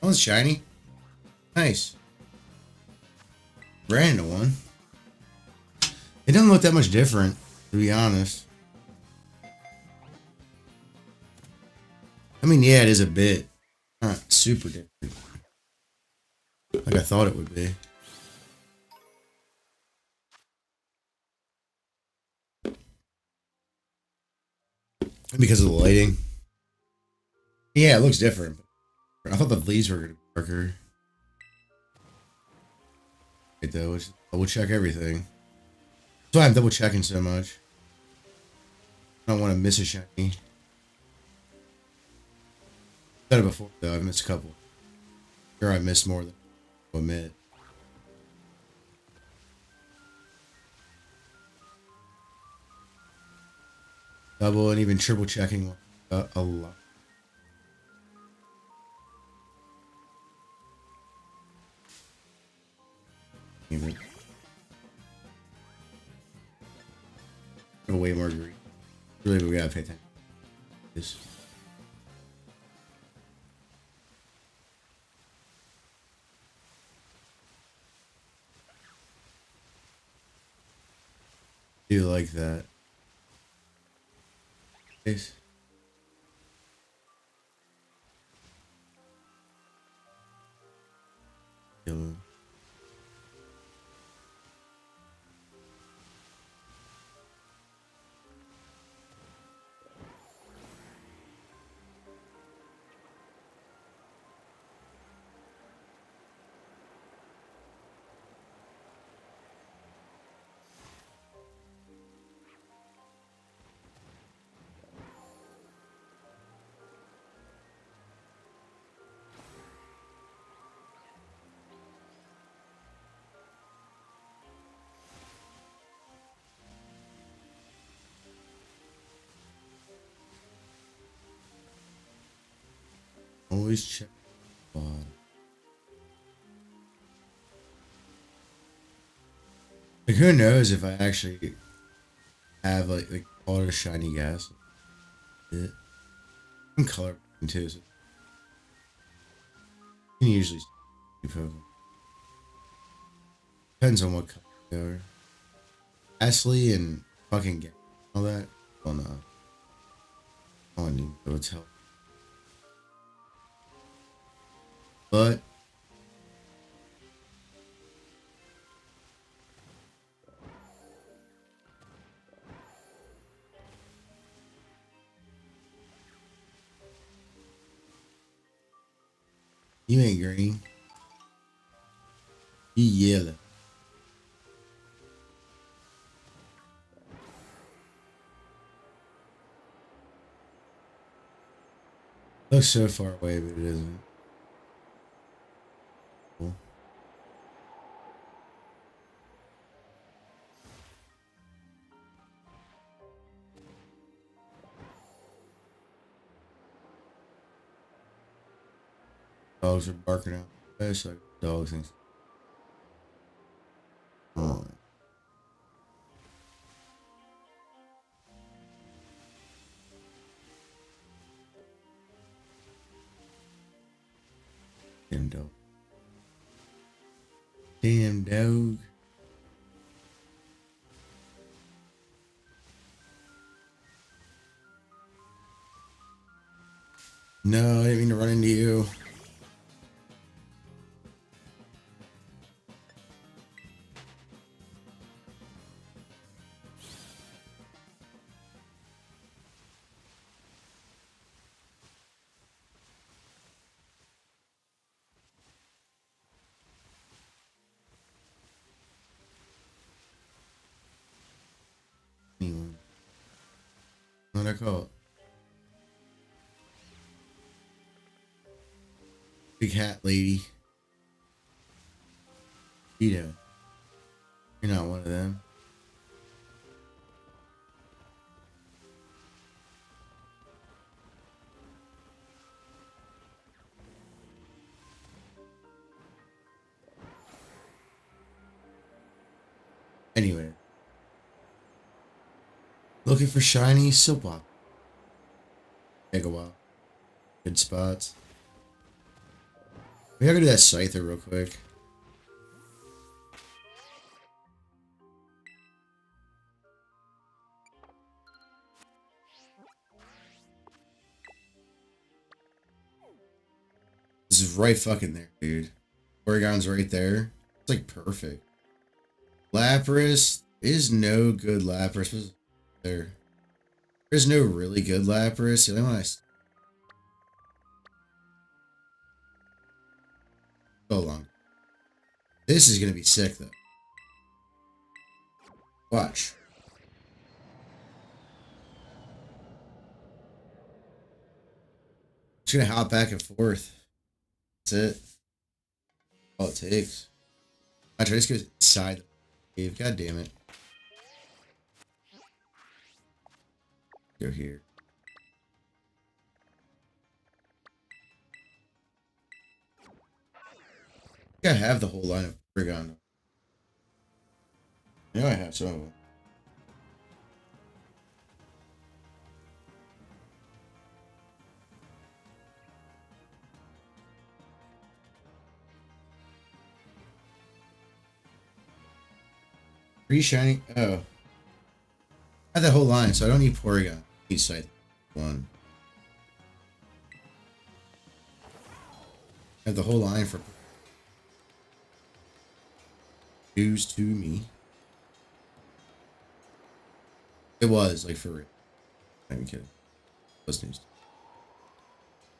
That one's shiny. Nice. Ran into one. It doesn't look that much different, to be honest. I mean, yeah, it is a bit. Not super different. Like I thought it would be. Because of the lighting. Yeah, it looks different. I thought the leaves were going to be darker. Right, though, let's double check everything. That's why I'm double checking so much. I don't want to miss a shiny. Said it before, though. I've missed a couple. Sure, I missed more than I admit. Double and even triple checking a lot. Even way more green. Really, we gotta pay attention. This. Do you like that? Yes. Yellow. Always check. Like, who knows if I actually have like color shiny gas? I'm color too, so you can usually see Pokemon. Depends on what color they are. Ashley and fucking get all that. Well, no. I need to go tell. But You ain't green. You yellow. Looks so far away, but it isn't. Cool. Dogs are barking out. It's like dogs and oh. Damn dog. Damn dog. No, I didn't mean to run into you. Anyone. What I call it? Big hat lady. You know. You're not one of them. Anyway. Looking for shiny Silpok. Take a while. Good spots. Maybe I gotta do that Scyther real quick. This is right fucking there, dude. Oregon's right there. It's like perfect. Lapras is no good Lapras. There's no really good Lapras. The only one I so long. This is gonna be sick though. Watch. Just gonna hop back and forth. That's it. All it takes. I try to just go inside the cave. God damn it. Go here. I think I have the whole line of Porygon. Yeah, I have some of them. Three shiny. Oh. I have that whole line, so I don't need Porygon. I need Scyther. One. I have the whole line for news to me. It was, like, for real. I'm kidding. It was news.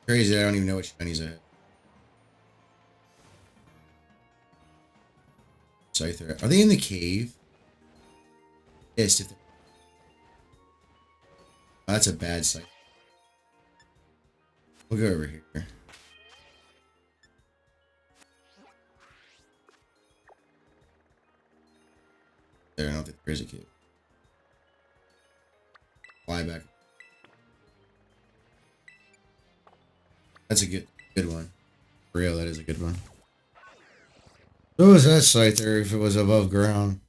Crazy, I don't even know what shinies I had. Scyther. Are they in the cave? Yes, if they're... Oh, that's a bad Scyther. We'll go over here. There, I don't think there is a cave. Fly back. That's a good one. For real, that is a good one. So was that Scyther if it was above ground?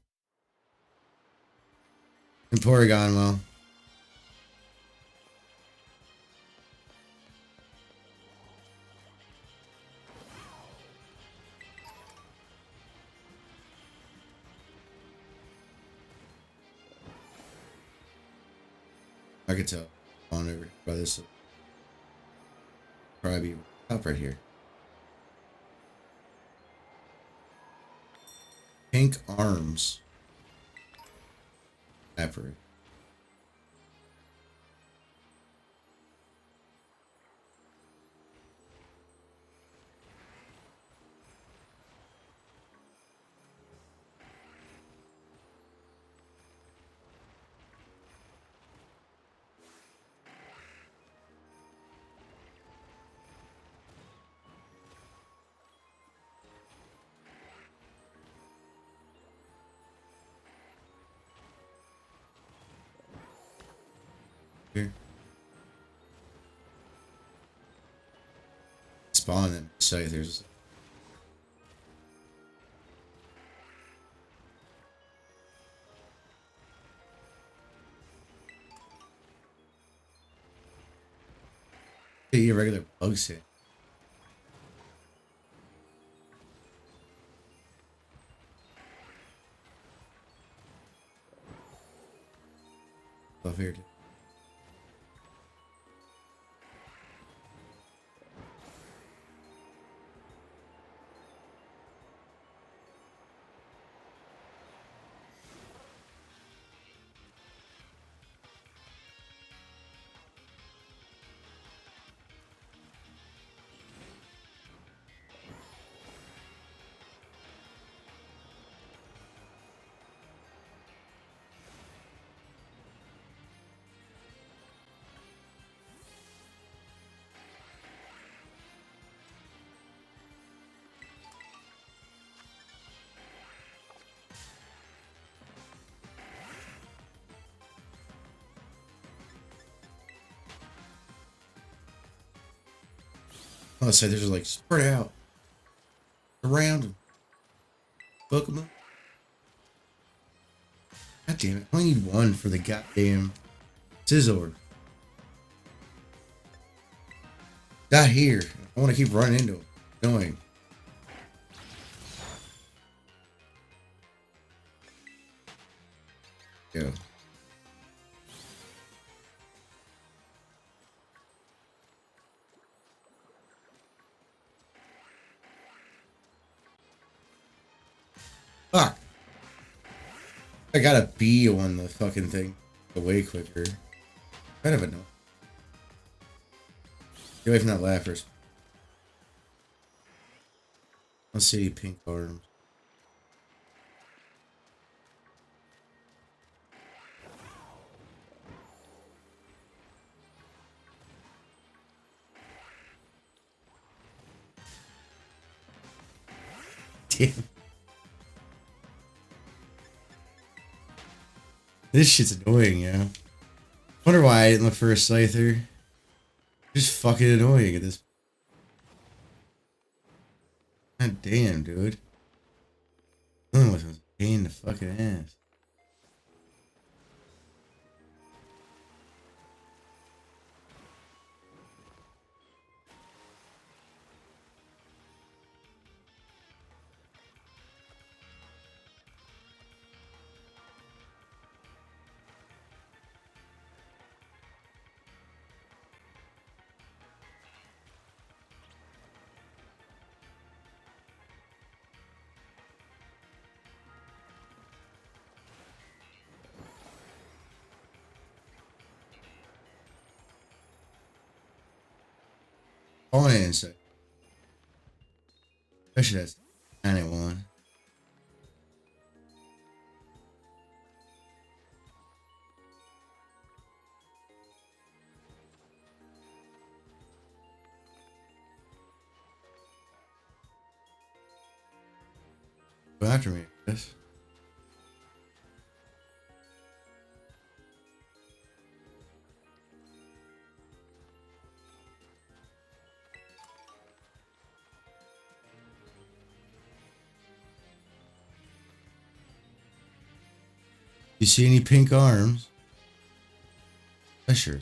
And Porygon, well. I could tell on over by this. Probably be up right here. Pink arms. Apparition. spawn them scythers. Your regular bugs hit. Up here, dude. Oh, so there's like spread out around them. Pokemon. God damn it! I only need one for the goddamn Scizor. Not here. I want to keep running into him. Annoying. Go. Fuck. I got a B on the fucking thing. Way quicker. Kind of annoying. Get away from that Lapras. Let's see, pink arms. Damn. This shit's annoying, yeah. Wonder why I didn't look for a Scyther. Just fucking annoying at this. God damn, dude. Oh, it was a pain in the fucking ass. On inside. Especially that's 91. Go after me, I guess. You see any pink arms? Sure.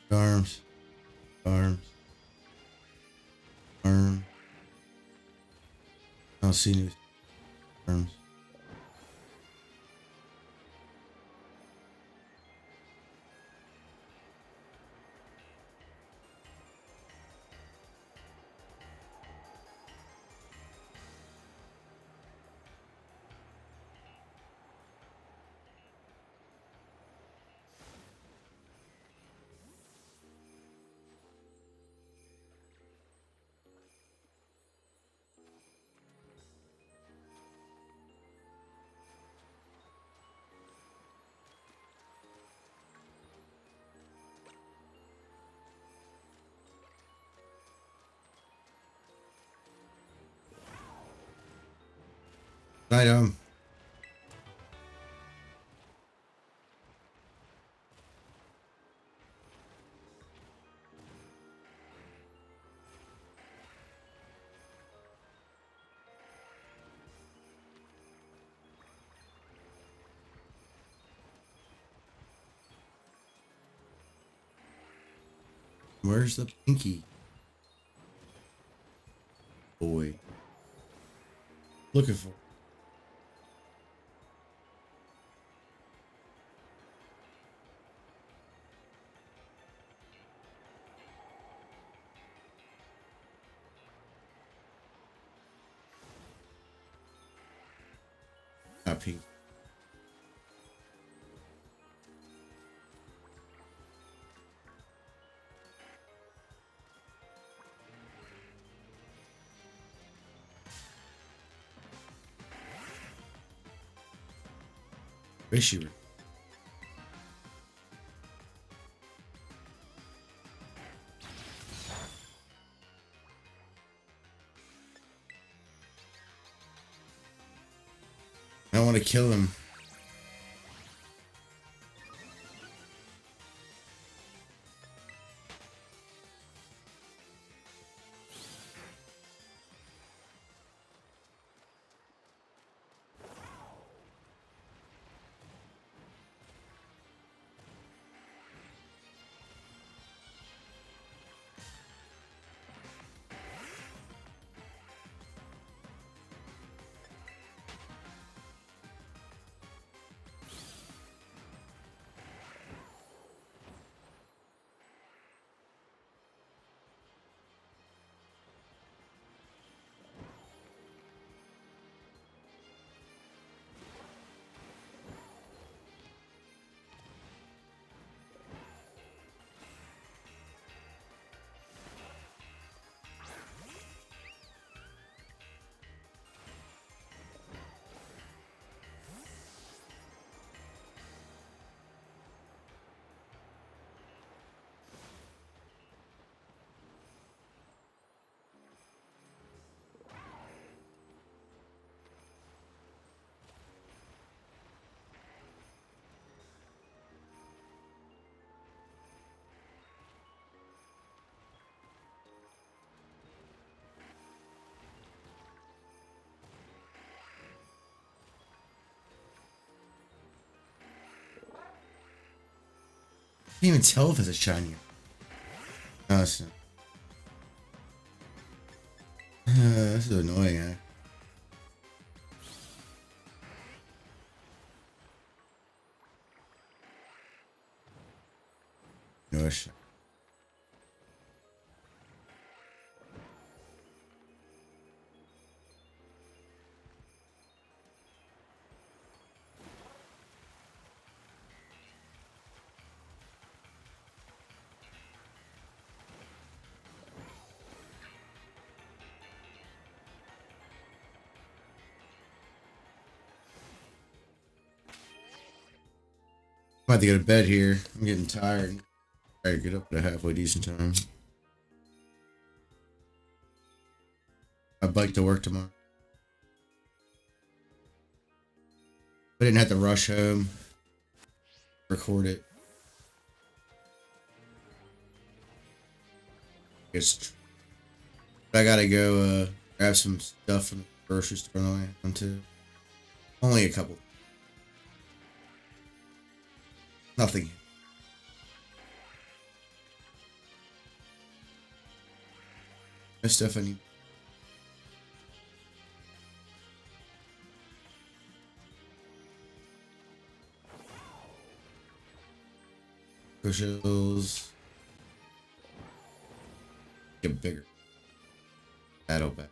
Arms. Arms. Arm. I don't see any arms. Right, where's the pinky boy? Looking for. Not pink. Issue. I want to kill him. Can't even tell if it's a shiny. No, it's not. This is annoying, eh? Gosh. I'm about to go to bed here. I'm getting tired. Try to get up at a halfway decent time. I bike to work tomorrow. I didn't have to rush home. Record it. I gotta go grab some stuff from the grocery store on the way home too. Only a couple. Nothing. No stuff I need. Cushions. Get bigger. Battle back.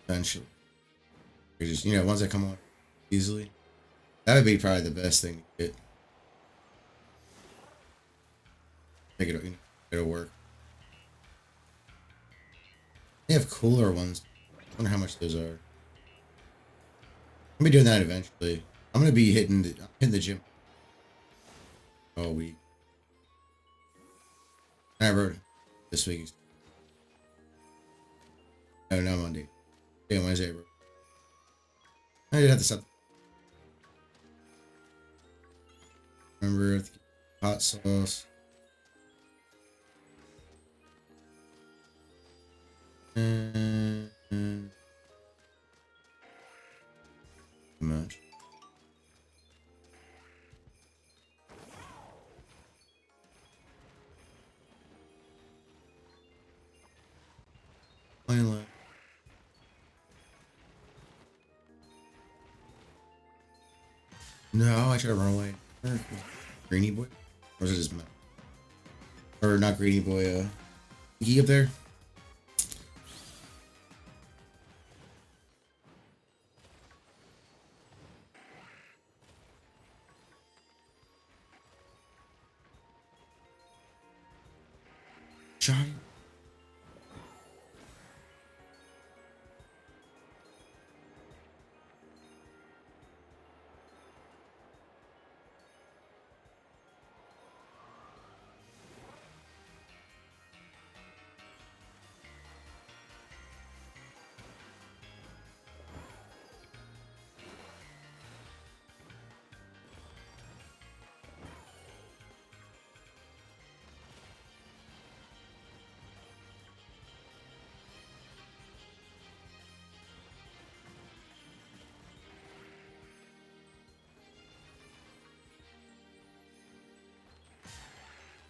Eventually. Just, you know, ones that come on easily. That would be probably the best thing to get. Make it, you know, it'll work. They have cooler ones. I wonder how much those are. I'm gonna be doing that eventually. I'm gonna be hitting the gym all week. I wrote this week. Oh, no, Monday. Yeah, Wednesday, bro. I did have to stop. Remember hot sauce. Too much. Plain left. No, I tried to run away. Greeny boy? Or was it his mouth? Or not Greeny boy, he up there? Giant.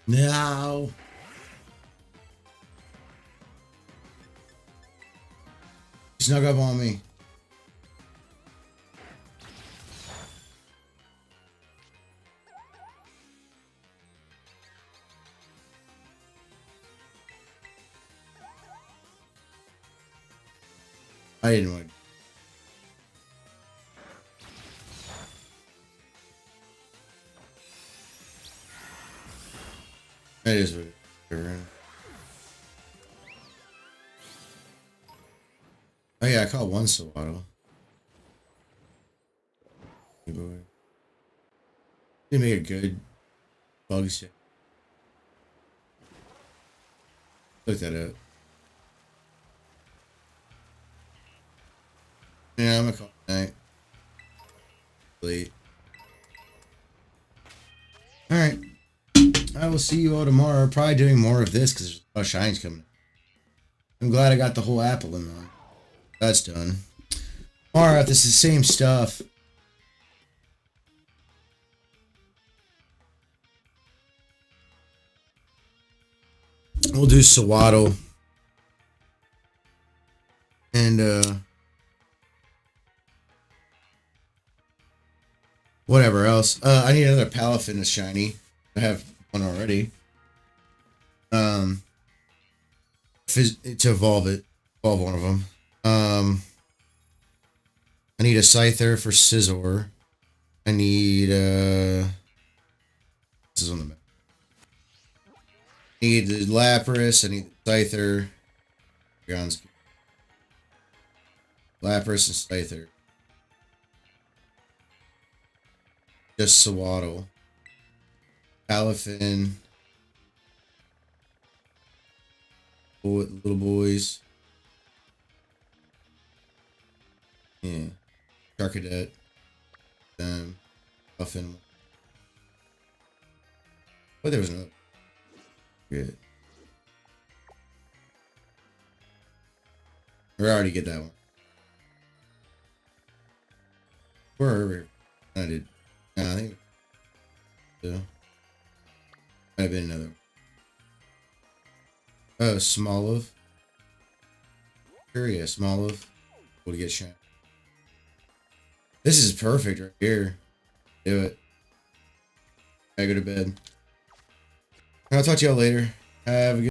No. Snuck up on me. I didn't want to. That is what it is. Oh yeah, I caught one Sawado. Hey boy. Didn't make a good bug shit. Look that up. Yeah, I'm gonna call it night. Late. Alright. I will see you all tomorrow. Probably doing more of this because there's a lot of shines coming. I'm glad I got the whole apple in on. That's done. Tomorrow, if this is the same stuff. We'll do Sawaddle. And, whatever else. I need another Palafin to shiny. I have one already. To evolve it. Evolve one of them. I need a Scyther for Scizor. I need, this is on the map. I need the Lapras. I need the Scyther. Lapras and Scyther. Just Sawaddle. Palafin. Little boys. Yeah. Charcadet. Puffin. Oh, there was another. Good. We already get that one. Where I did. Nah, I think. So. Might have been another one. Oh, Smoliv. Sure, yeah, Smoliv. We'll get shot. This is perfect right here. Do it. I go to bed. I'll talk to y'all later. Have a good